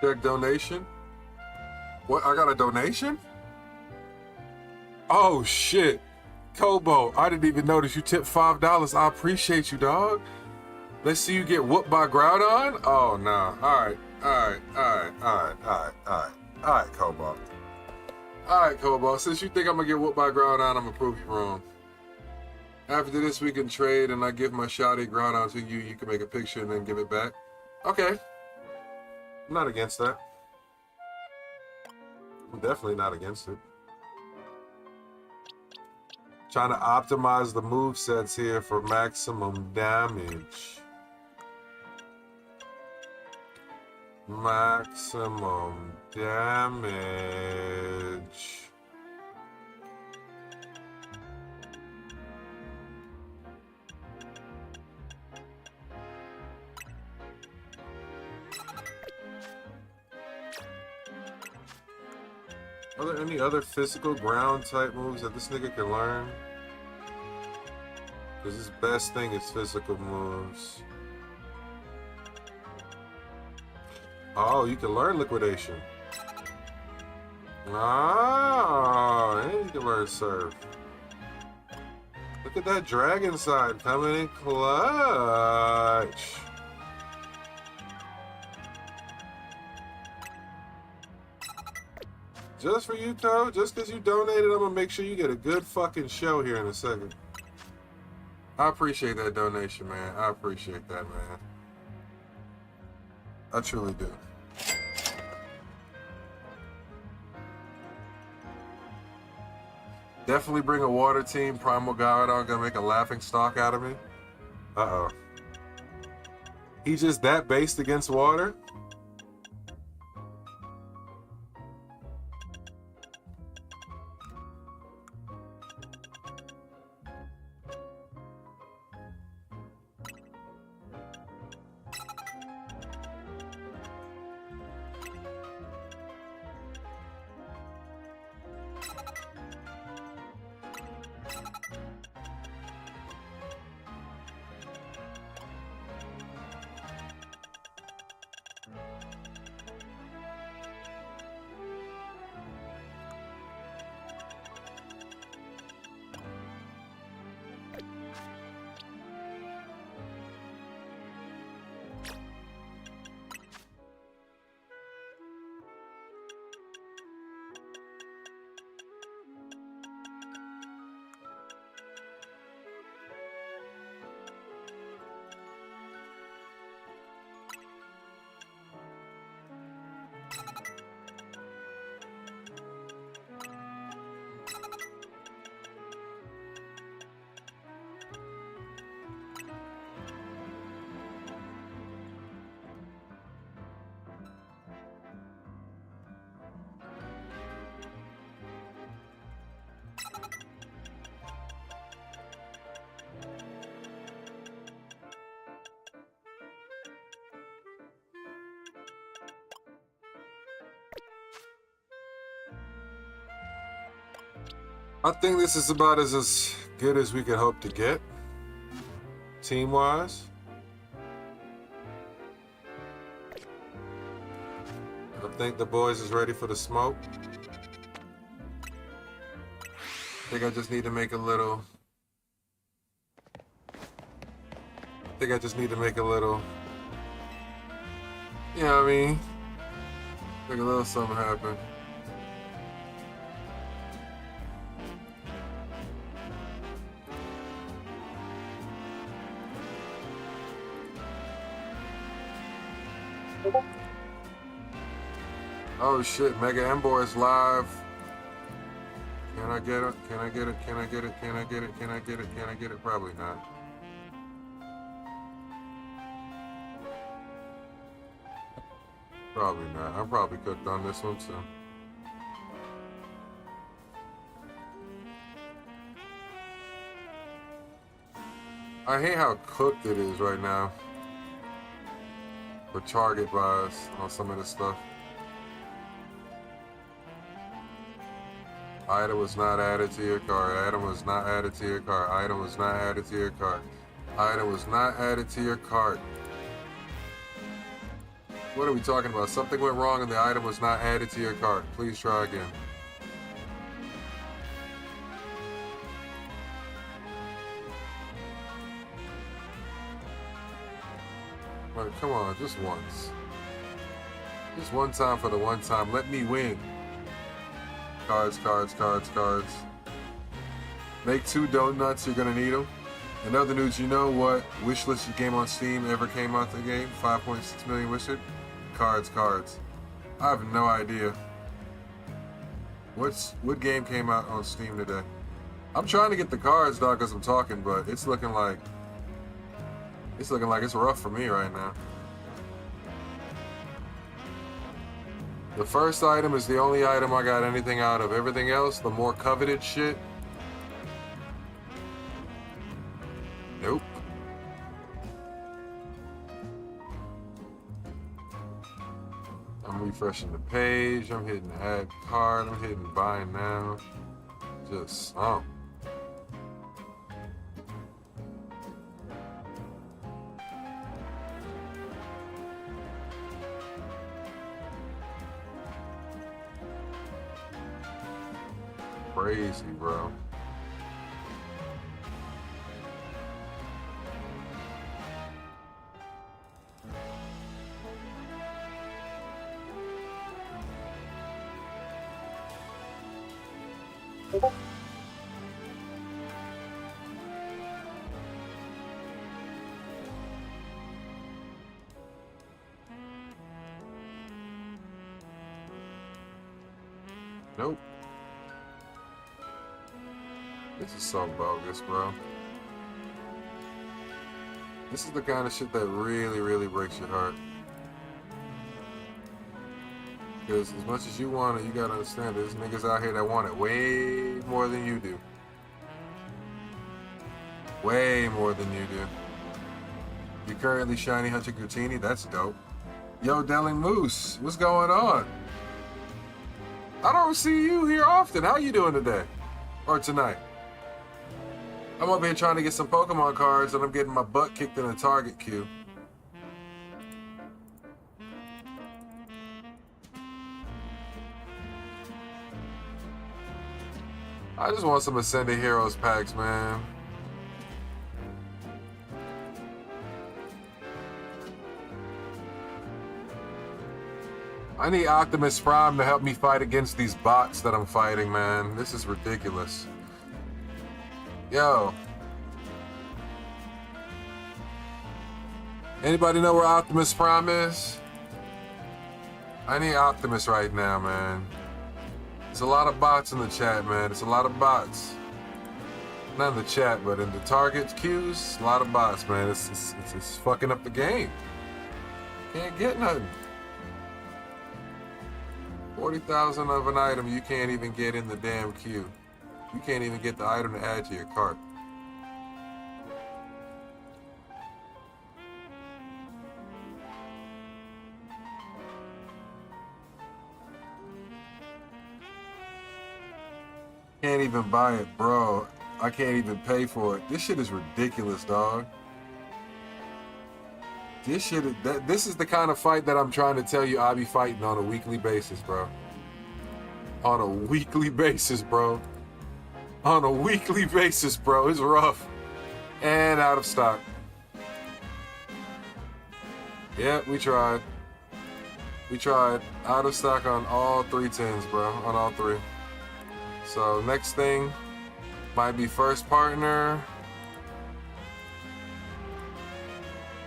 Check donation. What? I got a donation? Oh shit. Kobo, I didn't even notice you tipped $5. I appreciate you, dog. Let's see you get whooped by Groudon? Oh nah. Alright, Kobo. Alright, Kobo. Since you think I'm gonna get whooped by Groudon, I'm gonna prove you wrong. After this we can trade and I give my shoddy Groudon to you, you can make a picture and then give it back. Okay. I'm not against that. I'm definitely not against it. Trying to optimize the movesets here for maximum damage. Maximum damage. Are there any other physical ground type moves that this nigga can learn? Because his best thing is physical moves. Oh, you can learn liquidation. Ah, and you can learn surf. Look at that dragon side coming in clutch. Just for you, Toad. Just because you donated, I'm going to make sure you get a good fucking show here in a second. I appreciate that donation, man. I appreciate that, man. I truly do. Definitely bring a water team. Primal Gyarados gonna make a laughing stock out of me. Uh-oh. He just that based against water? I think this is about as good as we could hope to get, team-wise. I think the boys is ready for the smoke. I think I just need to make a little... You know what I mean? Make a little something happen. Oh shit, Mega M-Boy is live. Can I get it? Can I get it? Can I get it? Can I get it? Can I get it? Can I get it? Probably not. Probably not. I'm probably cooked on this one too. I hate how cooked it is right now. For target buys on some of this stuff. Item was not added to your cart. Item was not added to your cart. Item was not added to your cart. Item was not added to your cart. What are we talking about? Something went wrong and the item was not added to your cart. Please try again. Well, come on, just once. Just one time for the one time. Let me win. Cards, cards, cards, cards. Make 2 donuts, you're gonna need them. In other news, you know what wishlisted game on Steam ever came out the game? 5.6 million wished. Cards, cards. I have no idea. What game came out on Steam today? I'm trying to get the cards, dog, because I'm talking, but it's looking like it's rough for me right now. The first item is the only item I got anything out of. Everything else, the more coveted shit. Nope. I'm refreshing the page. I'm hitting add card. I'm hitting buy now. Just crazy, bro. Nope. This is so bogus, bro. This is the kind of shit that really, really breaks your heart. Because as much as you want it, you gotta understand there's niggas out here that want it way more than you do. Way more than you do. You're currently shiny hunting Gutini? That's dope. Yo, Delling Moose, what's going on? I don't see you here often. How you doing today? Or tonight? I'm over here trying to get some Pokemon cards and I'm getting my butt kicked in a Target queue. I just want some Ascended Heroes packs, man. I need Optimus Prime to help me fight against these bots that I'm fighting, man. This is ridiculous. Yo. Anybody know where Optimus Prime is? I need Optimus right now, man. There's a lot of bots in the chat, man. It's a lot of bots. Not in the chat, but in the Target queues, a lot of bots, man. It's fucking up the game. Can't get nothing. 40,000 of an item you can't even get in the damn queue. You can't even get the item to add to your cart. Can't even buy it, bro. I can't even pay for it. This shit is ridiculous, dog. This is the kind of fight that I'm trying to tell you I be fighting on a weekly basis, bro. On a weekly basis, bro. On a weekly basis, bro. It's rough. And out of stock. Yeah, we tried. We tried. Out of stock on all 3 tins, bro. On all 3. So next thing might be first partner.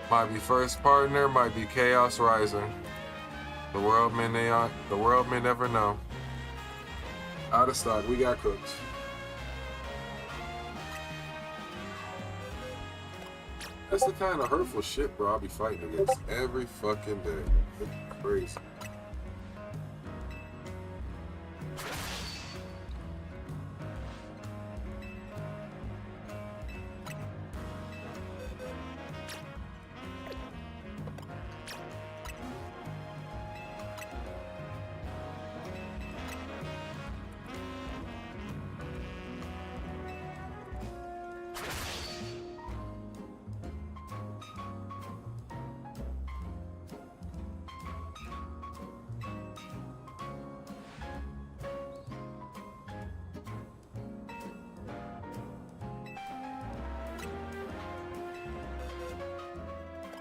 Might be first partner, might be Chaos Rising. The world may never know. Out of stock, we got cooked. That's the kind of hurtful shit, bro, I'll be fighting against every fucking day. It's crazy.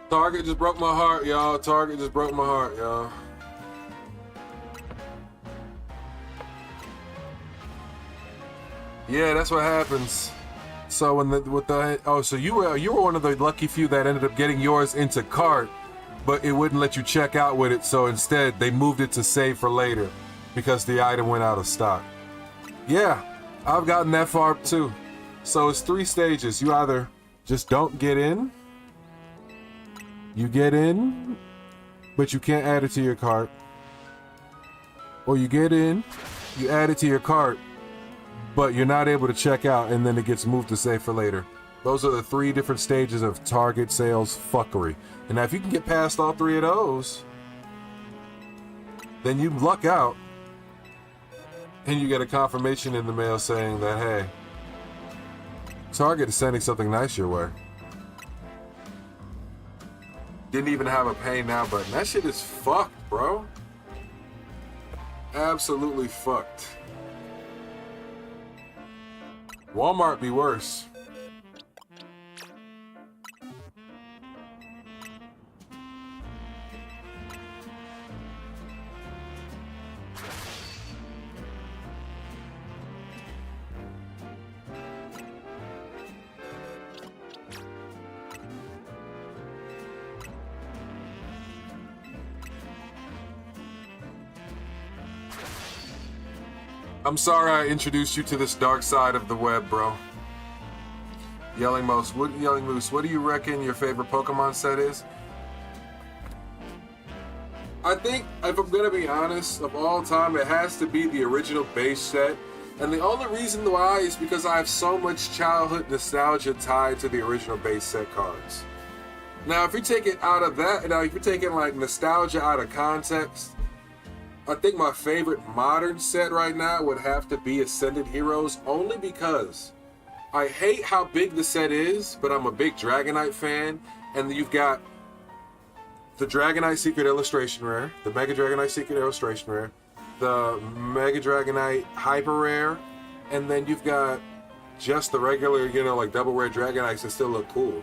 Target just broke my heart, y'all. Target just broke my heart, y'all. Yeah, that's what happens. So when so you were one of the lucky few that ended up getting yours into cart, but it wouldn't let you check out with it. So instead, they moved it to save for later because the item went out of stock. Yeah, I've gotten that far too. So it's 3 stages. You either just don't get in, you get in, but you can't add it to your cart, or you get in, you add it to your cart, but you're not able to check out, and then it gets moved to save for later. Those are the 3 different stages of Target sales fuckery. And now if you can get past all 3 of those, then you luck out, and you get a confirmation in the mail saying that, hey, Target is sending something nice your way. Didn't even have a pay now button. That shit is fucked, bro. Absolutely fucked. Walmart be worse. I'm sorry I introduced you to this dark side of the web, bro. Yelling Moose, what do you reckon your favorite Pokemon set is? I think, if I'm gonna be honest, of all time, it has to be the original base set. And the only reason why is because I have so much childhood nostalgia tied to the original base set cards. Now, if you take it out of that, now if you're taking like nostalgia out of context, I think my favorite modern set right now would have to be Ascended Heroes, only because I hate how big the set is, but I'm a big Dragonite fan, and you've got the Dragonite Secret Illustration Rare, the Mega Dragonite Secret Illustration Rare, the Mega Dragonite Hyper Rare, and then you've got just the regular, like double rare Dragonites that still look cool.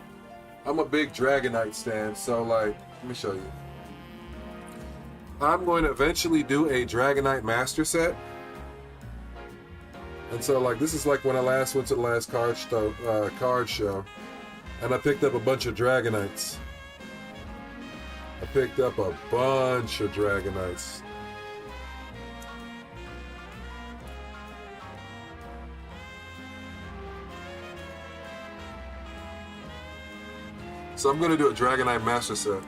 I'm a big Dragonite stan, so like, let me show you. I'm going to eventually do a Dragonite Master Set. And so like, this is like when I last went to the last card show, and I picked up a bunch of Dragonites. I picked up a bunch of Dragonites. So I'm going to do a Dragonite Master Set.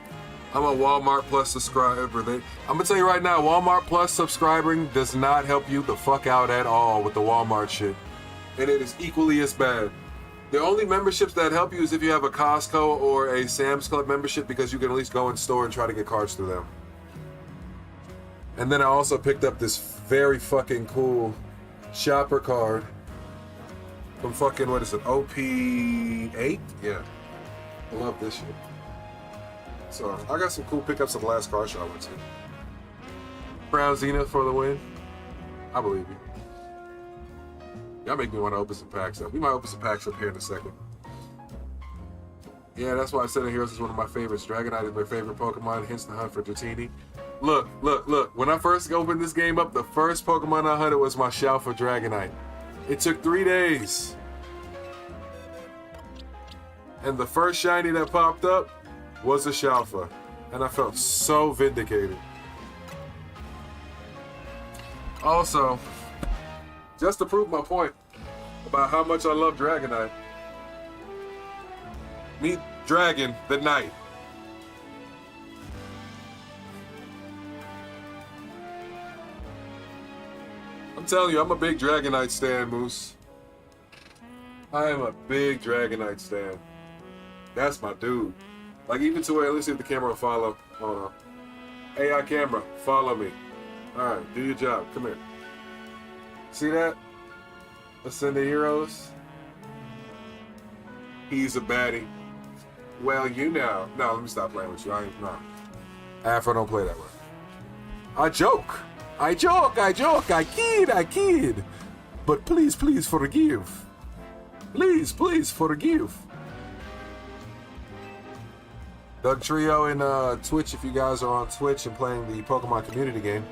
I'm a Walmart Plus subscriber. I'm gonna tell you right now, Walmart Plus subscribing does not help you the fuck out at all with the Walmart shit. And it is equally as bad. The only memberships that help you is if you have a Costco or a Sam's Club membership, because you can at least go in store and try to get cards through them. And then I also picked up this very fucking cool shopper card from fucking, what is it, OP8? Yeah. I love this shit. So I got some cool pickups at the last car show I went to. Brown Zenith for the win. I believe you. Y'all make me want to open some packs up. We might open some packs up here in a second. Yeah, that's why Ascended Heroes is one of my favorites. Dragonite is my favorite Pokemon, hence the hunt for Dratini. Look. When I first opened this game up, the first Pokemon I hunted was my Shalpha Dragonite. It took 3 days. And the first shiny that popped up was a Shalpha, and I felt so vindicated. Also, just to prove my point about how much I love Dragonite, meet Dragon the Knight. I'm telling you, I'm a big Dragonite stan, Moose. I am a big Dragonite stan. That's my dude. Like, even to where, let's see if the camera will follow. Hold on. AI camera, follow me. Alright, do your job. Come here. See that? Ascended Heroes. He's a baddie. Well, you know. No, let me stop playing with you. I ain't, no. Afro don't play that way. I joke. I kid. But please forgive. Please forgive. Doug Trio in Twitch if you guys are on Twitch and playing the Pokemon community game.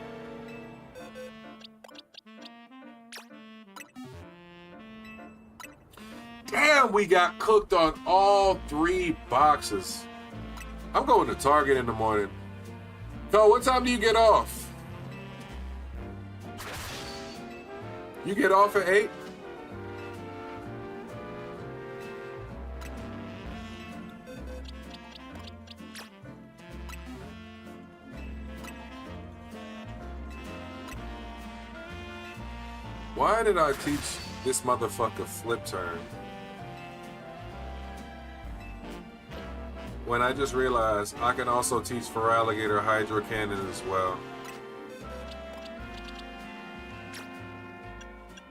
Damn, we got cooked on all 3 boxes. I'm going to Target in the morning. So, what time do you get off? You get off at 8? Why did I teach this motherfucker flip turn? When I just realized I can also teach Feraligatr Hydro Cannon as well.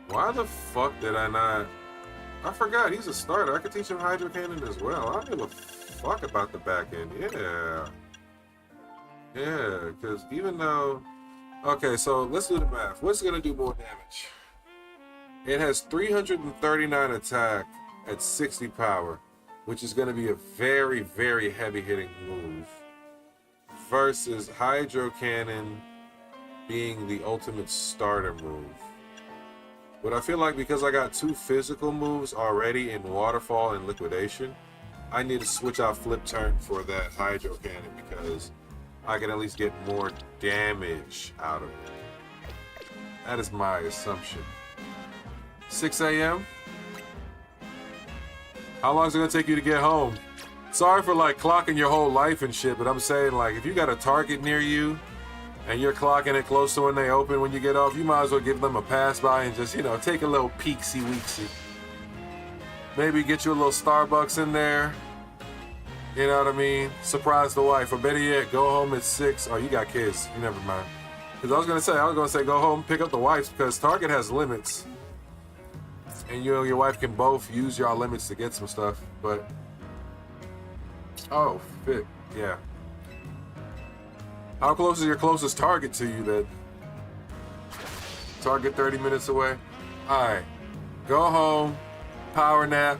Why the fuck did I not? I forgot, he's a starter. I could teach him Hydro Cannon as well. I don't give a fuck about the back end. Yeah. Yeah, because even though... Okay, so let's do the math. What's going to do more damage? It has 339 attack at 60 power, which is going to be a very, very heavy-hitting move, versus Hydro Cannon being the ultimate starter move. But I feel like because I got 2 physical moves already in Waterfall and Liquidation, I need to switch out Flip Turn for that Hydro Cannon because I can at least get more damage out of it. That is my assumption. 6 a.m.? How long is it gonna take you to get home? Sorry for like clocking your whole life and shit, but I'm saying like if you got a Target near you and you're clocking it close to when they open when you get off, you might as well give them a pass by and just, you know, take a little peeksy-weeksy. Maybe get you a little Starbucks in there. You know what I mean? Surprise the wife. Or better yet, go home at 6. Oh, you got kids. You never mind. Because I was gonna say go home, pick up the wife's because Target has limits. And you and your wife can both use your limits to get some stuff, but oh, fit, yeah. How close is your closest Target to you then? Target 30 minutes away? Alright, go home, power nap,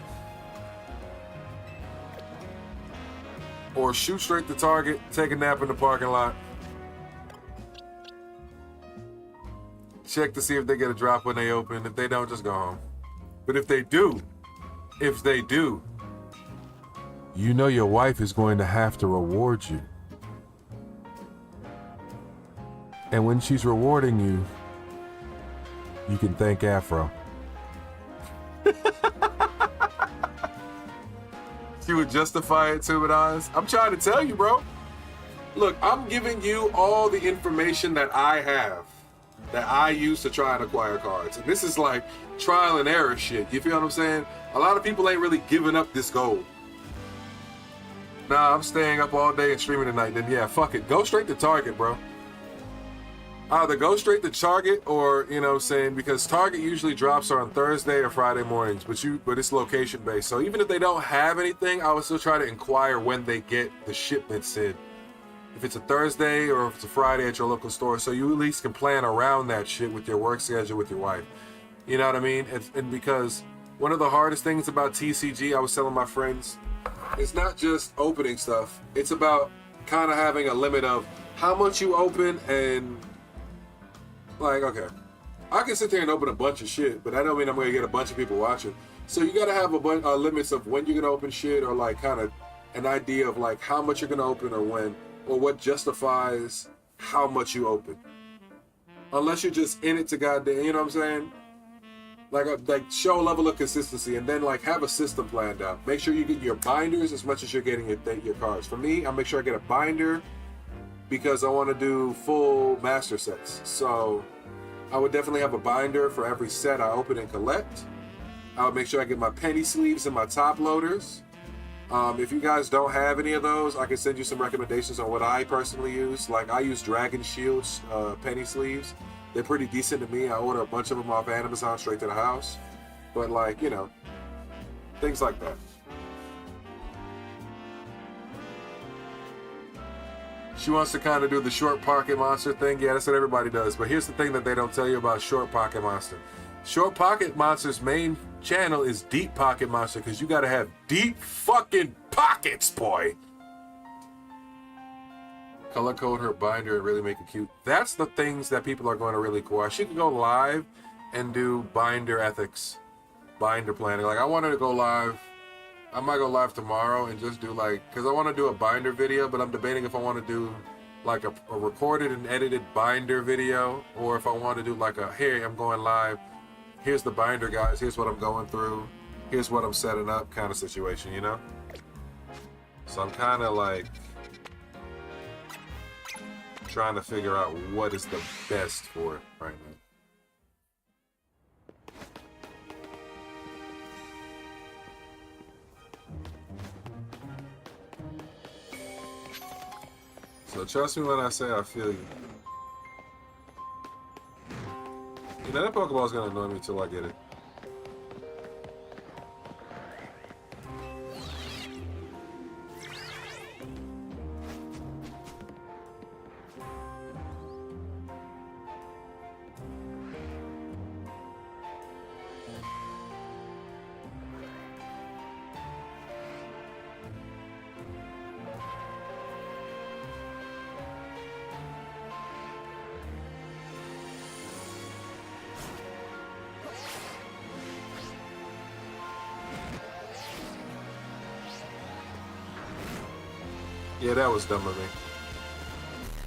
or shoot straight to Target, take a nap in the parking lot. Check to see if they get a drop when they open. If they don't, just go home. But if they do, you know your wife is going to have to reward you. And when she's rewarding you, you can thank Afro. She would justify it too, with eyes. I'm trying to tell you, bro. Look, I'm giving you all the information that I have, that I use to try and acquire cards. And this is like trial and error shit. You feel what I'm saying? A lot of people ain't really giving up this gold. Nah, I'm staying up all day and streaming tonight. Then yeah, fuck it. Go straight to Target, bro. Either go straight to Target or, you know what I'm saying, because Target usually drops on Thursday or Friday mornings, but it's location based. So even if they don't have anything, I would still try to inquire when they get the shipments in. If it's a Thursday or if it's a Friday at your local store, so you at least can plan around that shit with your work schedule with your wife. You know what I mean? And because one of the hardest things about TCG, I was telling my friends, it's not just opening stuff. It's about kind of having a limit of how much you open and like, okay, I can sit there and open a bunch of shit, but that don't mean I'm going to get a bunch of people watching. So you got to have a bunch limits of when you're going to open shit or like kind of an idea of like how much you're going to open or when. Or what justifies how much you open. Unless you're just in it to goddamn, you know what I'm saying? Like show a level of consistency and then like have a system planned out. Make sure you get your binders as much as you're getting your cards. For me, I make sure I get a binder because I want to do full master sets. So I would definitely have a binder for every set I open and collect. I would make sure I get my penny sleeves and my top loaders. If you guys don't have any of those, I can send you some recommendations on what I personally use. Like I use Dragon Shields penny sleeves. They're pretty decent to me. I order a bunch of them off Amazon straight to the house. But like, you know, things like that. She wants to kind of do the short pocket monster thing. Yeah, that's what everybody does. But here's the thing that they don't tell you about short pocket monster. Short pocket monster's main channel is deep pocket monster because you gotta have deep fucking pockets, boy. Color code her binder and really make it cute. That's the things that people are going to really acquire. She can go live and do binder ethics, binder planning. Like I want her to go live. I might go live tomorrow and just do like, because I want to do a binder video, but I'm debating if I want to do like a recorded and edited binder video, or if I want to do like a, hey, I'm going live. Here's the binder, guys. Here's what I'm going through. Here's what I'm setting up kind of situation, you know? So I'm kind of like trying to figure out what is the best for it right now. So trust me when I say I feel you. You know that Pokeball's gonna annoy me till I get it. Yeah, that was dumb of me.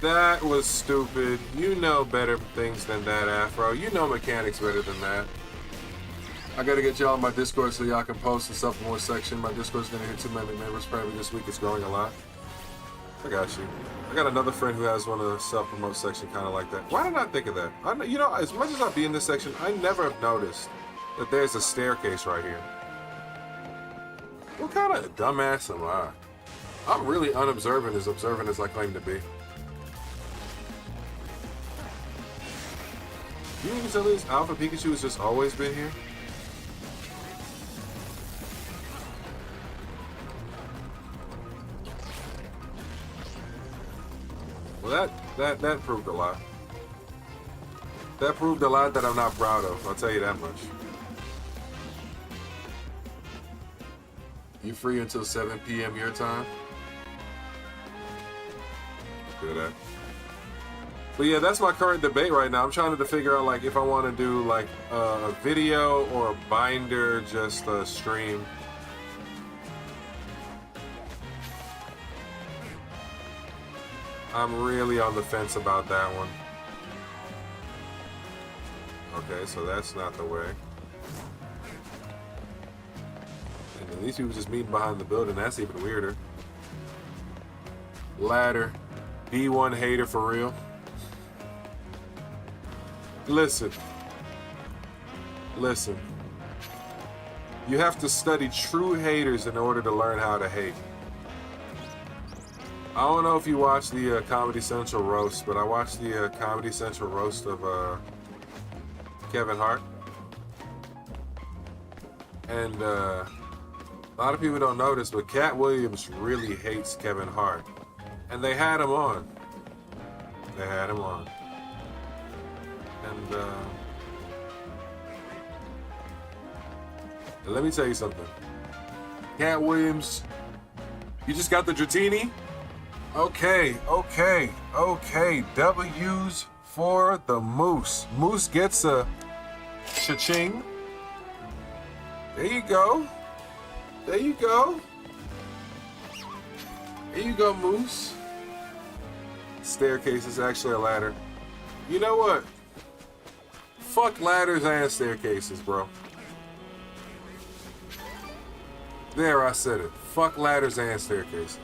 That was stupid. You know better things than that, Afro. You know mechanics better than that. I gotta get y'all on my Discord so y'all can post the supplement section. My Discord's gonna hit 2 million members probably this week. It's growing a lot. I got you. I got another friend who has one of the self-promote section kind of like that. Why did I not think of that? You know, as much as I be in this section, I never have noticed that there's a staircase right here. What kind of dumbass am I? I'm really unobservant as I claim to be. You mean to tell me this Alpha Pikachu has just always been here? Well, that proved a lot. That proved a lot that I'm not proud of, I'll tell you that much. You free until 7 p.m. your time? Do that. But yeah, that's my current debate right now. I'm trying to figure out like if I want to do like a video or a binder, just a stream. I'm really on the fence about that one. Okay, so that's not the way. And these people just meeting behind the building. That's even weirder. Ladder. B1 hater for real. Listen. You have to study true haters in order to learn how to hate. I don't know if you watched the Comedy Central roast, but I watched the Comedy Central roast of Kevin Hart. And a lot of people don't notice, but Cat Williams really hates Kevin Hart. And they had him on. And let me tell you something. Cat Williams, you just got the Dratini? Okay. W's for the Moose. Moose gets a cha-ching. There you go, Moose. Staircase is actually a ladder. You know what? Fuck ladders and staircases, bro. There, I said it. Fuck ladders and staircases.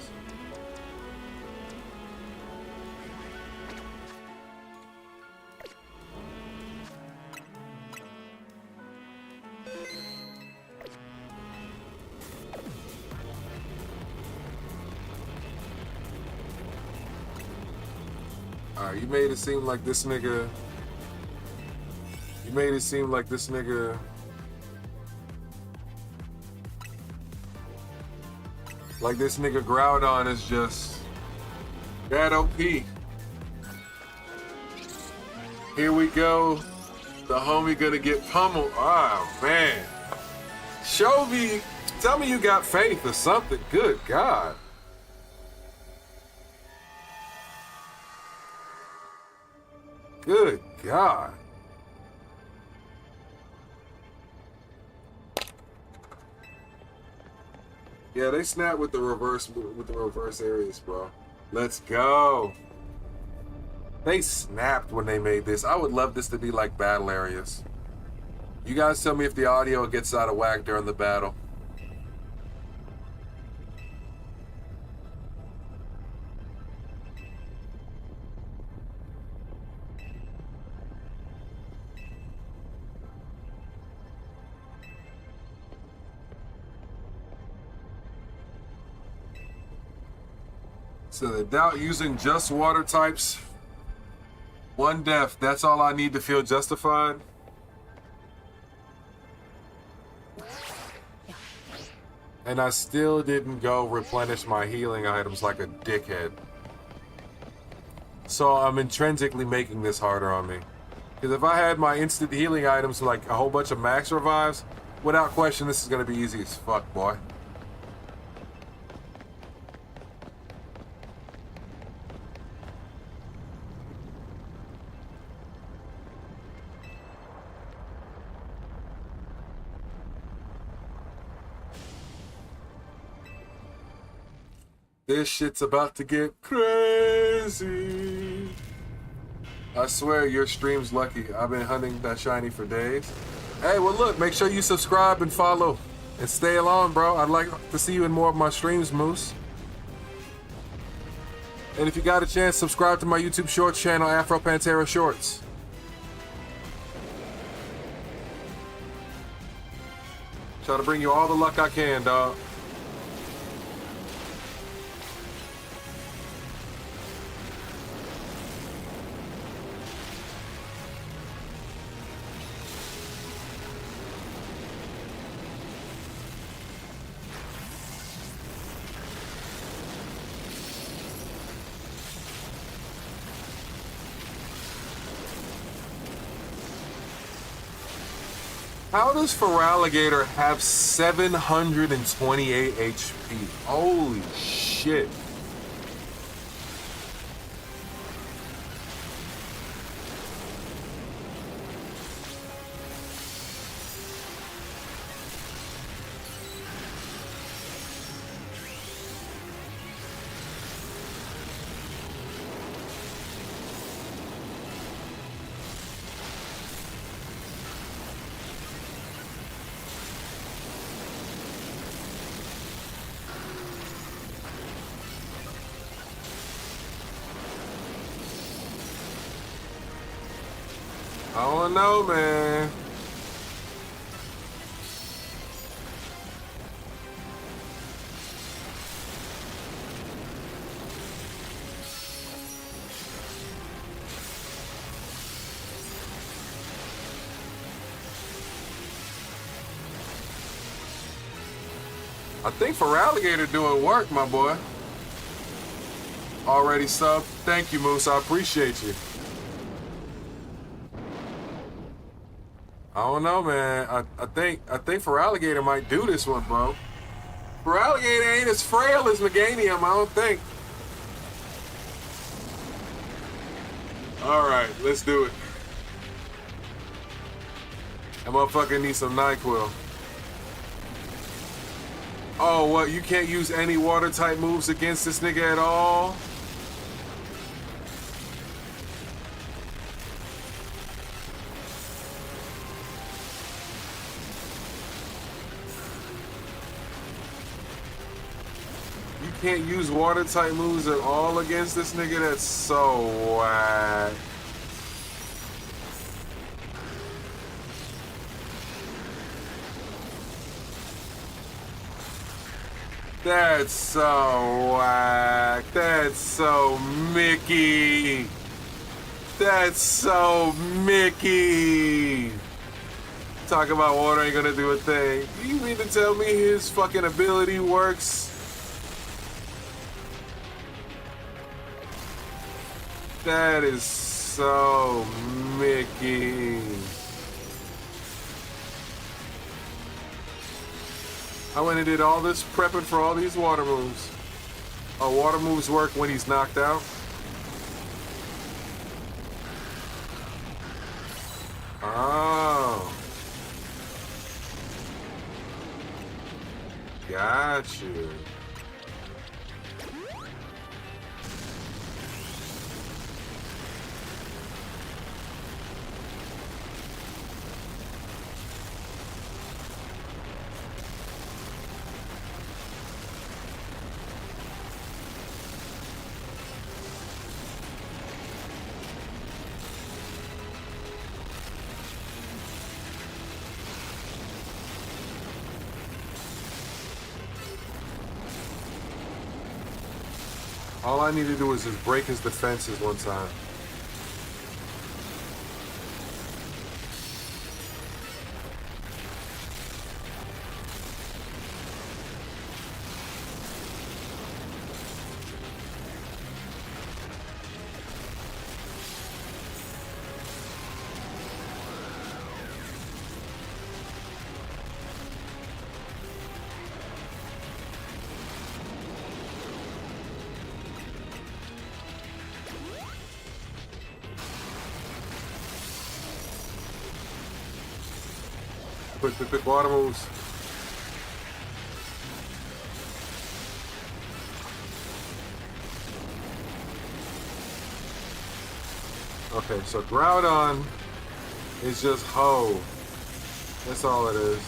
Alright, you made it seem like this nigga. Like this nigga Groudon is just that OP. Here we go. The homie gonna get pummeled. Oh man. Show me, tell me you got faith or something. Good God. Good God. Yeah, they snap with the reverse areas, bro. Let's go. They snapped when they made this. I would love this to be like battle areas. You guys tell me if the audio gets out of whack during the battle. So the doubt using just water types. One death, that's all I need to feel justified. And I still didn't go replenish my healing items like a dickhead. So I'm intrinsically making this harder on me. Because if I had my instant healing items like a whole bunch of max revives, without question this is going to be easy as fuck, boy. This shit's about to get crazy. I swear your stream's lucky. I've been hunting that shiny for days. Hey, well look, make sure you subscribe and follow and stay along, bro. I'd like to see you in more of my streams, Moose. And if you got a chance, subscribe to my YouTube Shorts channel, Afro Pantera Shorts. Try to bring you all the luck I can, dog. How does Feraligatr have 728 HP? Holy shit. I don't know, man. I think Feraligatr doing work, my boy. Already sub. Thank you, Moose. I appreciate you. I don't know, man. I think Feraligatr might do this one, bro. Feraligatr ain't as frail as Meganium, I don't think. Alright, let's do it. That motherfucker needs some NyQuil. Oh, what? You can't use any water type moves against this nigga at all? Can't use water type moves at all against this nigga? That's so whack. That's so whack. That's so Mickey. That's so Mickey. Talk about water ain't gonna do a thing. You mean to tell me his fucking ability works? That is so Mickey. I went and did all this prepping for all these water moves. Water moves work when he's knocked out. Oh. Got you. All I need to do is just break his defenses one time. Quick water moves. Okay, so Groudon is just hoe. That's all it is.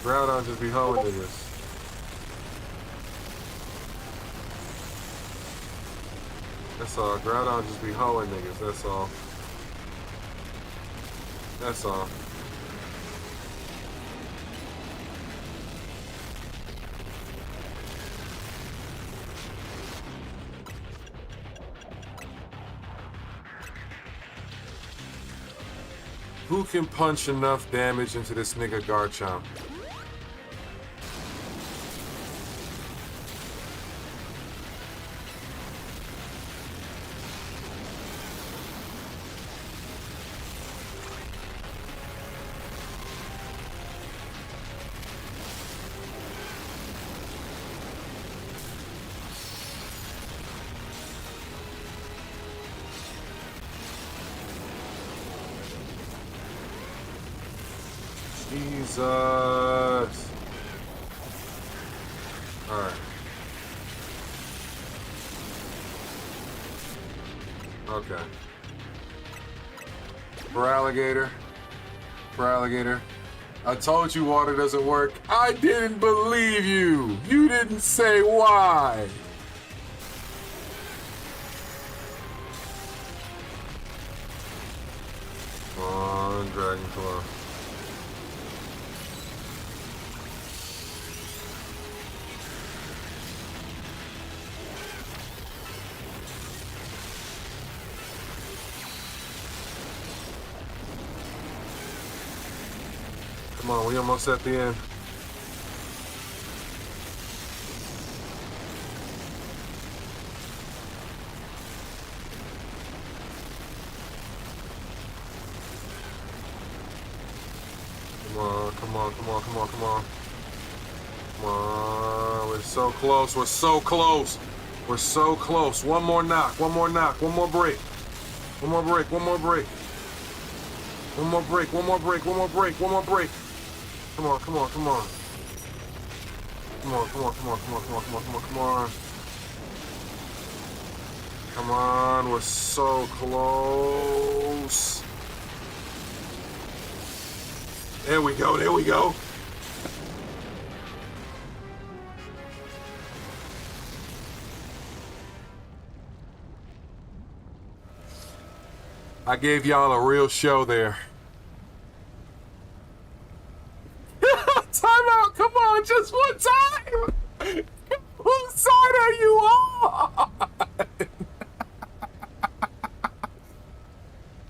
Groudon just be hoeing niggas. That's all. Groudon just be hoeing niggas. That's all. That's all. Who can punch enough damage into this nigga Garchomp? Jesus. Alright. Okay. For alligator. I told you water doesn't work. I didn't believe you. You didn't say why. Come on, Dragonclaw. Come on, we almost at the end. Come on. Come on, we're so close, We're so close. One more knock, one more break. One more break. Come on. Come on, we're so close. There we go. I gave y'all a real show there. Time out, come on, just one time. Whose side are you on?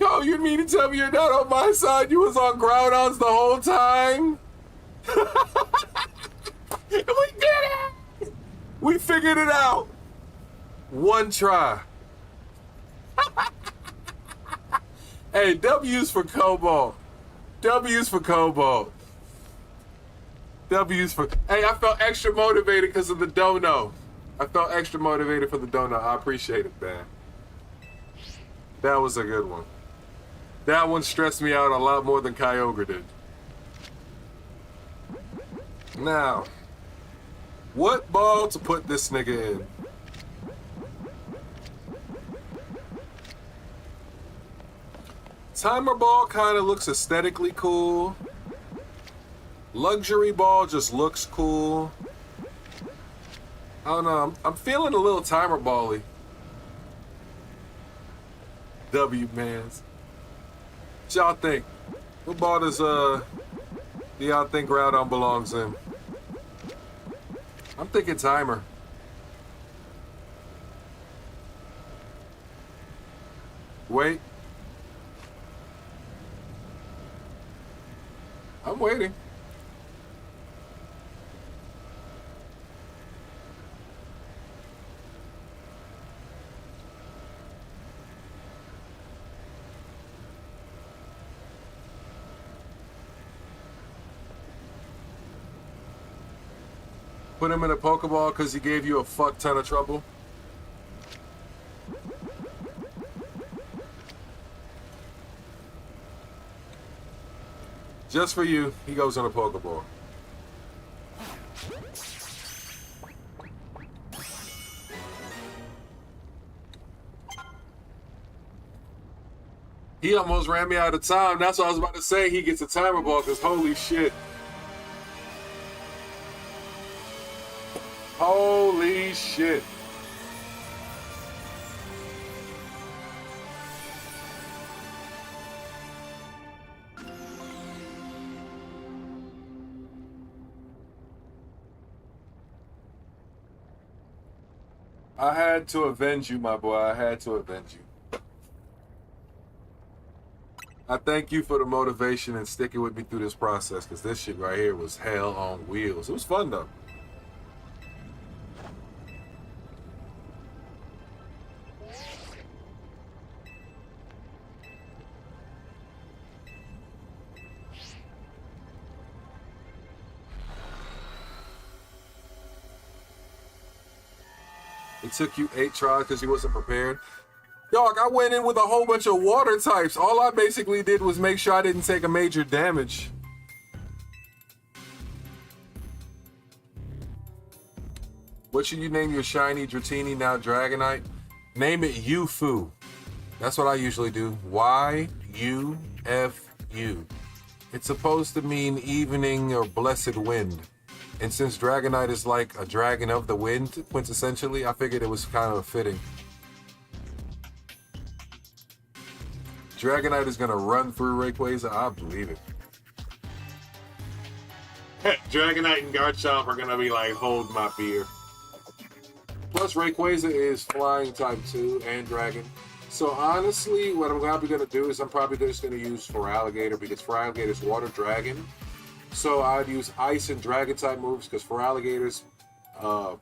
Yo, you mean to tell me you're not on my side? You was on Groudon's the whole time? We did it! We figured it out. One try. Hey, W's for Cobalt. W's for Cobalt. W's for... Hey, I felt extra motivated because of the dono. I felt extra motivated for the dono. I appreciate it, man. That was a good one. That one stressed me out a lot more than Kyogre did. Now, what ball to put this nigga in? Timer ball kind of looks aesthetically cool. Luxury ball just looks cool. I don't know. I'm feeling a little timer ball-y. W mans. What y'all think? What ball does do y'all think Groudon belongs in? I'm thinking timer. Wait. I'm waiting. Put him in a Pokeball because he gave you a fuck ton of trouble? Just for you, he goes in a Pokeball. He almost ran me out of time. That's what I was about to say. He gets a timer ball because holy shit. Holy shit. I had to avenge you, my boy. I had to avenge you. I thank you for the motivation and sticking with me through this process, because this shit right here was hell on wheels. It was fun, though. It took you 8 tries because you wasn't prepared. Dog, I went in with a whole bunch of water types. All I basically did was make sure I didn't take a major damage. What should you name your shiny Dratini, now Dragonite? Name it Yufu. That's what I usually do. Y-U-F-U. It's supposed to mean evening or blessed wind. And since Dragonite is like a dragon of the wind, quintessentially, I figured it was kind of fitting. Dragonite is gonna run through Rayquaza, I believe it. Dragonite and Garchomp are gonna be like, hold my beer. Plus Rayquaza is flying type 2 and dragon. So honestly, what I'm probably gonna do is I'm probably just gonna use Feraligatr because Feraligatr is water dragon. So I'd use ice and dragon type moves because Feraligator's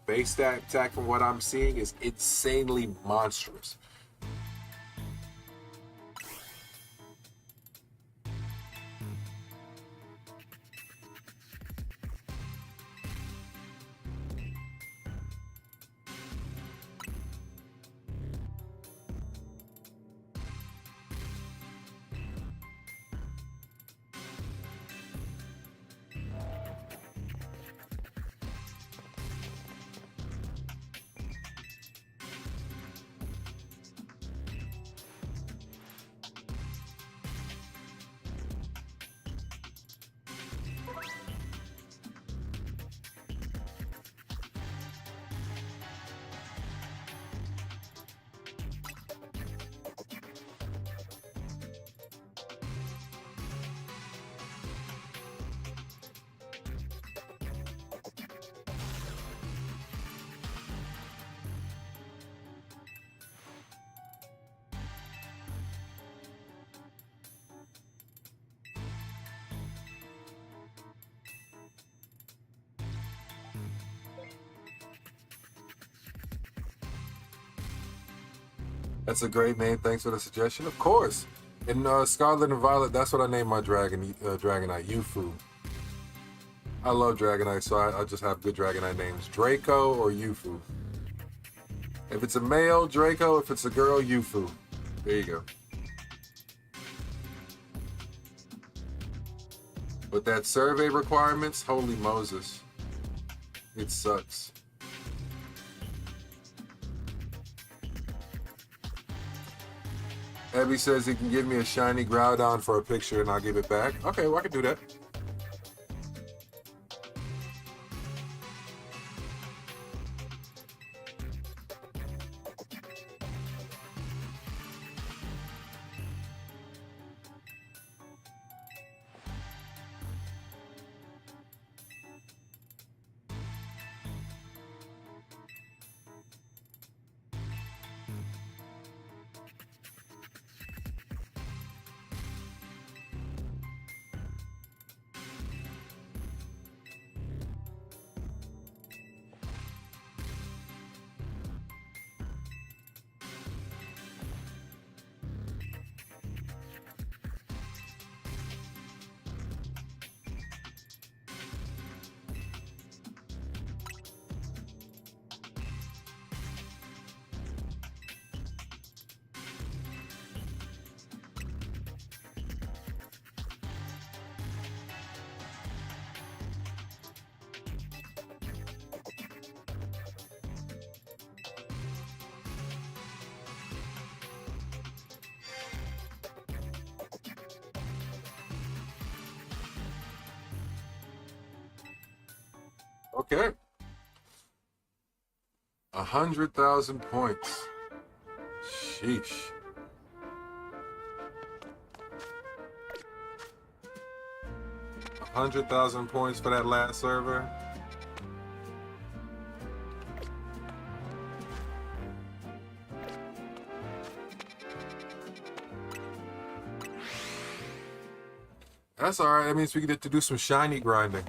base stat attack from what I'm seeing is insanely monstrous. That's a great name. Thanks for the suggestion. Of course. In Scarlet and Violet, that's what I named my Dragonite, Yufu. I love Dragonite, so I just have good Dragonite names. Draco or Yufu. If it's a male, Draco. If it's a girl, Yufu. There you go. But that survey requirements, holy Moses. It sucks. Abby says he can give me a shiny Groudon for a picture and I'll give it back. Okay, well I can do that. Okay. 100,000 points. Sheesh. $100,000 points for that last server. That's alright. That means we get to do some shiny grinding.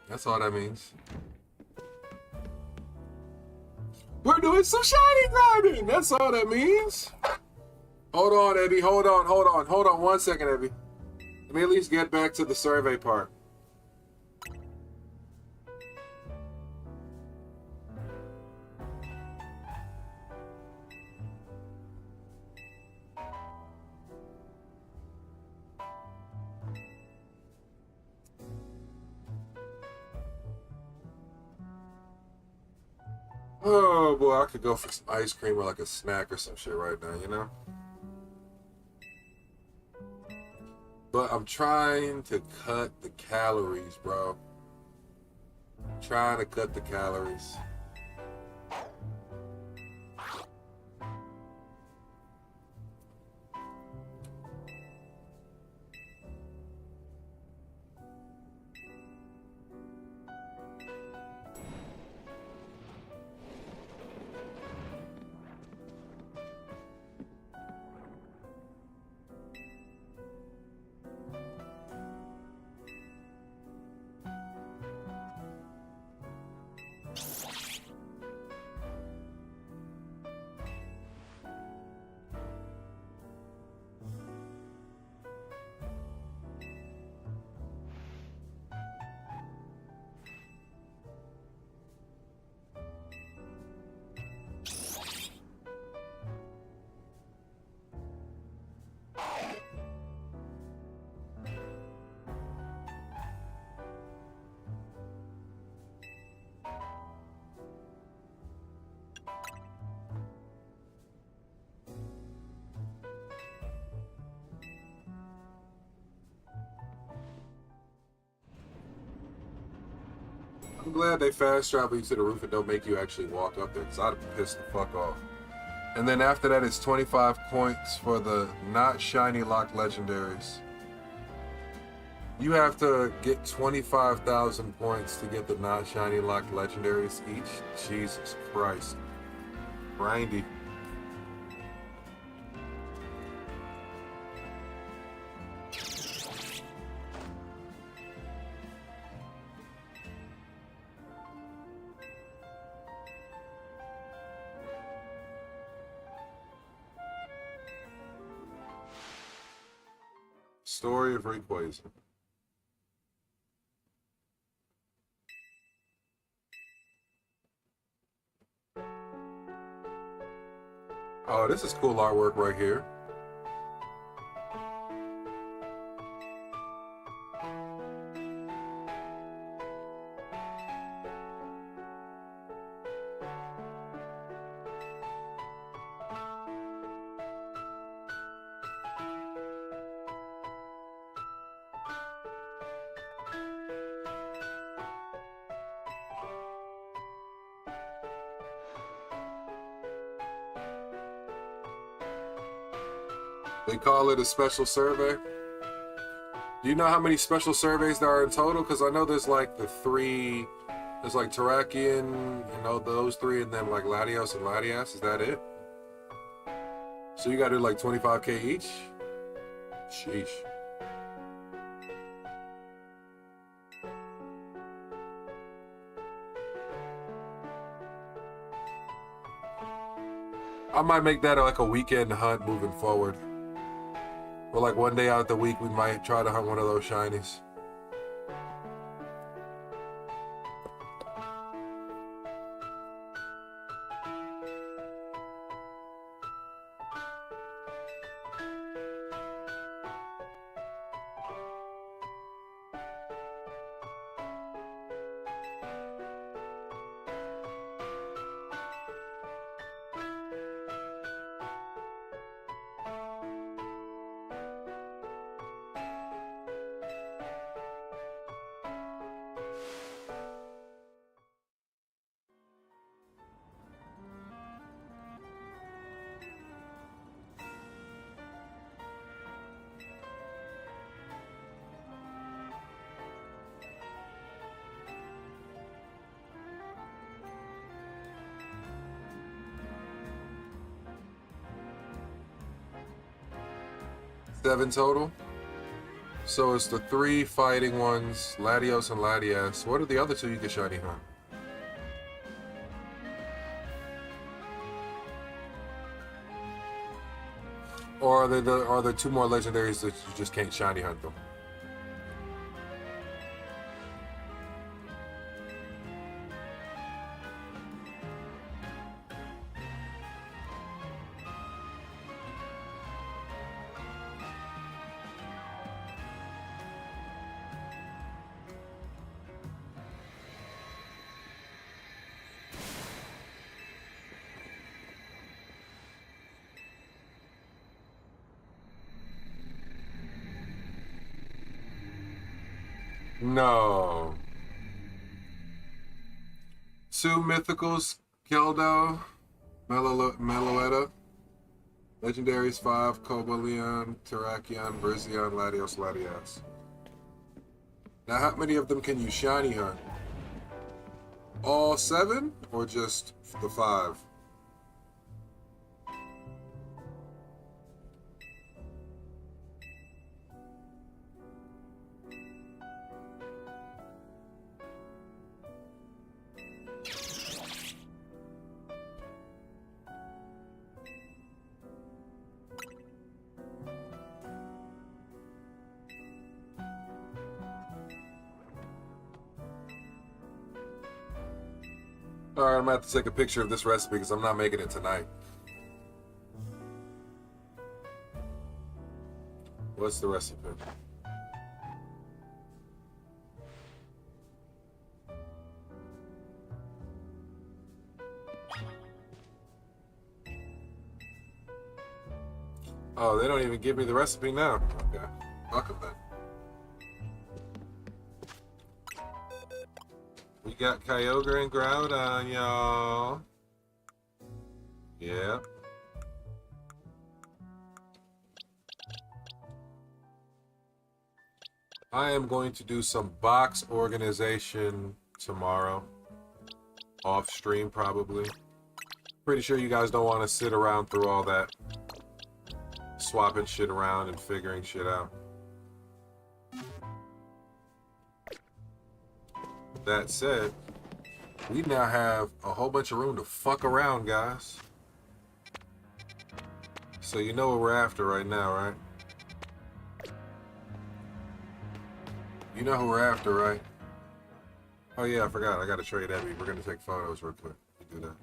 That's all that means. We're doing some shiny grinding. That's all that means. Hold on, Abby. Hold on 1 second, Abby. Let me at least get back to the survey part. Oh boy, I could go for some ice cream or like a snack or some shit right now, you know? But I'm trying to cut the calories, bro. I'm trying to cut the calories. I'm glad they fast travel you to the roof and don't make you actually walk up there, because I'd have pissed the fuck off. And then after that, it's 25 points for the not shiny locked legendaries. You have to get 25,000 points to get the not shiny locked legendaries each. Jesus Christ. Grindy. Story of Rayquaza. Oh, this is cool artwork right here. They call it a special survey. Do you know how many special surveys there are in total? Because I know there's like the three. There's like Terrakion, you know, those three, and then like Latios and Latias. Is that it? So you gotta do like 25K each? Sheesh. I might make that like a weekend hunt moving forward. Or like one day out of the week, we might try to hunt one of those shinies. Seven total. So it's the three fighting ones, Latios and Latias. What are the other two you can shiny hunt? Or are there two more legendaries that you just can't shiny hunt them? No. Two mythicals, Keldo, Meloetta. Legendaries 5, Cobalion, Terrakion, Brizion, Latios, Latias. Now how many of them can you shiny hunt? All 7 or just the 5? Alright, I'm gonna have to take a picture of this recipe because I'm not making it tonight. What's the recipe? Oh, they don't even give me the recipe now. Okay. Welcome then. We got Kyogre and Groudon, y'all. Yeah. I am going to do some box organization tomorrow. Off stream, probably. Pretty sure you guys don't want to sit around through all that. Swapping shit around and figuring shit out. That said, we now have a whole bunch of room to fuck around, guys. So you know what we're after right now, right? You know who we're after, right? Oh yeah, I forgot. I gotta trade Abby. We're gonna take photos real quick. Do that.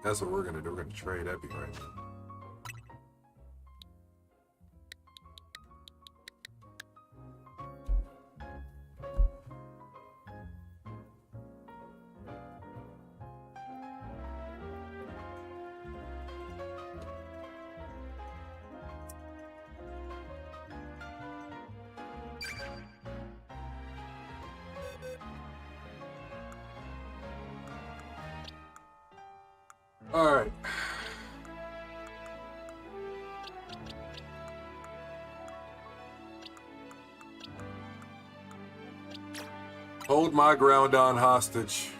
That's what we're gonna do. We're gonna trade Abby right now. All right. Hold my ground on hostage.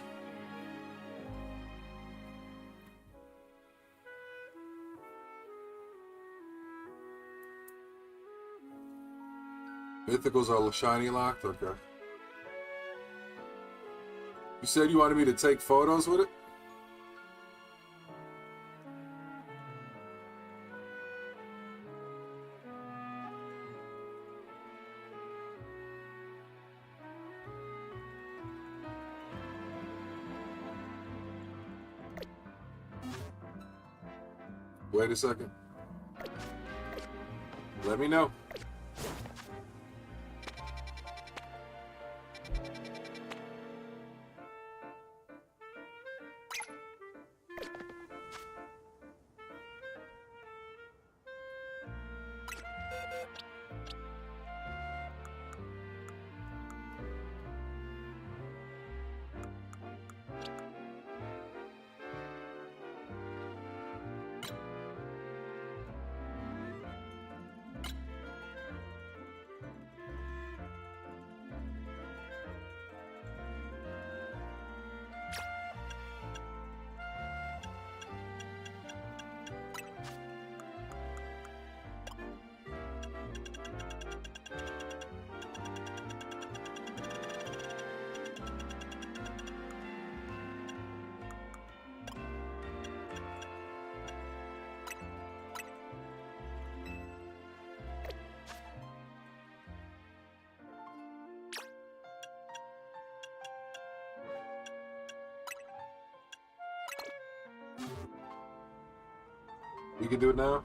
Mythicals are shiny locked? Okay. You said you wanted me to take photos with it? Wait a second. Let me know. You can do it now?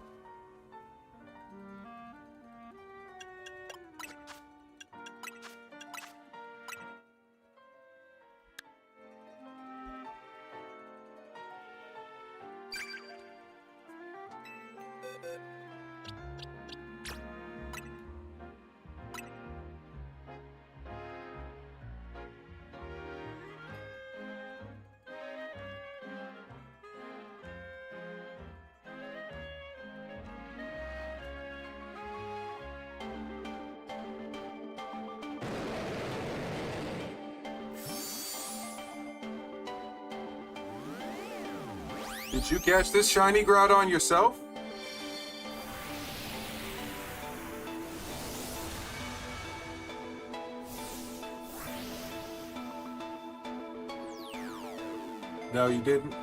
Did you catch this shiny Groudon yourself? No, you didn't.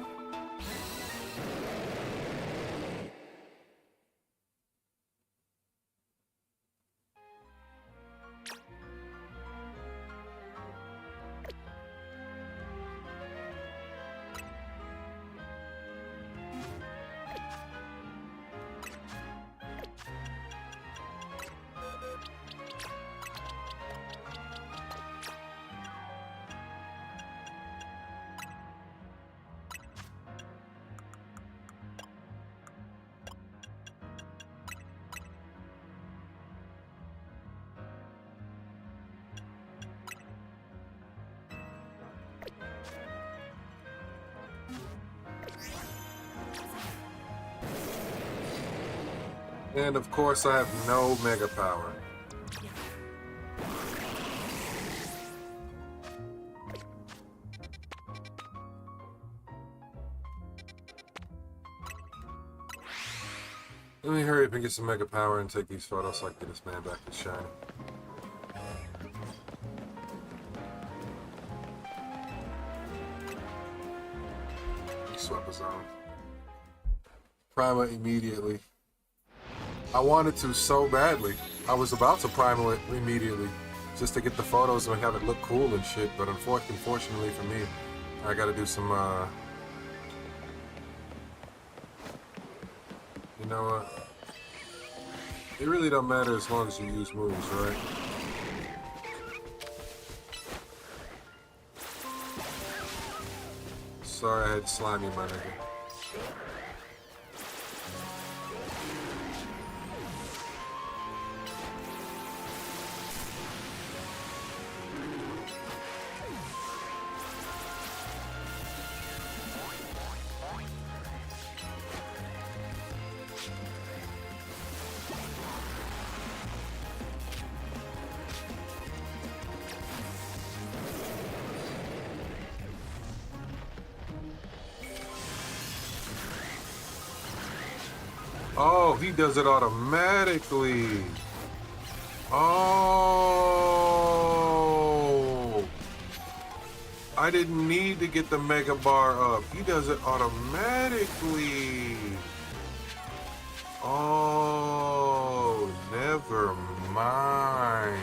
And of course I have no Mega Power. Let me hurry up and get some Mega Power and take these photos so I can get this man back to shiny. Swap his on. Primer immediately. I wanted to so badly. I was about to primal it immediately just to get the photos and have it look cool and shit, but unfortunately for me, I gotta do some, you know what? It really don't matter as long as you use moves, right? Sorry I had slimy, my nigga. Oh, he does it automatically. Oh. I didn't need to get the Mega Bar up. He does it automatically. Oh, never mind.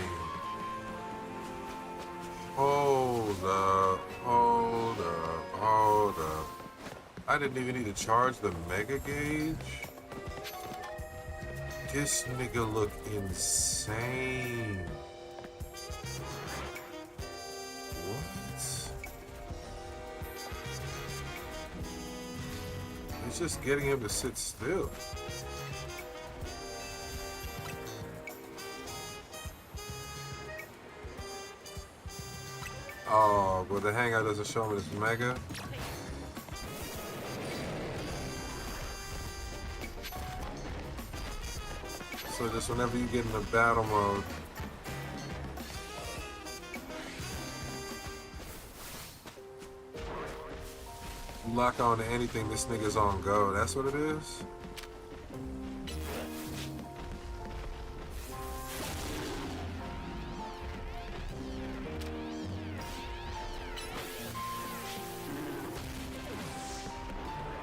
Hold up, hold up, hold up. I didn't even need to charge the Mega Gauge. This nigga look insane. What? It's just getting him to sit still. Oh, but the hangout doesn't show me this Mega. So just whenever you get in the battle mode, you lock on to anything, this nigga's on go. That's what it is?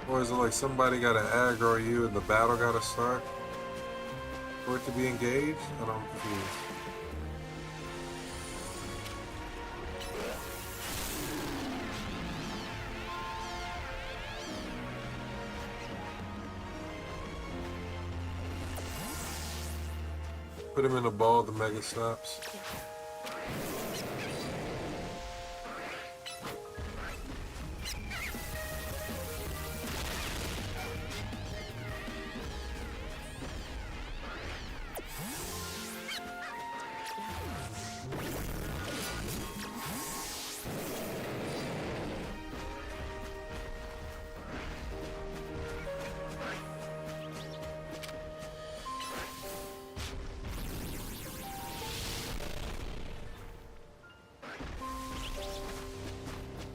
Or is it like somebody gotta aggro you and the battle gotta start for it to be engaged? I don't confused. Put him in a ball, the Mega stops.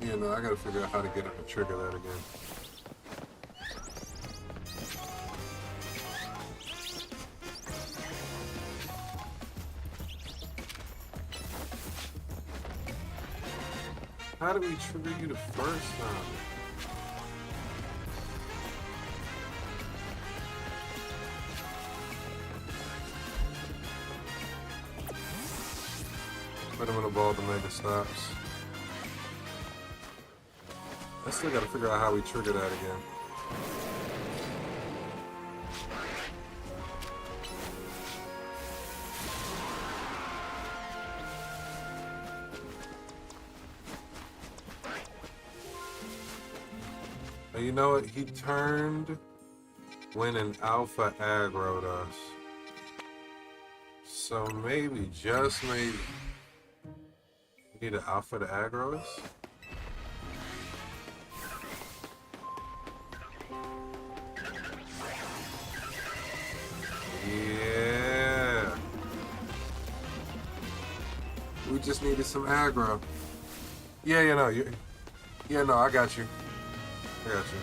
You know, I gotta figure out how to get him to trigger that again. How do we trigger you the first time? Put him in a ball to make it stops. I still gotta figure out how we trigger that again. Now, you know what? He turned when an alpha aggroed us. So maybe, just maybe, we need an alpha to aggro us? Yeah. We just needed some aggro. Yeah, you know, yeah, no, I got you. I got you.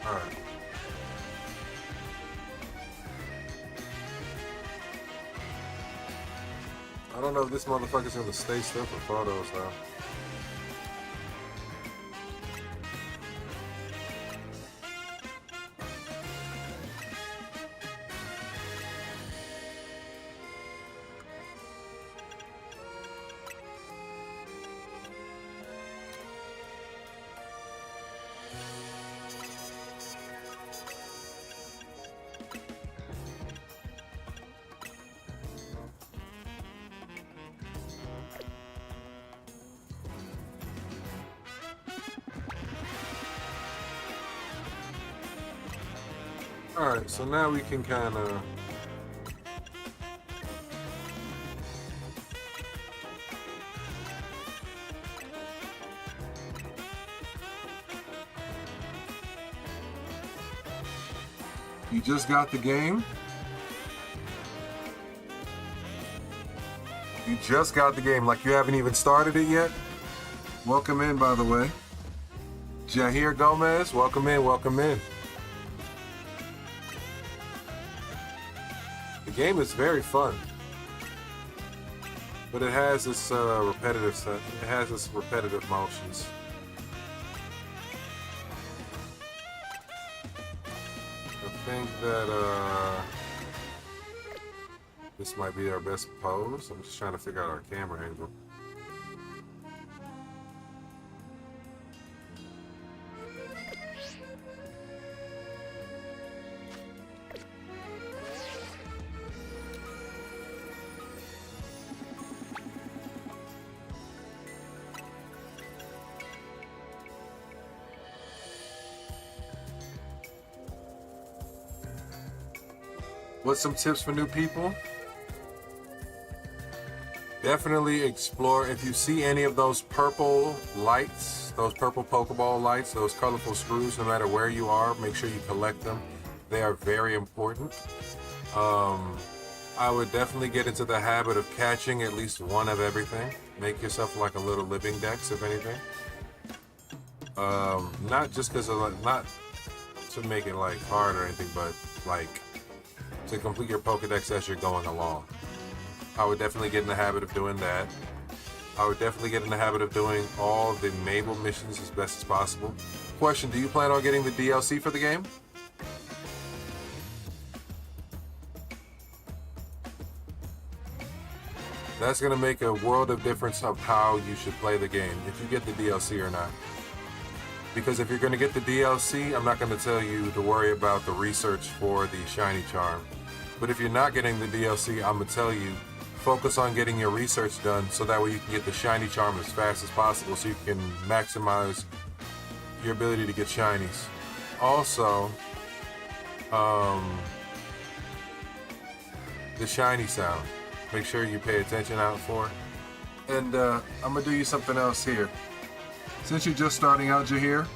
Alright. I don't know if this motherfucker's gonna stay still for photos though. Alright, so now we can kind of... You just got the game? You just got the game, like you haven't even started it yet? Welcome in, by the way. Jahir Gomez, welcome in, welcome in. game is very fun, but it has this repetitive set. It has this repetitive motions. I think that this might be our best pose. I'm just trying to figure out our camera angle. What's some tips for new people? Definitely explore. If you see any of those purple lights, those purple Pokeball lights, those colorful screws, no matter where you are, make sure you collect them. They are very important. I would definitely get into the habit of catching at least one of everything. Make yourself like a little living dex, if anything. Not just because of, not to make it like hard or anything, but like to complete your Pokedex as you're going along. I would definitely get in the habit of doing that. I would definitely get in the habit of doing all the Mabel missions as best as possible. Question, do you plan on getting the DLC for the game? That's going to make a world of difference of how you should play the game, if you get the DLC or not. Because if you're going to get the DLC, I'm not going to tell you to worry about the research for the Shiny Charm. But if you're not getting the DLC, I'm going to tell you, focus on getting your research done so that way you can get the Shiny Charm as fast as possible so you can maximize your ability to get Shinies. Also, the Shiny sound. Make sure you pay attention out for it. And I'm going to do you something else here. Since you're just starting out, Jahir,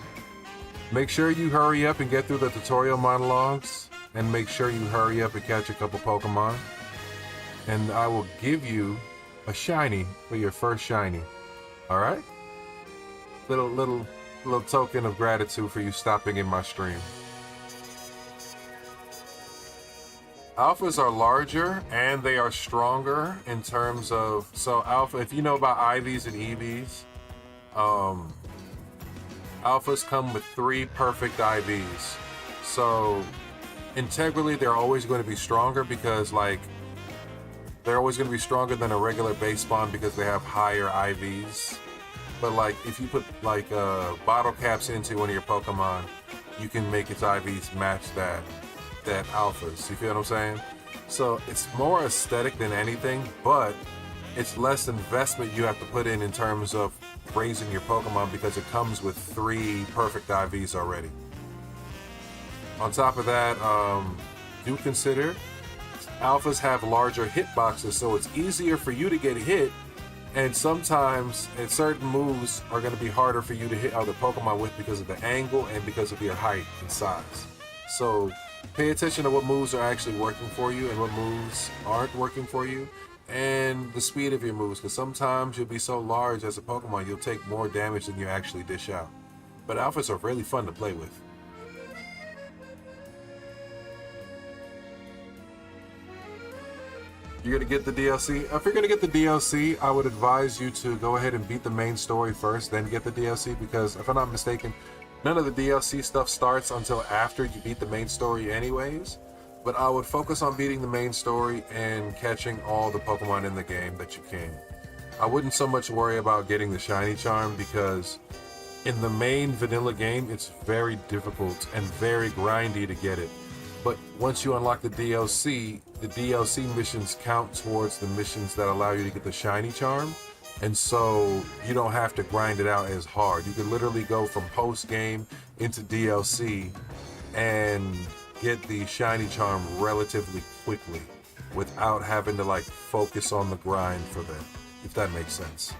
make sure you hurry up and get through the tutorial monologues, and make sure you hurry up and catch a couple Pokemon. And I will give you a shiny for your first shiny. All right? Little token of gratitude for you stopping in my stream. Alphas are larger and they are stronger in terms of, so alpha, if you know about IVs and EVs, alphas come with 3 perfect IVs. So integrally, they're always going to be stronger because like they're always going to be stronger than a regular base spawn because they have higher IVs. But like if you put like bottle caps into one of your Pokemon, you can make its IVs match that alphas. You feel what I'm saying? So it's more aesthetic than anything, but it's less investment you have to put in terms of raising your Pokemon because it comes with 3 perfect IVs already. On top of that, do consider alphas have larger hitboxes, so it's easier for you to get hit, and sometimes certain moves are going to be harder for you to hit other Pokemon with because of the angle and because of your height and size. So pay attention to what moves are actually working for you and what moves aren't working for you, and the speed of your moves, because sometimes you'll be so large as a Pokemon you'll take more damage than you actually dish out. But alphas are really fun to play with. You're going to get the DLC? If you're going to get the DLC, I would advise you to go ahead and beat the main story first, then get the DLC, because if I'm not mistaken, none of the DLC stuff starts until after you beat the main story anyways. But I would focus on beating the main story and catching all the Pokemon in the game that you can. I wouldn't so much worry about getting the Shiny Charm because in the main vanilla game, it's very difficult and very grindy to get it. But once you unlock the DLC missions count towards the missions that allow you to get the Shiny Charm. And so you don't have to grind it out as hard. You can literally go from post-game into DLC and get the Shiny Charm relatively quickly without having to like focus on the grind for them, if that makes sense.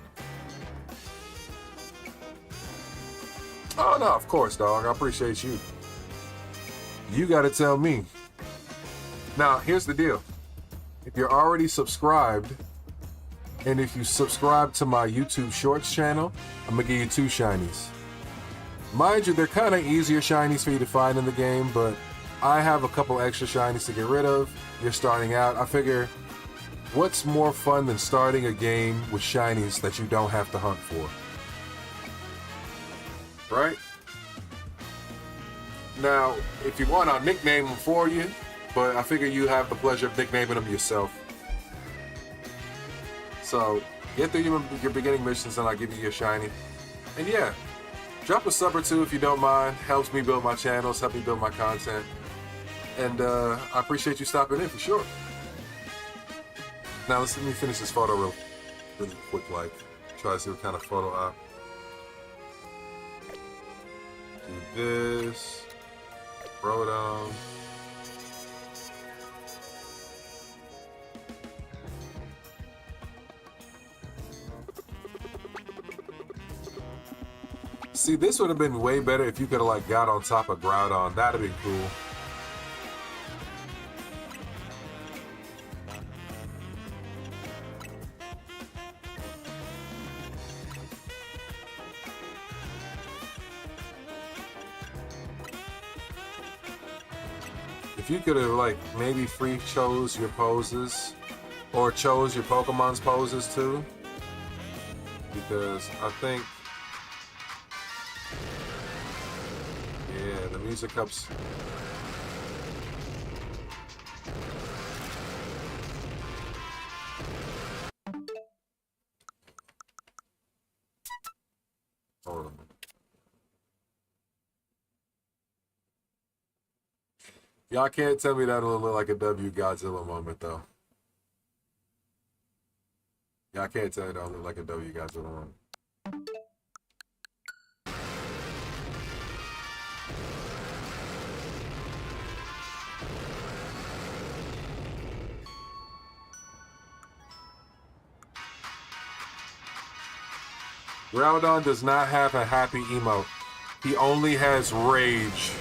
Oh no, of course, dog. I appreciate you. You gotta tell me. Now, here's the deal. If you're already subscribed, and if you subscribe to my YouTube Shorts channel, I'm gonna give you 2 shinies. Mind you, they're kind of easier shinies for you to find in the game, but I have a couple extra shinies to get rid of. You're starting out. I figure, what's more fun than starting a game with shinies that you don't have to hunt for? Right? Now, if you want, I'll nickname them for you, but I figure you have the pleasure of nicknaming them yourself. So, get through your beginning missions and I'll give you your shiny. And yeah, drop a sub or two if you don't mind. Helps me build my channels, help me build my content. And I appreciate you stopping in for sure. Now let me finish this photo really quick, like try to see what kind of photo I do. This Rodon. See, this would have been way better if you could have like got on top of Groudon. That'd have been cool. If you could have like maybe free chose your poses or chose your Pokemon's poses too, because I think, yeah, the music helps. Hold on. Y'all can't tell me that'll look like a W Godzilla moment, though. Y'all can't tell me that'll look like a W Godzilla moment. Groudon does not have a happy emote. He only has rage.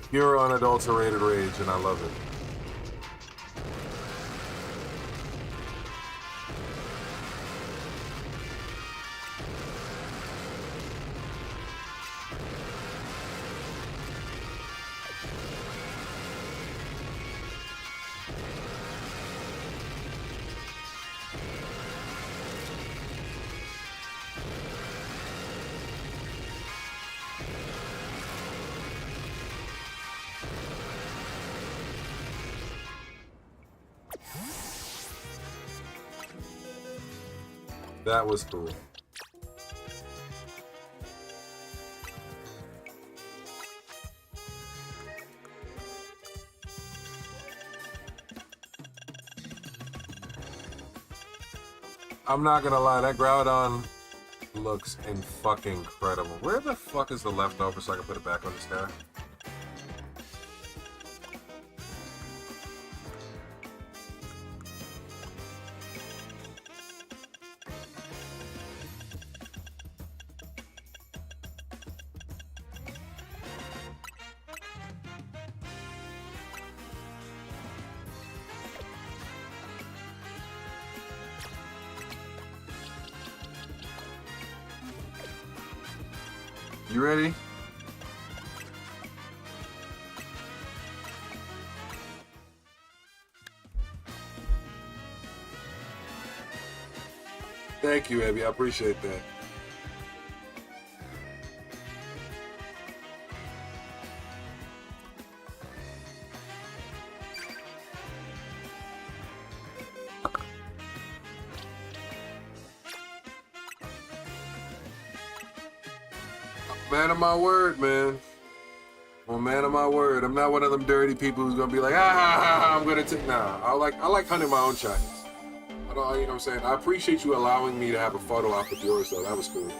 Pure unadulterated rage, and I love it. That was cool. I'm not gonna lie, that Groudon looks fucking incredible. Where the fuck is the leftover so I can put it back on this guy? You ready? Thank you, Abby. I appreciate that. Man of my word, man. Well, man of my word. I'm not one of them dirty people who's gonna be like, I'm gonna take. Nah, I like hunting my own shinies. I don't, you know what I'm saying? I appreciate you allowing me to have a photo op with yours, though. That was cool.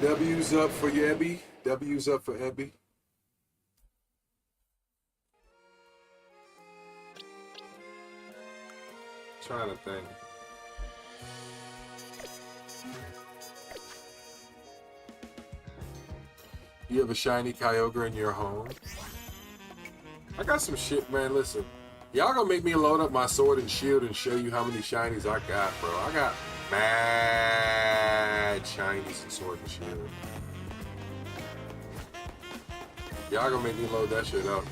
W's up for Yebby. W's up for Ebby. Trying to think. You have a shiny Kyogre in your home? I got some shit, man. Listen, y'all gonna make me load up my sword and shield and show you how many shinies I got, bro. I got mad shinies and sword and shield. Y'all gonna make me load that shit up.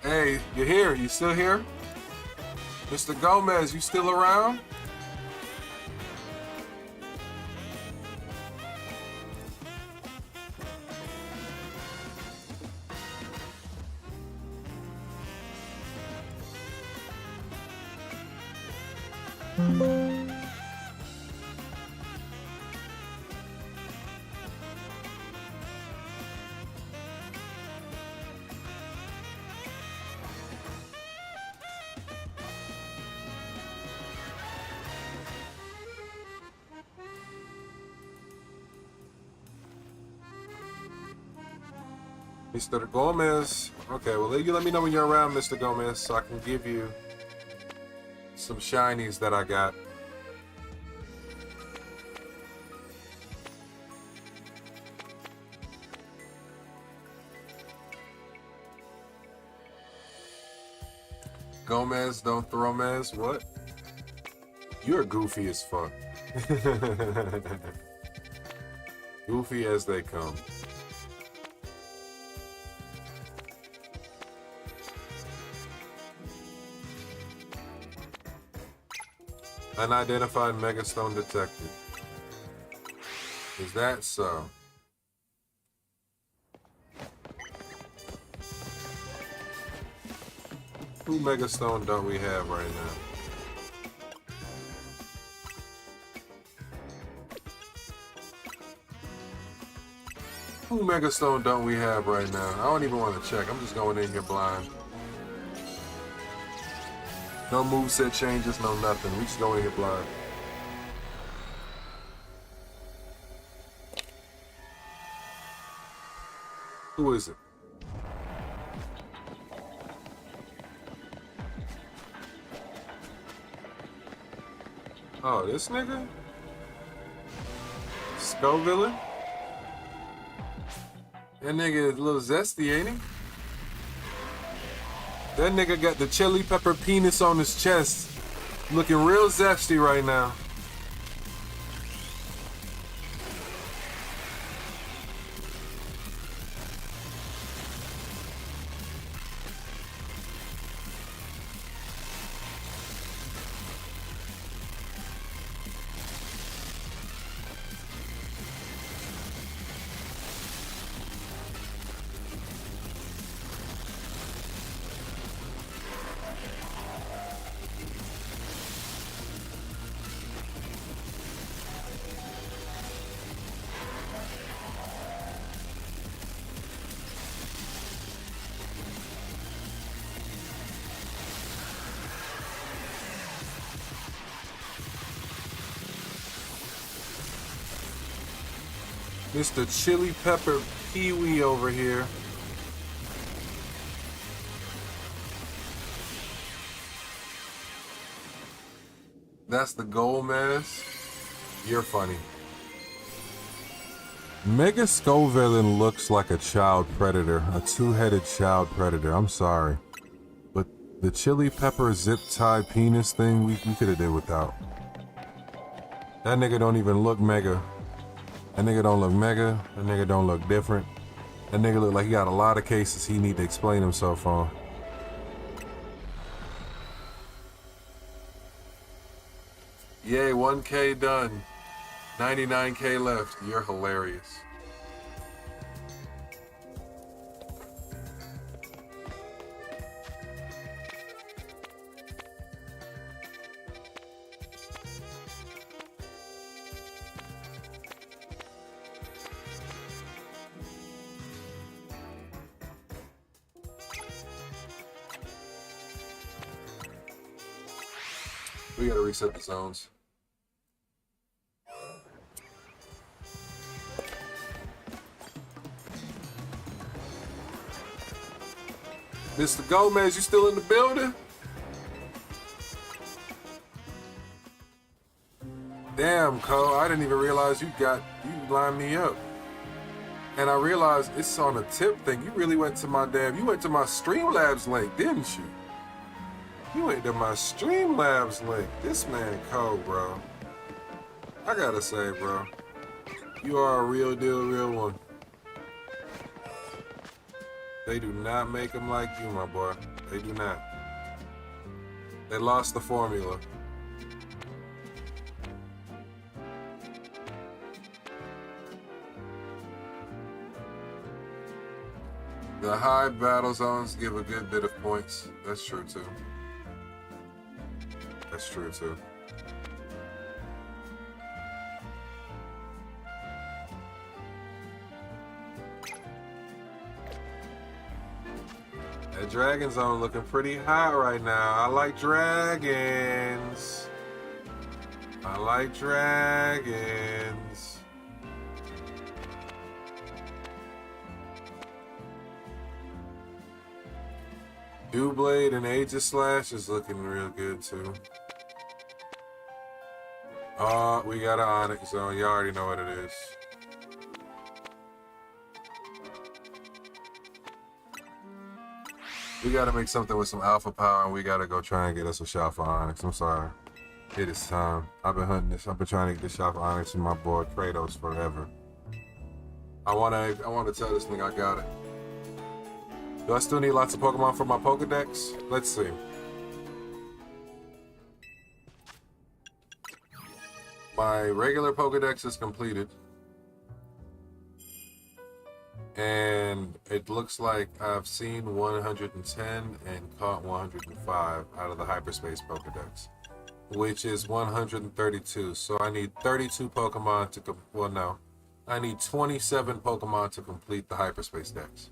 Hey, you here? You still here? Mr. Gomez, you still around? Mr. Gomez. Okay, well, you let me know when you're around, Mr. Gomez, so I can give you some shinies that I got. Gomez, don't throw mez. What? You're goofy as fuck. Goofy as they come. Unidentified Megastone detected. Is that so? Who Megastone don't we have right now? Who Megastone don't we have right now? I don't even want to check. I'm just going in here blind. No moveset changes, no nothing. We just go in here blind. Who is it? Oh, this nigga? Scoville? That nigga is a little zesty, ain't he? That nigga got the chili pepper penis on his chest. Looking real zesty right now. Mr. Chili Pepper Pee-wee over here. That's the Gomez. You're funny. Mega Scovillain looks like a child predator, a two-headed child predator. I'm sorry. But the chili pepper zip tie penis thing, we could have did without. That nigga don't even look mega. That nigga don't look mega. That nigga don't look different. That nigga look like he got a lot of cases he need to explain himself on. Yay, 1K done. 99K left. You're hilarious. We gotta reset the zones. Mr. Gomez, you still in the building? Damn, Cole, I didn't even realize you lined me up. And I realized it's on a tip thing. You really went to my you went to my Streamlabs link, didn't you? You went to my Streamlabs link. This man cold, bro. I gotta say, bro, you are a real deal, real one. They do not make them like you, my boy. They do not. They lost the formula. The high battle zones give a good bit of points. That's true too. That's true too. That dragon zone looking pretty hot right now. I like dragons. I like dragons. Dewblade and Aegislash is looking real good too. Oh, we got an Onix zone. You already know what it is. We gotta make something with some alpha power, and we gotta go try and get us a Shalpha Onix. I'm sorry. It is time. I've been hunting this. I've been trying to get this Shalpha Onix and my boy Kratos forever. I wanna tell this nigga I got it. Do I still need lots of Pokemon for my Pokedex? Let's see. My regular Pokedex is completed. And it looks like I've seen 110 and caught 105 out of the Hyperspace Pokedex, which is 132. So I need 32 Pokemon to, well no, I need 27 Pokemon to complete the Hyperspace Dex.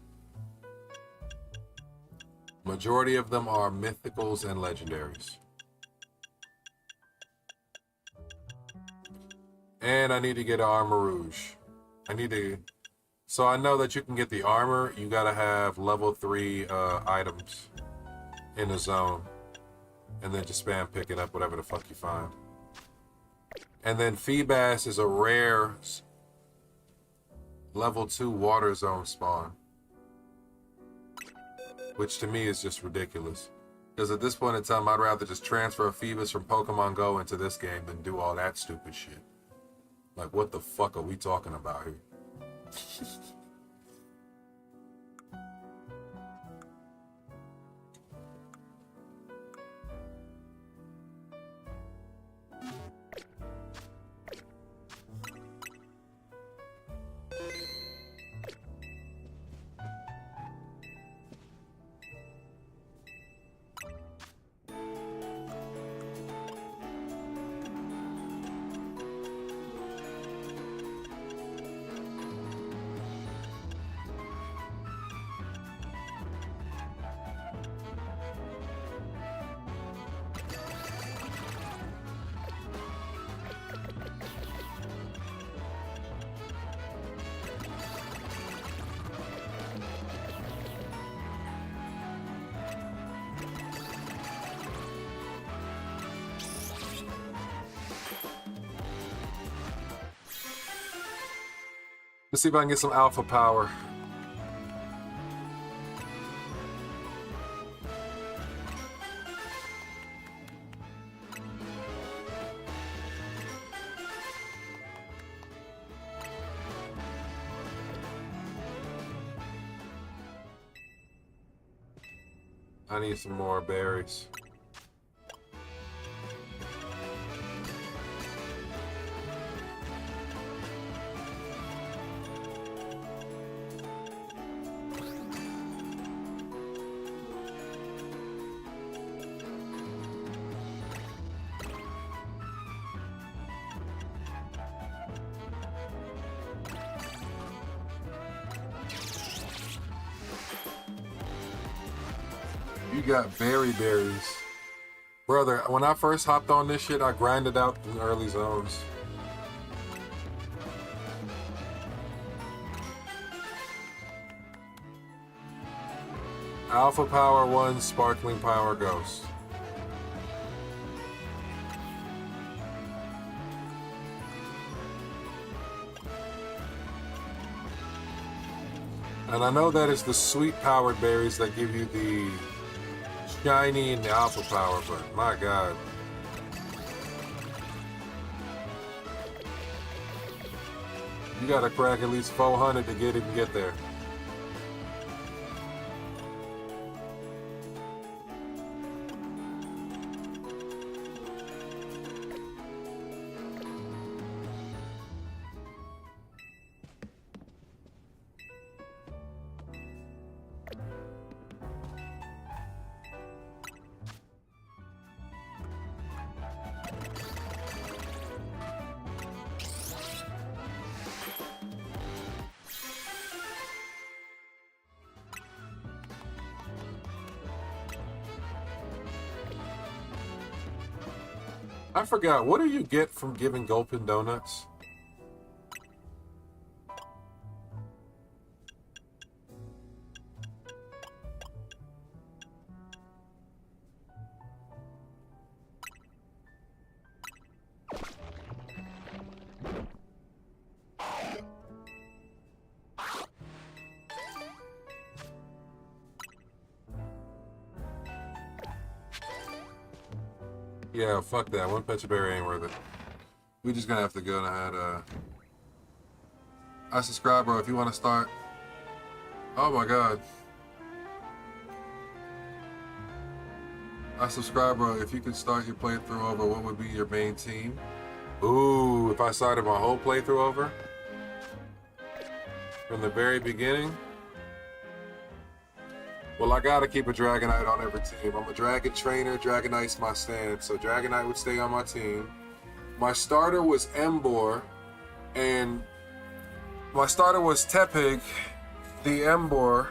Majority of them are mythicals and legendaries. And I need to get an Armarouge. So I know that you can get the armor, you gotta have level 3 items in the zone. And then just spam picking up whatever the fuck you find. And then Feebas is a rare level 2 water zone spawn. Which to me is just ridiculous. Because at this point in time, I'd rather just transfer a Phoebus from Pokemon Go into this game than do all that stupid shit. Like, what the fuck are we talking about here? Let's see if I can get some alpha power. I need some more berries. You got berries. Brother, when I first hopped on this shit, I grinded out in early zones. Alpha Power 1, Sparkling Power Ghost. And I know that it's the sweet powered berries that give you the shiny and the alpha power, but my god. You gotta crack at least 400 to even get there. I forgot, what do you get from giving Gulpin donuts? Yeah, fuck that. One Pecha Berry ain't worth it. We just gonna have to go ahead. I subscribe, bro. If you want to start. Oh my god. I subscribe, bro. If you could start your playthrough over, what would be your main team? Ooh, if I started my whole playthrough over from the very beginning. Well, I gotta keep a Dragonite on every team. I'm a Dragon trainer. Dragonite's my stance, so Dragonite would stay on my team. My starter was Emboar, and my starter was Tepig, the Emboar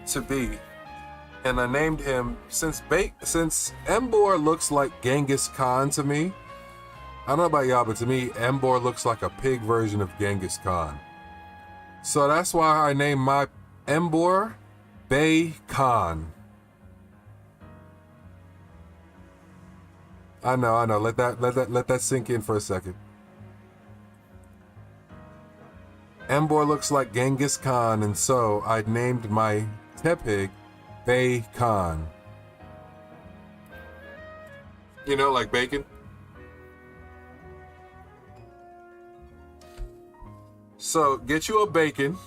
to be, and I named him since Emboar looks like Genghis Khan to me. I don't know about y'all, but to me, Emboar looks like a pig version of Genghis Khan. So that's why I named my Emboar Bay Khan. I know. Let that sink in for a second. Emboar looks like Genghis Khan, and so I named my Tepig Bay Khan. You know, like bacon. So get you a bacon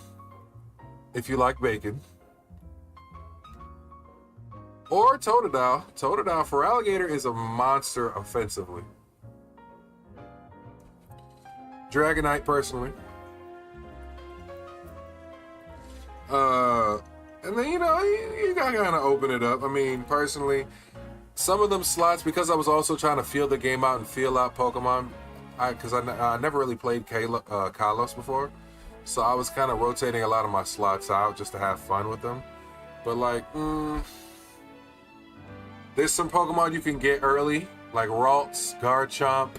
if you like bacon. Or Totodile. Totodile for alligator is a monster offensively. Dragonite personally. And then, you know, you gotta kind of open it up. I mean, personally, some of them slots, because I was also trying to feel the game out and feel out Pokemon, because I never really played Kalos before, so I was kind of rotating a lot of my slots out just to have fun with them. But like, there's some Pokemon you can get early, like Ralts, Garchomp,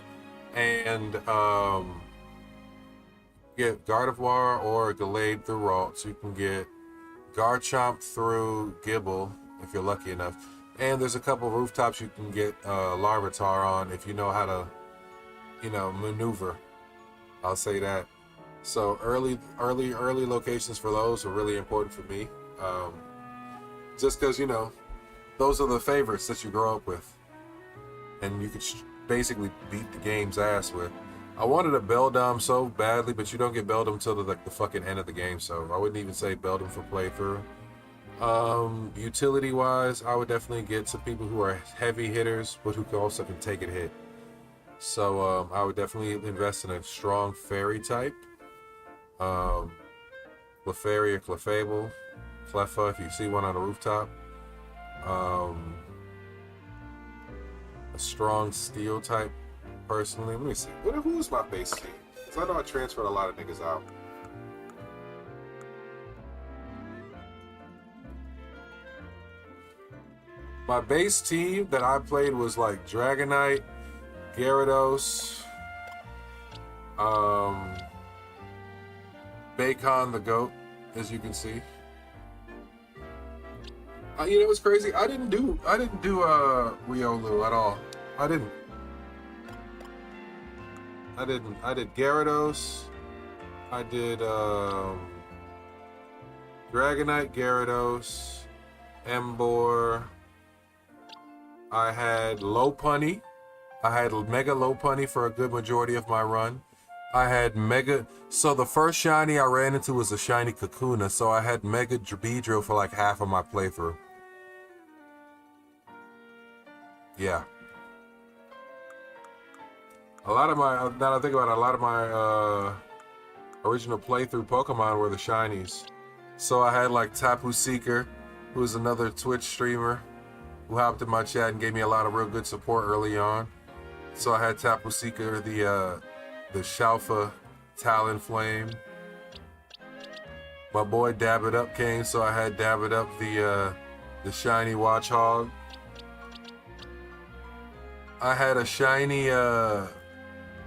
and get Gardevoir or Gallade through Ralts. You can get Garchomp through Gibble if you're lucky enough. And there's a couple of rooftops you can get Larvitar on if you know how to, you know, maneuver. I'll say that. So early locations for those are really important for me. Just because, you know, those are the favorites that you grow up with, and you could basically beat the game's ass with. I wanted a Beldum so badly, but you don't get Beldum till the fucking end of the game, so I wouldn't even say Beldum for playthrough. Utility wise, I would definitely get some people who are heavy hitters, but who also can take a hit. So I would definitely invest in a strong fairy type. Clefairy or Clefable, Cleffa if you see one on the rooftop. A strong steel type, personally. Let me see. Who's my base team? Because I know I transferred a lot of niggas out. My base team that I played was like Dragonite, Gyarados, Bacon the goat, as you can see. You know what's crazy? I didn't do Riolu at all. I did Gyarados. I did Dragonite, Gyarados, Emboar. I had Lopunny. I had Mega Lopunny for a good majority of my run. I had Mega... So the first shiny I ran into was a shiny Kakuna, so I had Mega Beedrill for like half of my playthrough. Yeah. A lot of my... Now that I think about it, a lot of my original playthrough Pokemon were the shinies. So I had like Tapu Seeker, who is another Twitch streamer, who hopped in my chat and gave me a lot of real good support early on. So I had Tapu Seeker, the Shalpha Talonflame. My boy Dab It Up came, so I had Dab It Up, the shiny Watchog. I had a shiny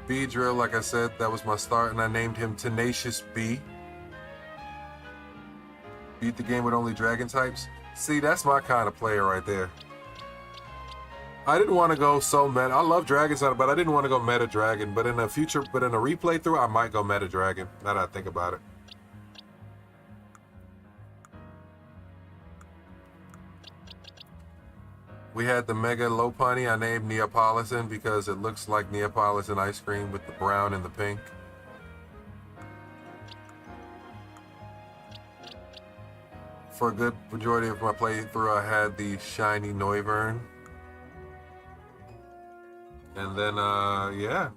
Beedrill, like I said, that was my start, and I named him Tenacious B. Beat the game with only dragon types. See, that's my kind of player right there. I didn't want to go so meta. I love Dragon Side, but I didn't want to go Meta Dragon. But in a replay through, I might go Meta Dragon. Now that I think about it. We had the Mega Lopunny. I named Neapolitan because it looks like Neapolitan ice cream with the brown and the pink. For a good majority of my playthrough, I had the shiny Noivern. And then, yeah.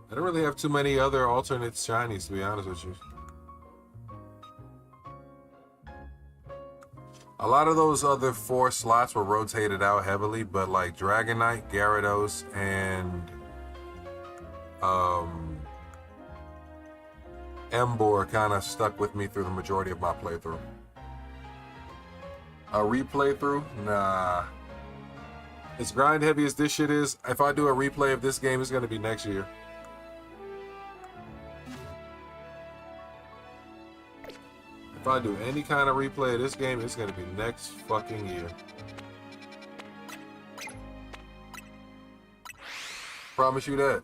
I don't really have too many other alternate shinies, to be honest with you. A lot of those other 4 slots were rotated out heavily, but like Dragonite, Gyarados, and Emboar kind of stuck with me through the majority of my playthrough. A replay through? Nah. As grind heavy as this shit is, if I do a replay of this game, it's going to be next year. If I do any kind of replay of this game, it's going to be next fucking year. Promise you that.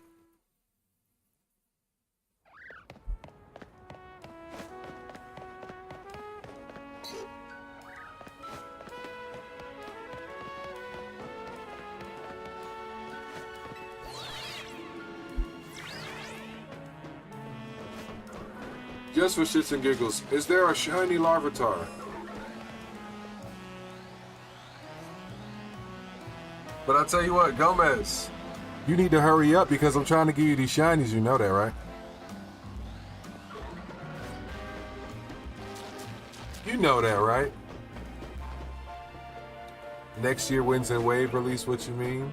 Just for shits and giggles, is there a shiny Larvitar? But I'll tell you what, Gomez, you need to hurry up because I'm trying to give you these shinies, you know that, right? You know that, right? Next year, Winds and Wave release, what you mean?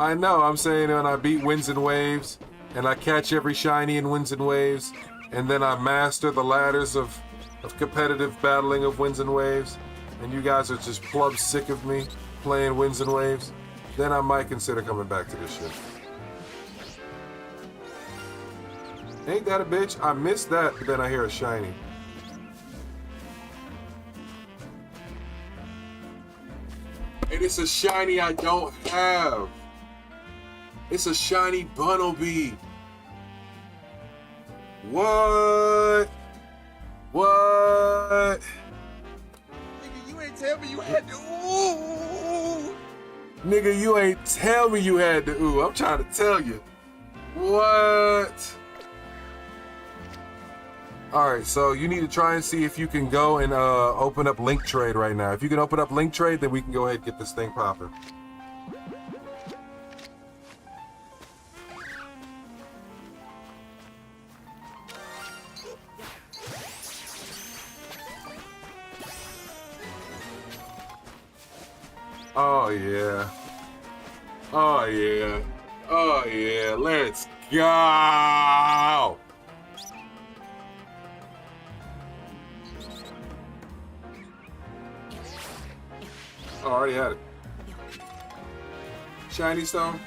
I know, I'm saying when I beat Winds and Waves, and I catch every shiny in Winds and Waves, and then I master the ladders of competitive battling of Winds and Waves, and you guys are just plumb sick of me playing Winds and Waves, then I might consider coming back to this shit. Ain't that a bitch? I missed that, but then I hear a shiny. And it's a shiny I don't have. It's a shiny Bunnelby. What? What? Nigga, you ain't tell me you had to ooh. Nigga, you ain't tell me you had to ooh. I'm trying to tell you. What? Alright, so you need to try and see if you can go and open up Link Trade right now. If you can open up Link Trade, then we can go ahead and get this thing popping. Oh yeah. Oh yeah. Oh yeah. Let's go. Oh, I already had it. Shiny Stone.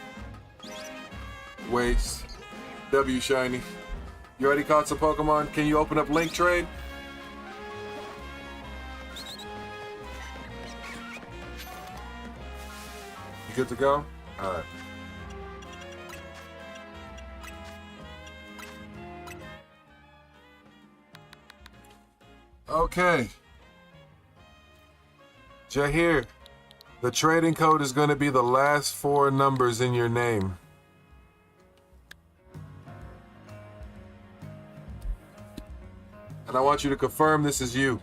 Waste. W Shiny. You already caught some Pokemon? Can you open up Link Trade? You good to go? Alright. Okay. Jahir, the trading code is going to be the last 4 numbers in your name. And I want you to confirm this is you.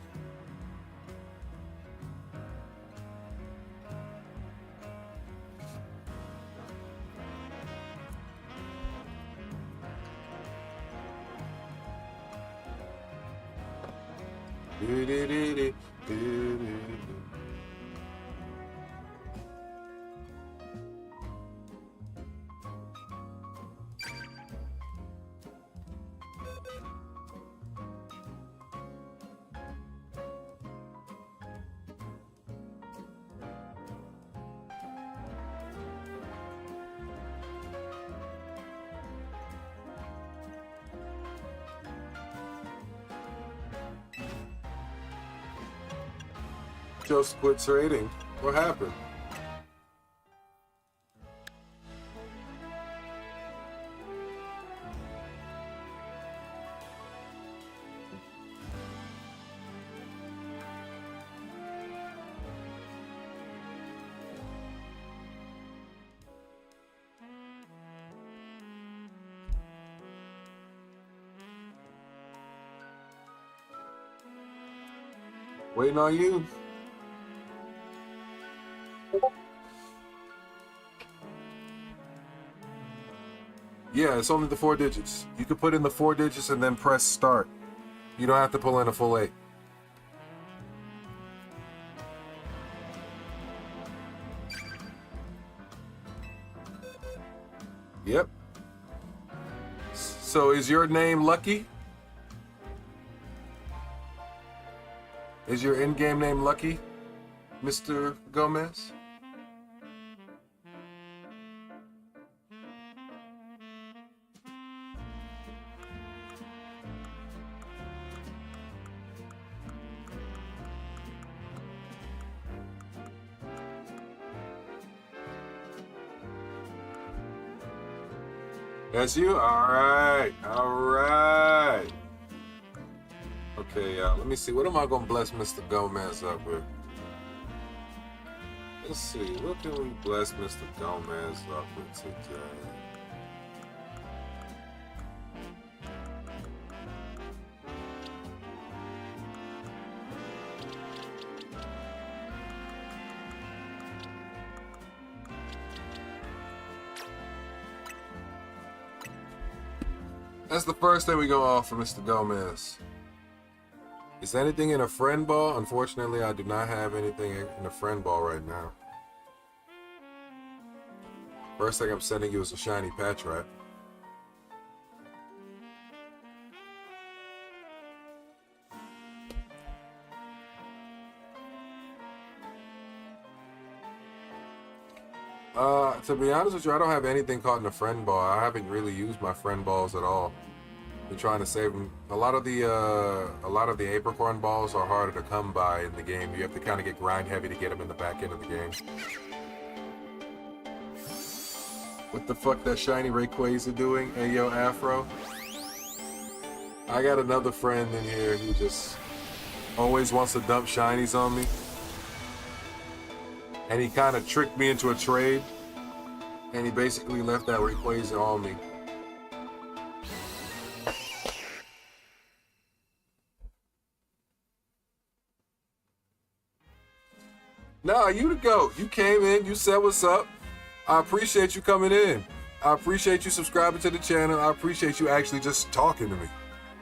Just quit trading. What happened? Waiting on you. Yeah, it's only the 4 digits. You can put in the 4 digits and then press start. You don't have to pull in a full 8. Yep. So is your name Lucky? Is your in-game name Lucky, Mr. Gomez? That's you? Alright, alright. Okay, let me see. What am I going to bless Mr. Gomez up with? Let's see. What can we bless Mr. Gomez up with today? That's the first thing we go off for Mr. Gomez. Is anything in a friend ball? Unfortunately, I do not have anything in a friend ball right now. First thing I'm sending you is a shiny patch rat. To be honest with you, I don't have anything caught in a friend ball. I haven't really used my friend balls at all. Been trying to save them. A lot of the apricorn balls are harder to come by in the game. You have to kind of get grind heavy to get them in the back end of the game. What the fuck that shiny Rayquaza doing? Hey yo, Afro. I got another friend in here who just always wants to dump shinies on me. And he kind of tricked me into a trade. And he basically left that Rayquaza on me. Nah, you the GOAT. You came in, you said what's up. I appreciate you coming in. I appreciate you subscribing to the channel. I appreciate you actually just talking to me.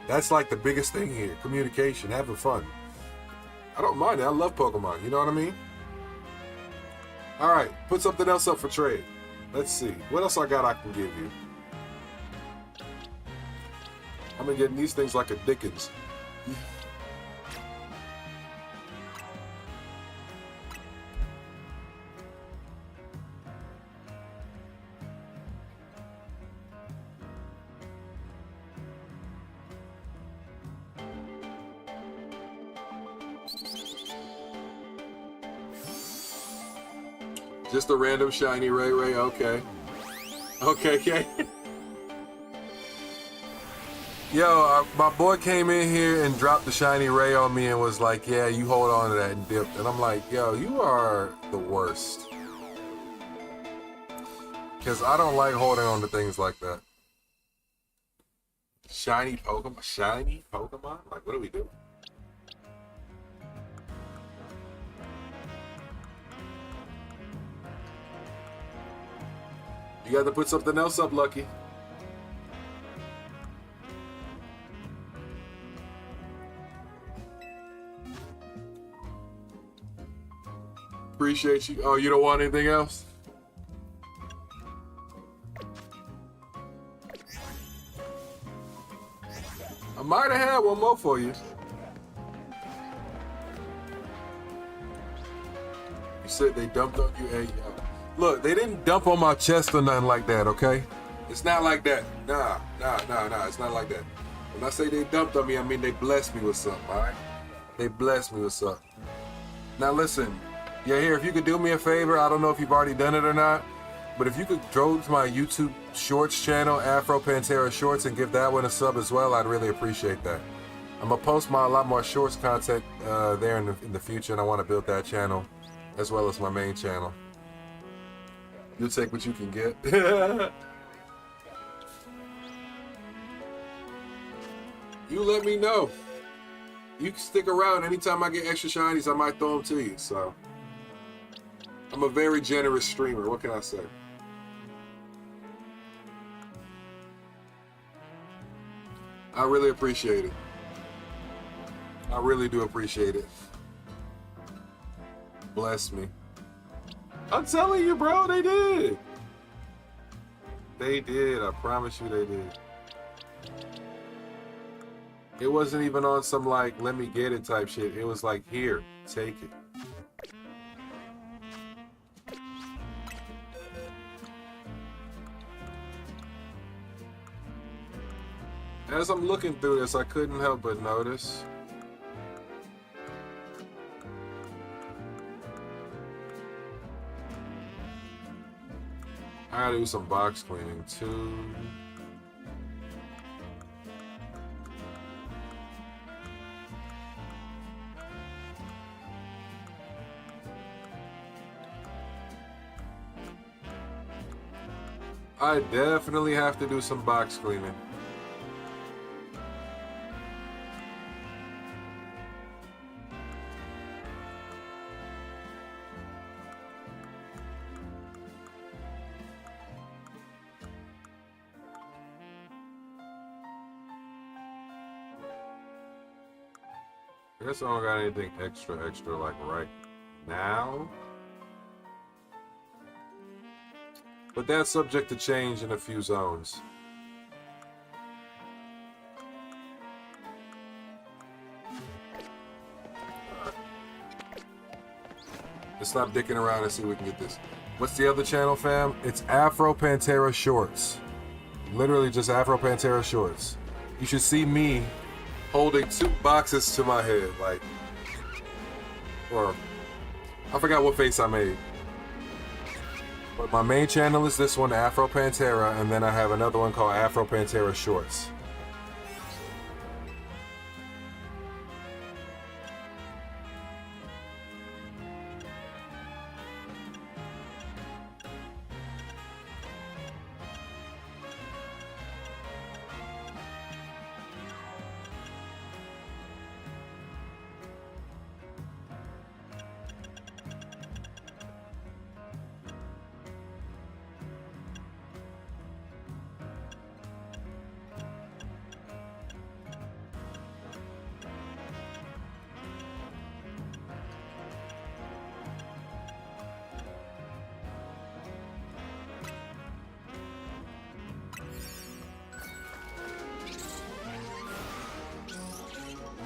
That's like the biggest thing here. Communication, having fun. I don't mind it. I love Pokemon. You know what I mean? Alright, put something else up for trade. Let's see. What else I got I can give you? I've been getting these things like a Dickens. Just a random shiny Ray, okay. Okay. Yo, my boy came in here and dropped the shiny ray on me and was like, yeah, you hold on to that and dipped. And I'm like, yo, you are the worst. Because I don't like holding on to things like that. Shiny Pokemon? Shiny Pokemon? Like, what do we do? You got to put something else up, Lucky. Appreciate you. Oh, you don't want anything else? I might have had one more for you. You said they dumped on you. Hey, look, they didn't dump on my chest or nothing like that, okay? It's not like that. Nah. It's not like that. When I say they dumped on me, I mean they blessed me with something, all right? They blessed me with something. Now listen, yeah, here, if you could do me a favor, I don't know if you've already done it or not, but if you could go to my YouTube Shorts channel, Afro Pantera Shorts, and give that one a sub as well, I'd really appreciate that. I'm gonna post a lot more Shorts content there in the future, and I want to build that channel as well as my main channel. You'll take what you can get. You let me know. You can stick around. Anytime I get extra shinies, I might throw them to you. So I'm a very generous streamer. What can I say? I really appreciate it. I really do appreciate it. Bless me. I'm telling you, bro, they did. They did. I promise you they did. It wasn't even on some like, let me get it type shit. It was like, here, take it. As I'm looking through this, I couldn't help but notice. I gotta do some box cleaning too. I definitely have to do some box cleaning. I guess I don't got anything extra like right now. But that's subject to change in a few zones. Right. Let's stop dicking around and see if we can get this. What's the other channel, fam? It's Afro Pantera Shorts. Literally just Afro Pantera Shorts. You should see me holding 2 boxes to my head, like, or I forgot what face I made. But my main channel is this one, Afro Pantera, and then I have another one called Afro Pantera Shorts.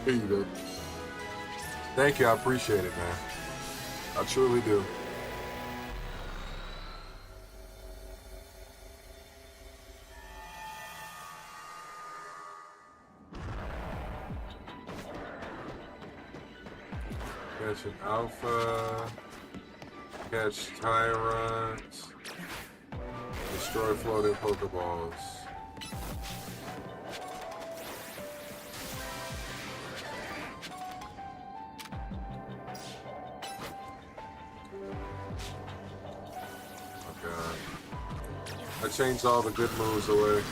Here you go. Thank you, I appreciate it, man. I truly do. Catch an alpha, catch tyrants, destroy floating Pokeballs. changed all the good moves away.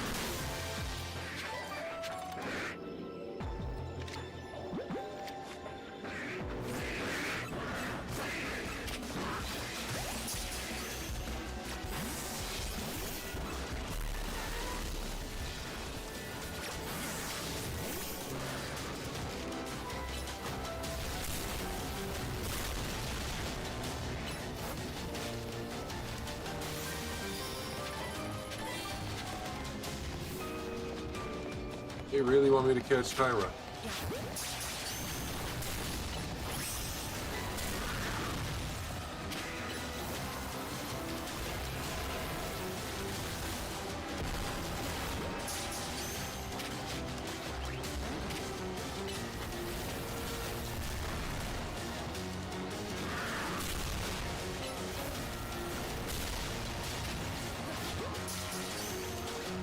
They really want me to catch Tyra.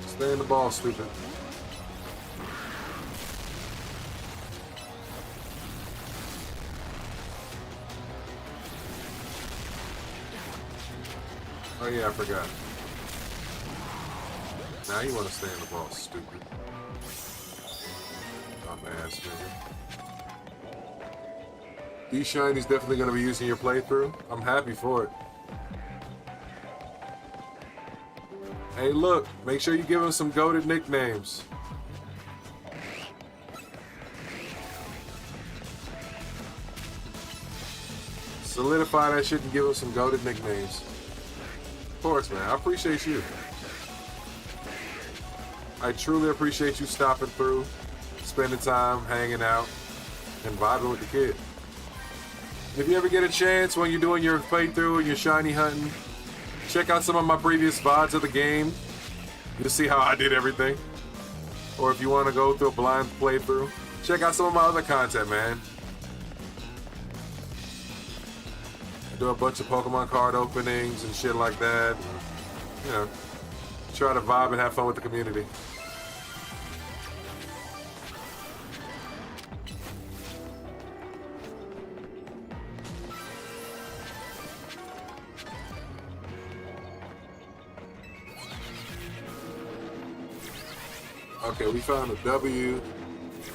Stay in the ball, stupid. Oh yeah, I forgot. Now you want to stay in the ball, stupid. Dumbass nigga. These shinies definitely going to be using your playthrough. I'm happy for it. Hey look, make sure you give them some goated nicknames. Solidify that shit and give them some goated nicknames. Of course, man. I appreciate you. I truly appreciate you stopping through, spending time, hanging out, and vibing with the kid. If you ever get a chance when you're doing your playthrough and you're shiny hunting, check out some of my previous VODs of the game. You'll see how I did everything. Or if you want to go through a blind playthrough, check out some of my other content, man. Do a bunch of Pokemon card openings and shit like that. You know, try to vibe and have fun with the community. Okay, we found a W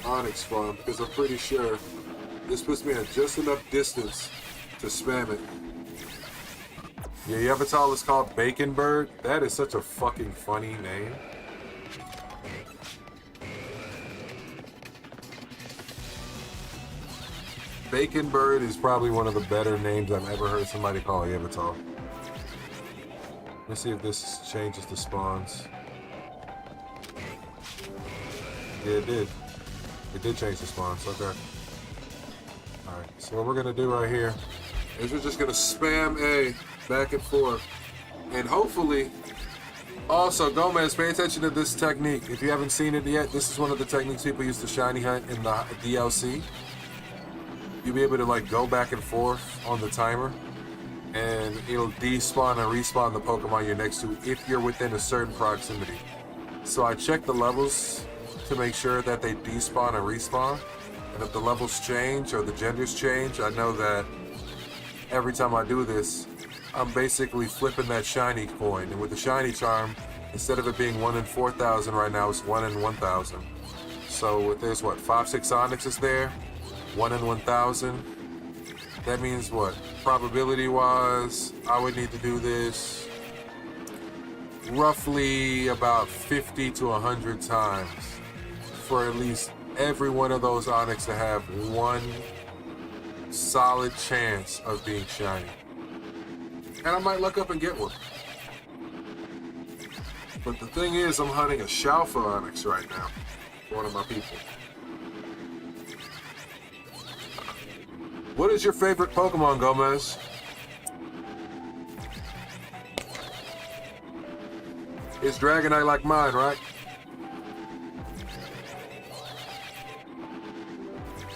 Onix farm because I'm pretty sure this puts me at just enough distance to spam it. Yeah, Yveltal is called Bacon Bird. That is such a fucking funny name. Bacon Bird is probably one of the better names I've ever heard somebody call Yveltal. Let's see if this changes the spawns. Yeah, it did. It did change the spawns, okay. Alright, so what we're gonna do right here is we're just gonna spam A back and forth. And hopefully, also, Gomez, pay attention to this technique. If you haven't seen it yet, this is one of the techniques people use to shiny hunt in the DLC. You'll be able to like go back and forth on the timer, and it'll despawn and respawn the Pokemon you're next to if you're within a certain proximity. So I check the levels to make sure that they despawn and respawn. And if the levels change or the genders change, I know that every time I do this, I'm basically flipping that shiny coin. And with the shiny charm, instead of it being 1 in 4,000 right now, it's 1 in 1,000. So if there's what, 5-6 Onixes there, 1 in 1,000. That means what? Probability-wise, I would need to do this roughly about 50 to 100 times for at least every one of those Onix to have one solid chance of being shiny. And I might look up and get one. But the thing is, I'm hunting a Shalpha Onix right now. One of my people. What is your favorite Pokemon, Gomez? It's Dragonite like mine, right?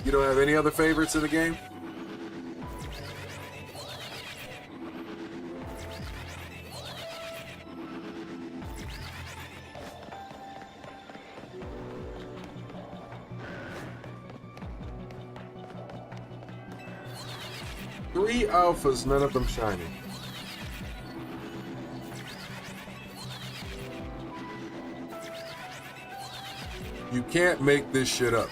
You don't have any other favorites in the game? Three alphas, none of them shiny. You can't make this shit up.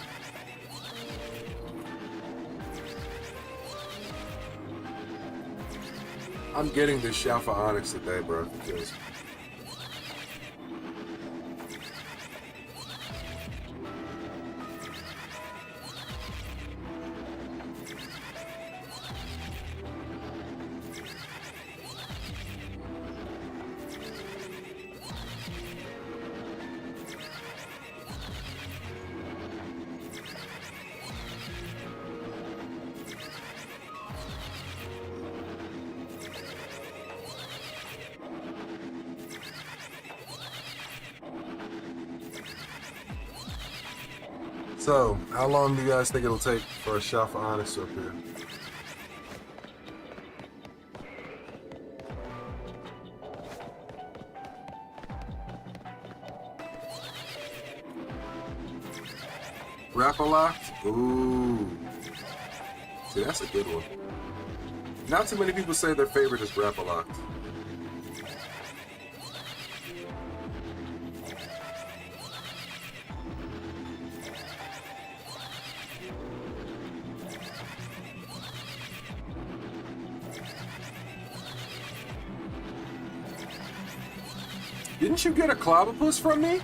I'm getting this Shalpha Onix today, bro. Because so, how long do you guys think it'll take for a Shalpha Onix to appear? Rapper locked? Ooh. See, that's a good one. Not too many people say their favorite is Rapper locked. Didn't you get a Clobbopus from me?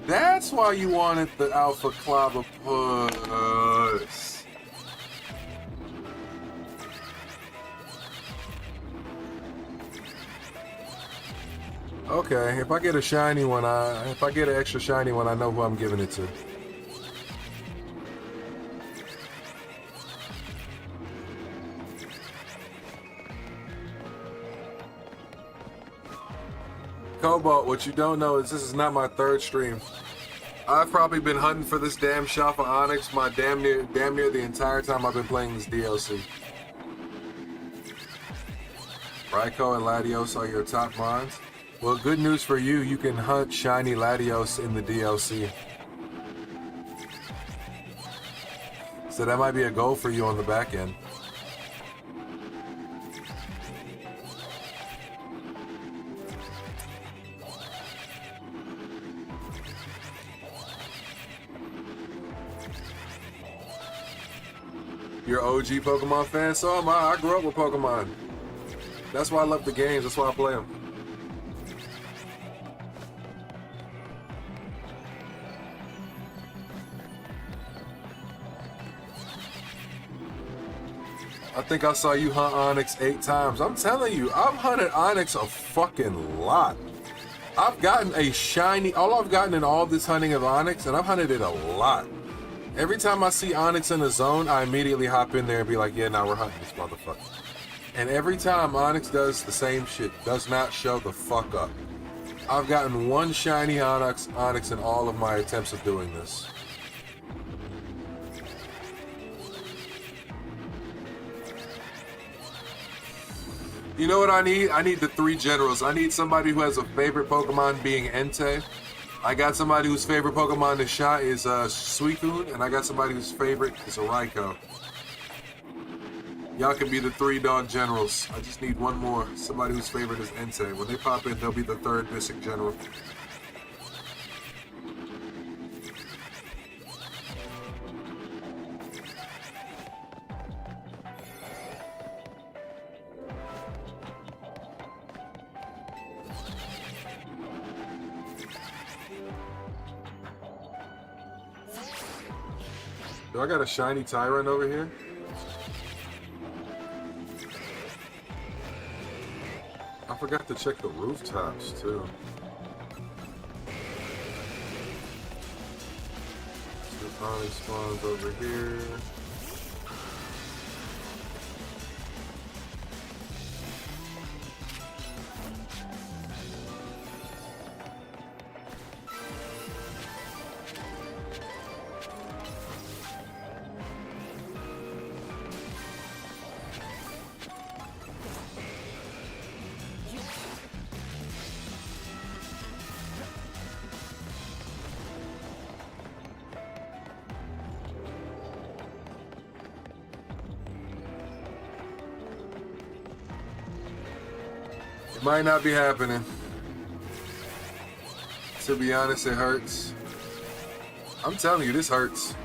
That's why you wanted the Alpha Clobbopus. Okay, if I get a shiny one, if I get an extra shiny one, I know who I'm giving it to. Cobalt, what you don't know is this is not my third stream. I've probably been hunting for this damn Shalpha Onix my damn near the entire time I've been playing this DLC. Raikou and Latios are your top mons. Well, good news for you, you can hunt shiny Latios in the DLC. So that might be a goal for you on the back end. You're OG Pokemon fan? So am I. I grew up with Pokemon. That's why I love the games. That's why I play them. I think I saw you hunt Onix 8 times. I'm telling you, I've hunted Onix a fucking lot. I've gotten a shiny, all I've gotten in all this hunting of Onix, and I've hunted it a lot. Every time I see Onix in a zone, I immediately hop in there and be like, yeah, now we're hunting this motherfucker. And every time Onix does the same shit, does not show the fuck up. I've gotten one shiny Onix in all of my attempts of doing this. You know what I need? I need the 3 generals. I need somebody who has a favorite Pokemon being Entei. I got somebody whose favorite Pokemon is Suicune, and I got somebody whose favorite is a Raikou. Y'all can be the 3 dog generals. I just need one more. Somebody whose favorite is Entei. When they pop in, they'll be the 3rd missing general. Do I got a shiny Tyrant over here? I forgot to check the rooftops too. 2 Onix spawns over here. It might not be happening. To be honest, it hurts. I'm telling you, this hurts.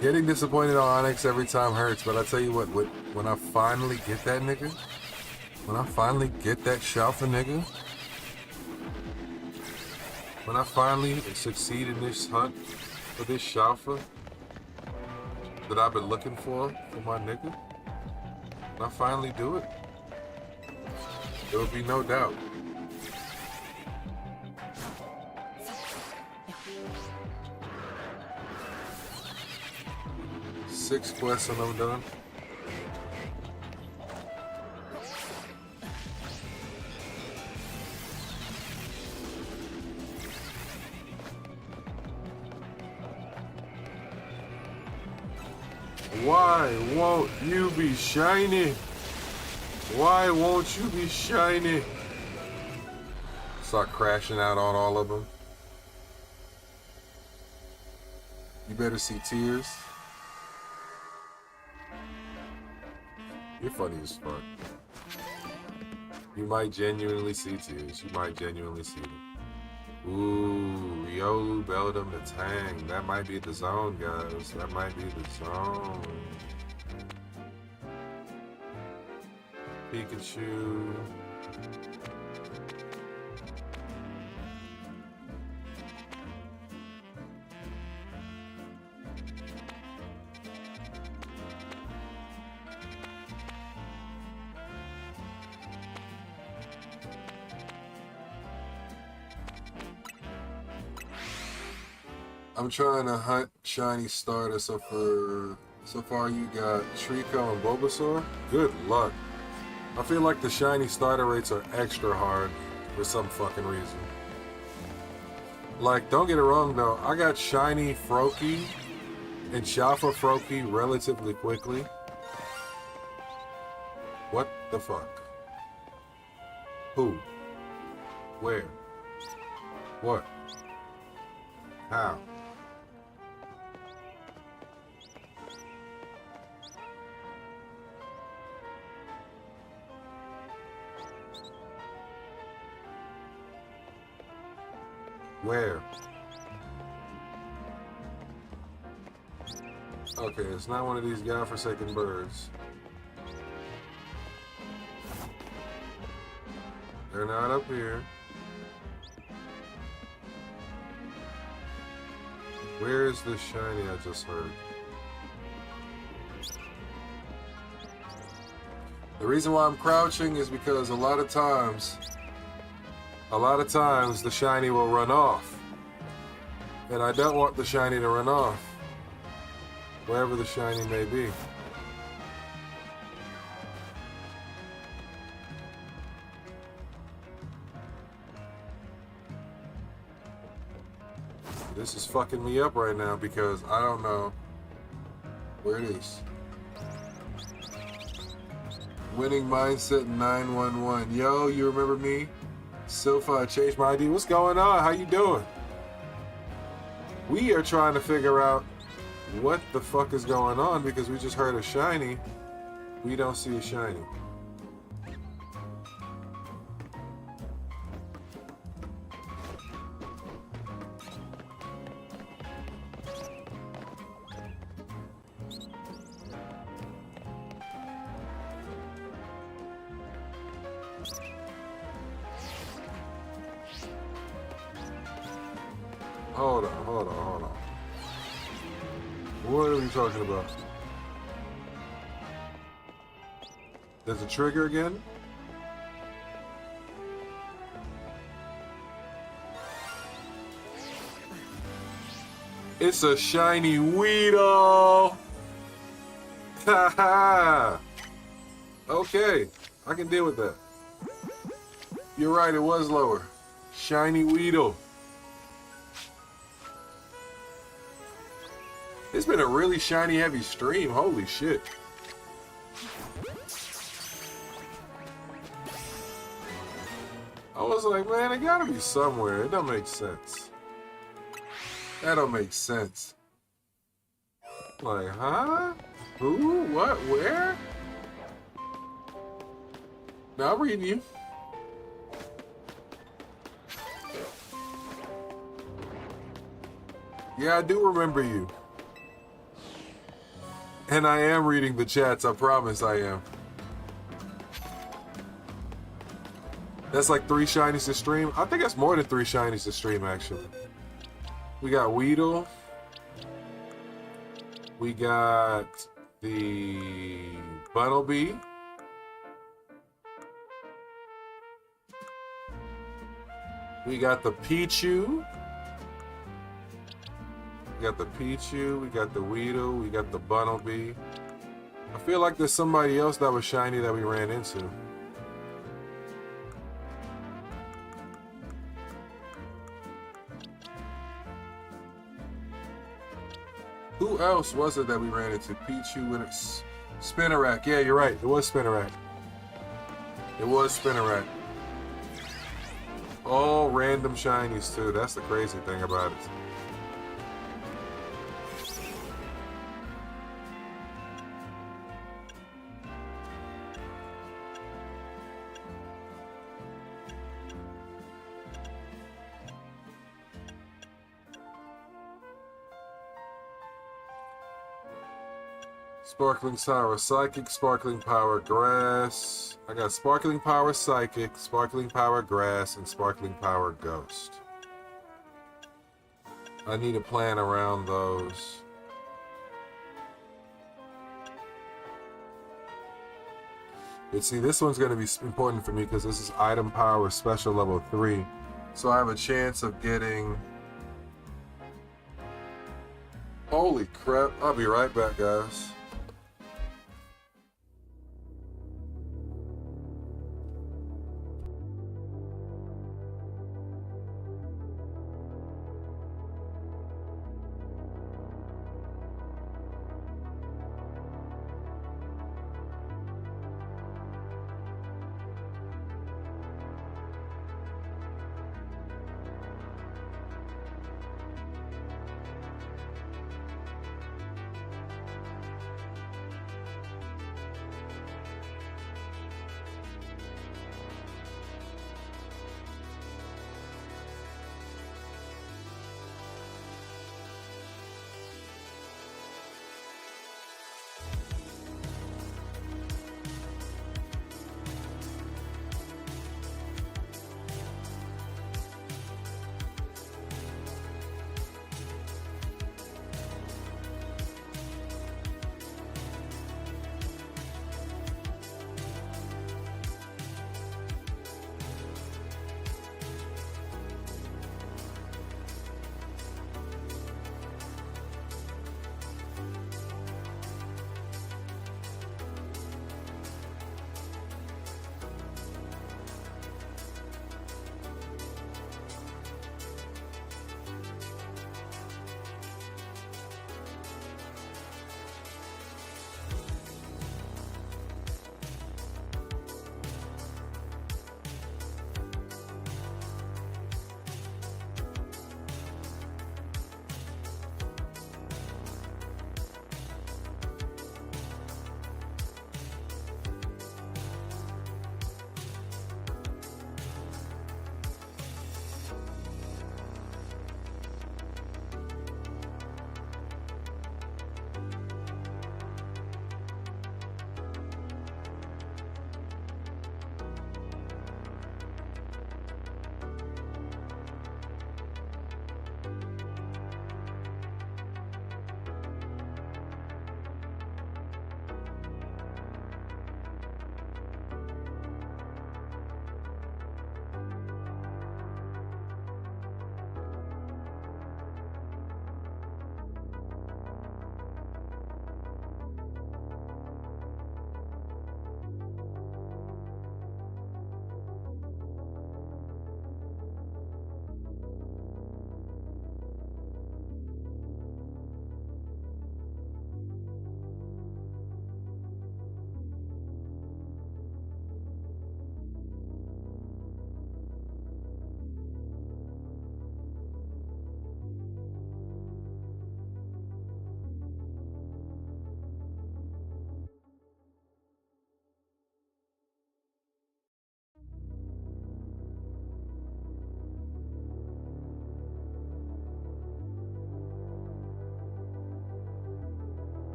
Getting disappointed on Onix every time hurts, but I tell you what, when I finally get that nigga, when I finally get that Shalpha nigga, when I finally succeed in this hunt for this Shalpha that I've been looking for my nigga, when I finally do it, there will be no doubt. Six quests and I'm done. Why won't you be shiny? Why won't you be shiny? Start crashing out on all of them. You better see tears. You're funny as fuck. You might genuinely see tears. You might genuinely see them. Ooh, Riolu, Beldum, the Tang. That might be the zone, guys. That might be the zone. Pikachu. I'm trying to hunt shiny starter, so far you got Trico and Bulbasaur. Good luck. I feel like the shiny starter rates are extra hard for some fucking reason. Like, don't get it wrong though, I got shiny Froakie and Shalpha Froakie relatively quickly. What the fuck? Who? Where? What? How? Where? Okay, it's not one of these godforsaken birds. They're not up here. Where is the shiny I just heard? The reason why I'm crouching is because a lot of times the shiny will run off. And I don't want the shiny to run off. Wherever the shiny may be. This is fucking me up right now because I don't know where it is. Winning Mindset 911. Yo, you remember me? Sylpha, I changed my ID. What's going on? How you doing? We are trying to figure out what the fuck is going on because we just heard a shiny. We don't see a shiny. Hold on. What are we talking about? There's a trigger again? It's a shiny Weedle! Haha! Okay, I can deal with that. You're right, it was lower. Shiny Weedle. It's been a really shiny heavy stream, holy shit. I was like, man, it gotta be somewhere. It don't make sense. That don't make sense. Like, huh? Who? What? Where? Now I'm reading you. Yeah, I do remember you. And I am reading the chats, I promise I am. That's like 3 shinies to stream. I think that's more than 3 shinies to stream, actually. We got Weedle. We got the Bunnelby. We got the Pichu. We got the Pichu. We got the Weedle. We got the Bunnelby. I feel like there's somebody else that was shiny that we ran into. Who else was it that we ran into? Pichu with its Spinnerack. Yeah, you're right. It was Spinnerack. It was Spinnerack. All random shinies too. That's the crazy thing about it. Sparkling Power Psychic, Sparkling Power Grass. I got Sparkling Power Psychic, Sparkling Power Grass, and Sparkling Power Ghost. I need a plan around those. But see, this one's going to be important for me because this is Item Power Special Level 3. So I have a chance of getting... Holy crap. I'll be right back, guys.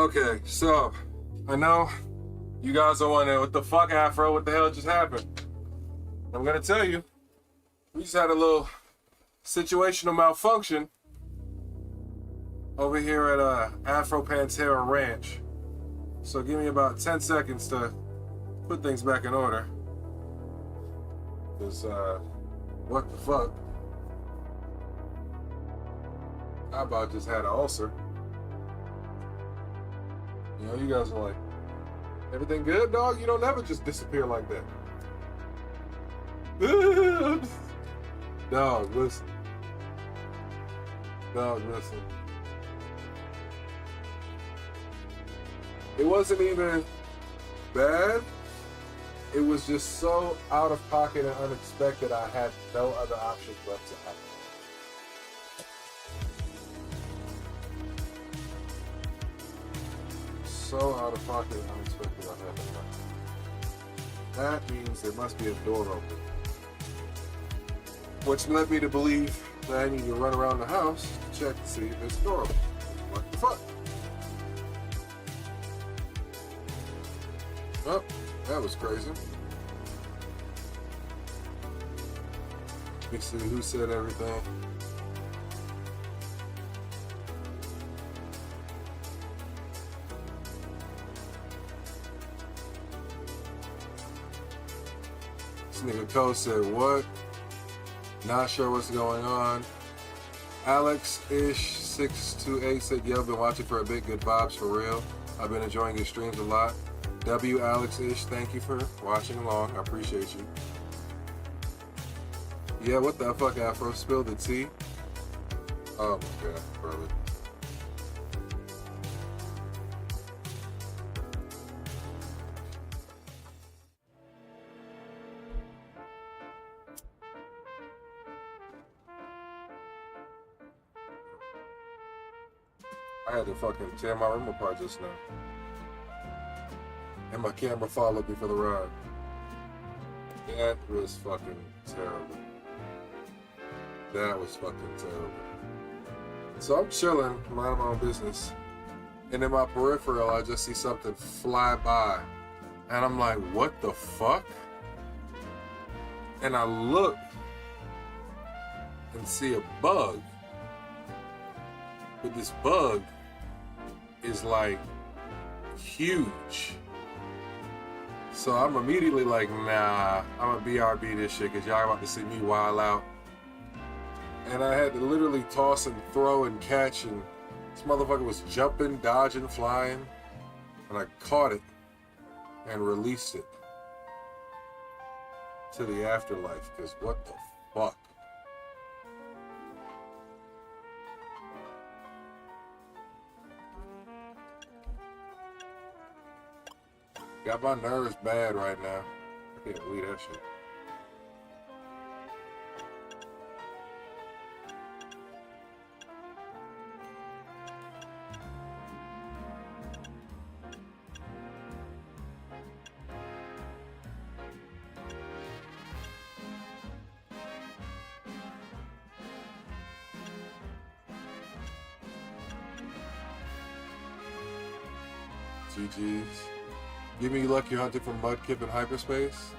Okay, so I know you guys are wondering what the fuck, Afro, what the hell just happened? I'm gonna tell you. We just had a little situational malfunction over here at Afro Pantera Ranch. So give me about 10 seconds to put things back in order. Cause what the fuck? I about just had an ulcer. You know, you guys are like, everything good, dog? You don't ever just disappear like that. Dog, listen. Dog, listen. It wasn't even bad. It was just so out of pocket and unexpected, I had no other options left to happen. So out of pocket and unexpected, I had no options. That means there must be a door open. Which led me to believe that I need to run around the house to check to see if there's a door open. What the fuck? Oh, that was crazy. Let me see who said everything. This nigga Cole said, what? Not sure what's going on. Alex-ish628 said, yeah, I've been watching for a bit. Good vibes for real. I've been enjoying your streams a lot. W Alex-ish, thank you for watching along. I appreciate you. Yeah, what the fuck, Afro? Spill the tea. Oh my god, brother. I had to fucking tear my room apart just now. And my camera followed me for the ride. That was fucking terrible. That was fucking terrible. So I'm chilling, minding my own business. And in my peripheral, I just see something fly by. And I'm like, what the fuck? And I look and see a bug. But this bug is like huge. So I'm immediately like, nah, I'm gonna BRB this shit because y'all about to see me wild out. And I had to literally toss and throw and catch, and this motherfucker was jumping, dodging, flying. And I caught it and released it to the afterlife because what the fuck? Got my nerves bad right now. I can't believe that shit. GG's. Give me lucky hunting from Mudkip in hyperspace.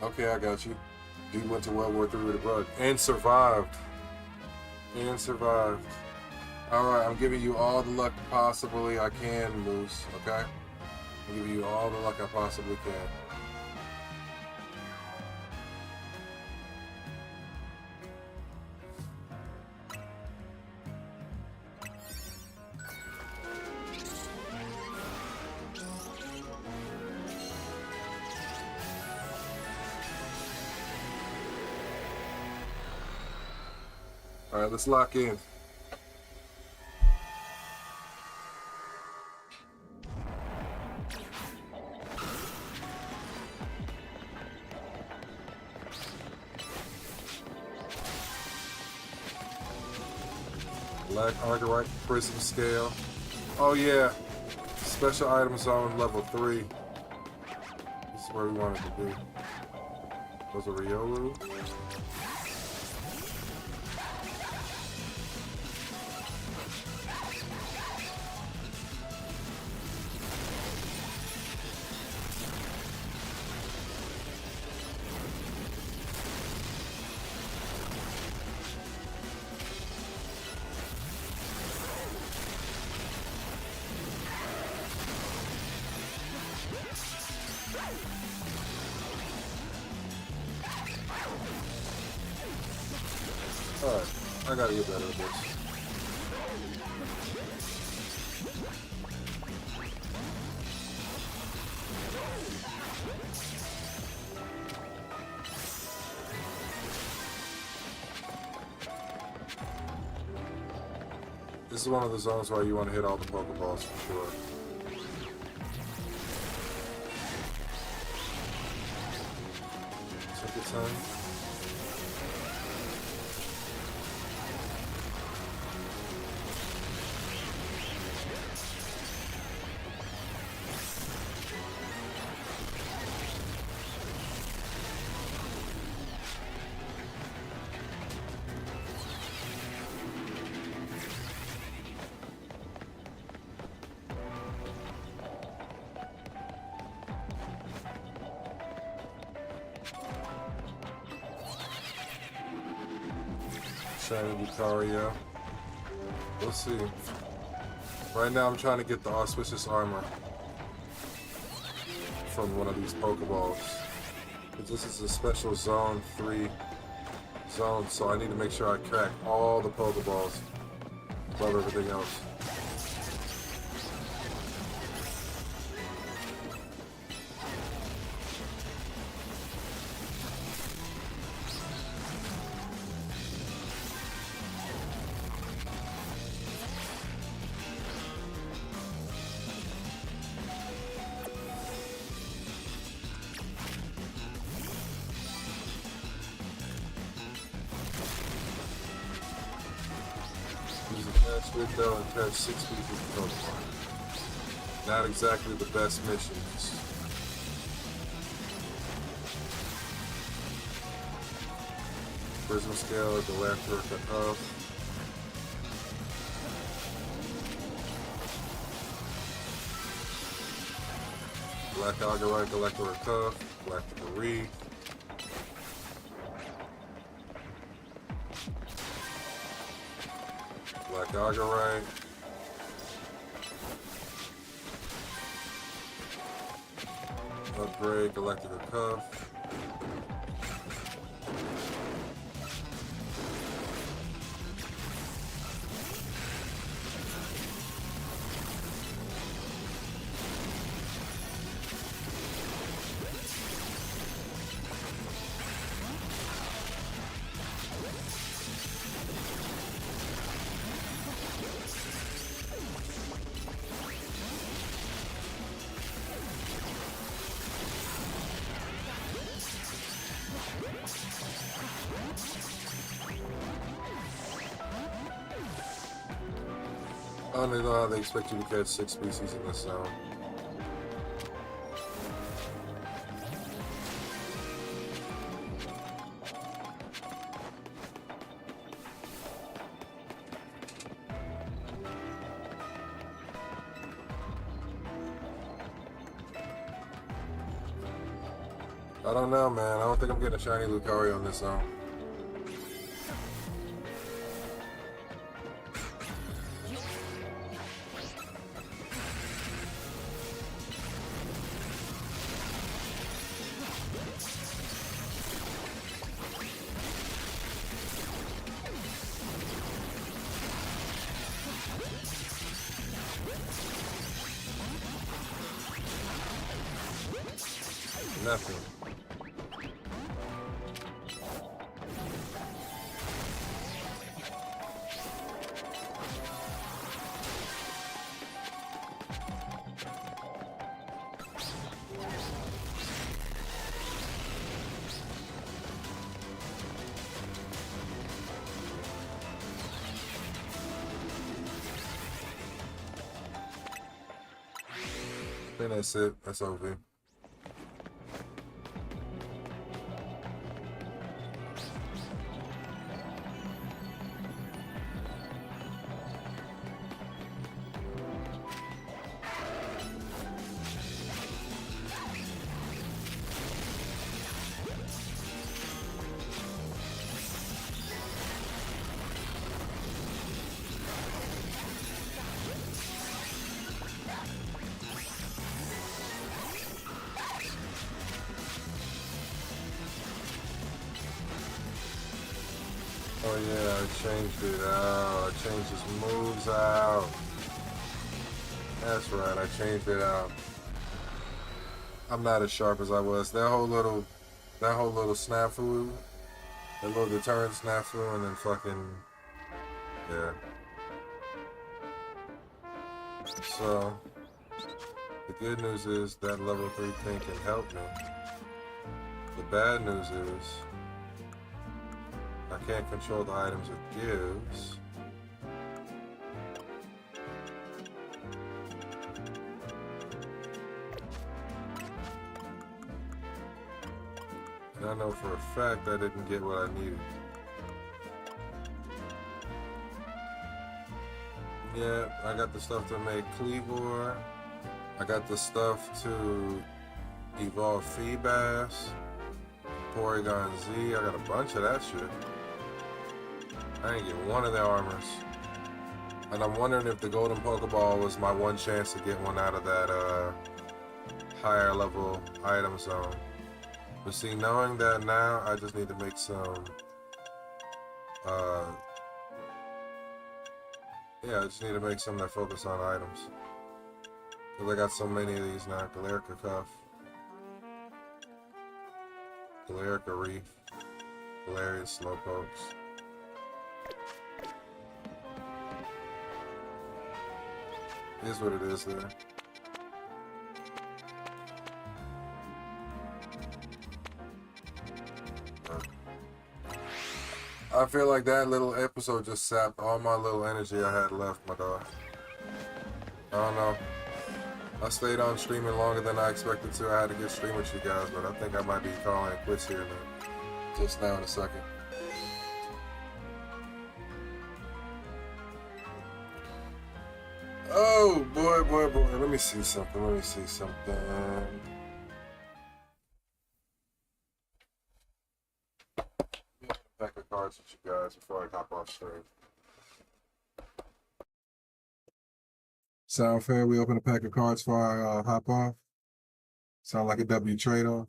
Okay, I got you. Dude went to World War III with a bug and survived. And survived. Alright, I'm giving you all the luck possibly I can, Moose, okay? I'm giving you all the luck I possibly can. All right, let's lock in. Black Argerite Prism Scale. Oh yeah, special item zone level 3. This is where we wanted to be. Was it Riolu? I gotta get better at this. This is one of the zones where you want to hit all the Pokeballs for sure. Take your time. Shiny Lucario. We'll see. Right now I'm trying to get the auspicious armor from one of these Pokeballs. But this is a special Zone 3 zone, so I need to make sure I crack all the Pokeballs above everything else. They'll attach 6 species to Pokemon. Not exactly the best missions. Prism Scale, Galactic Cuff. Black Algarite, Galactic Cuff, Galactic Reef. Black Algarite. Upgrade Galactica Cuff. I don't know how they expect you to catch 6 species in this zone. I don't know, man. I don't think I'm getting a shiny Lucario in this zone. Nothing. I think that's it. That's OV. Oh yeah, I changed it out. I changed his moves out. That's right, I changed it out. I'm not as sharp as I was. That whole little snafu, that little deterrent snafu, and then fucking yeah. So the good news is that level 3 thing can help me. The bad news is I can't control the items it gives. And I know for a fact I didn't get what I needed. Yeah, I got the stuff to make Cleavor. I got the stuff to evolve Feebas, Porygon Z. I got a bunch of that shit. I didn't get one of their armors. And I'm wondering if the Golden Pokeball was my one chance to get one out of that higher level item zone. But see, knowing that now, I just need to make some, yeah, I just need to make some that focus on items. Because I got so many of these now. Galarica Cuff, Galarica Reef, Galarian Slowpokes. Is what it is there. I feel like that little episode just sapped all my little energy I had left, my dog. I don't know. I stayed on streaming longer than I expected to. I had to get stream with you guys, but I think I might be calling it quits here now. Just now in a second. Oh, boy. Let me see something. Pack of cards with you guys before I hop off stream. Sound fair? We open a pack of cards before I hop off? Sound like a W trade-off?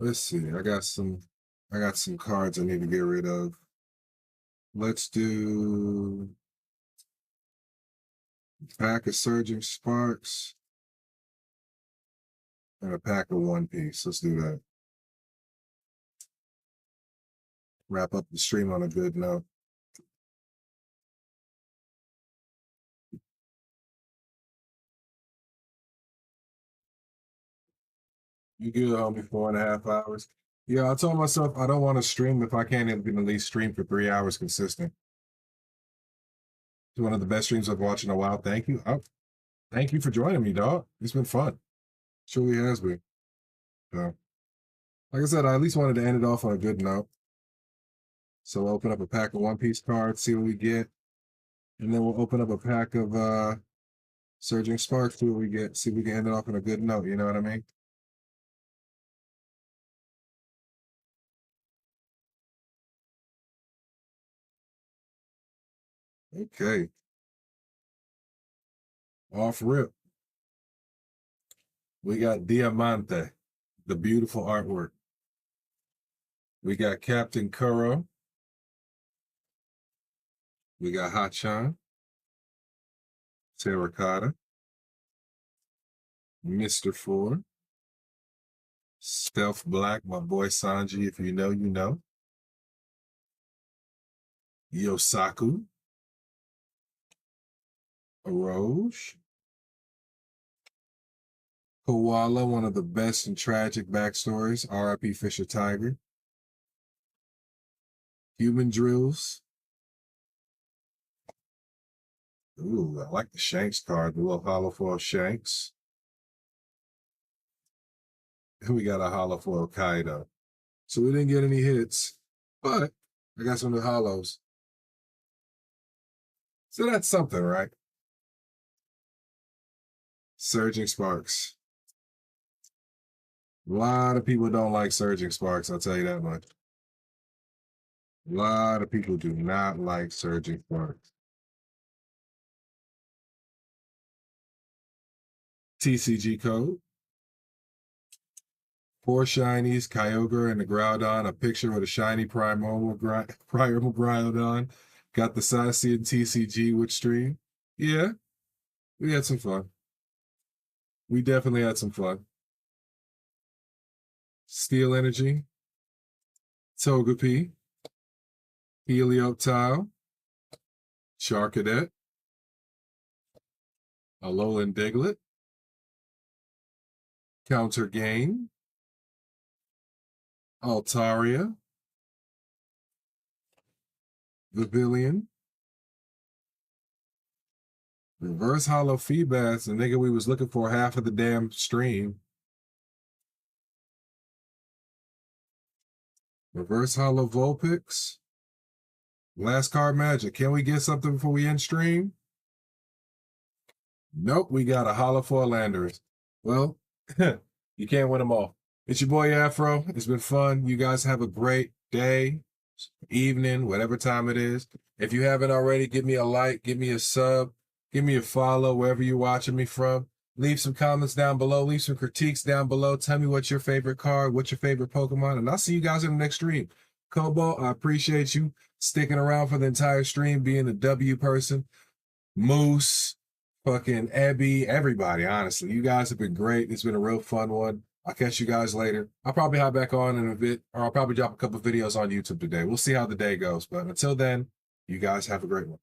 Let's see. I got some cards I need to get rid of. Let's do a pack of Surging Sparks and a pack of One Piece. Let's do that. Wrap up the stream on a good note. You good, homie, 4.5 hours. Yeah, I told myself I don't want to stream if I can't even at least stream for 3 hours consistent. It's one of the best streams I've watched in a while. Thank you. Thank you for joining me, dog. It's been fun. Truly has been. So, like I said, I at least wanted to end it off on a good note. So we'll open up a pack of One Piece cards, see what we get. And then we'll open up a pack of Surging Sparks, see what we get. See if we can end it off on a good note, you know what I mean? Okay. Off rip. We got Diamante, the beautiful artwork. We got Captain Kuro. We got Hachan, Terracotta, Mr. Four, Stealth Black, my boy Sanji, if you know, you know. Yosaku, Aroge, Koala, one of the best and tragic backstories, R.I.P. Fisher Tiger. Human Drills. Ooh, I like the Shanks card, the little hollow foil Shanks. And we got a hollow foil Kaido. So we didn't get any hits, but I got some new hollows. So that's something, right? Surging Sparks. A lot of people don't like Surging Sparks, I'll tell you that much. A lot of people do not like Surging Sparks. TCG code. 4 shinies, Kyogre and the Groudon, a picture with a shiny Primal Groudon. Got the Sassy and TCG with stream. Yeah, we had some fun. We definitely had some fun. Steel Energy, Togepi, Helioptile, Charcadet, Alolan Diglett, Counter Game, Altaria, Vivillon, Reverse Hollow Feedbacks, the nigga we was looking for half of the damn stream. Reverse Hollow Vulpix. Last card magic. Can we get something before we end stream? Nope, we got a Hollow for Landers. Well, you can't win them all. It's your boy Afro. It's been fun. You guys have a great day, evening, whatever time it is. If you haven't already, give me a like, give me a sub, give me a follow wherever you're watching me from. Leave some comments down below. Leave some critiques down below. Tell me what's your favorite card, what's your favorite Pokemon, and I'll see you guys in the next stream. Kobo, I appreciate you sticking around for the entire stream, being a W person. Moose, fucking Abby, everybody, honestly. You guys have been great. It's been a real fun one. I'll catch you guys later. I'll probably hop back on in a bit, or I'll probably drop a couple videos on YouTube today. We'll see how the day goes. But until then, you guys have a great one.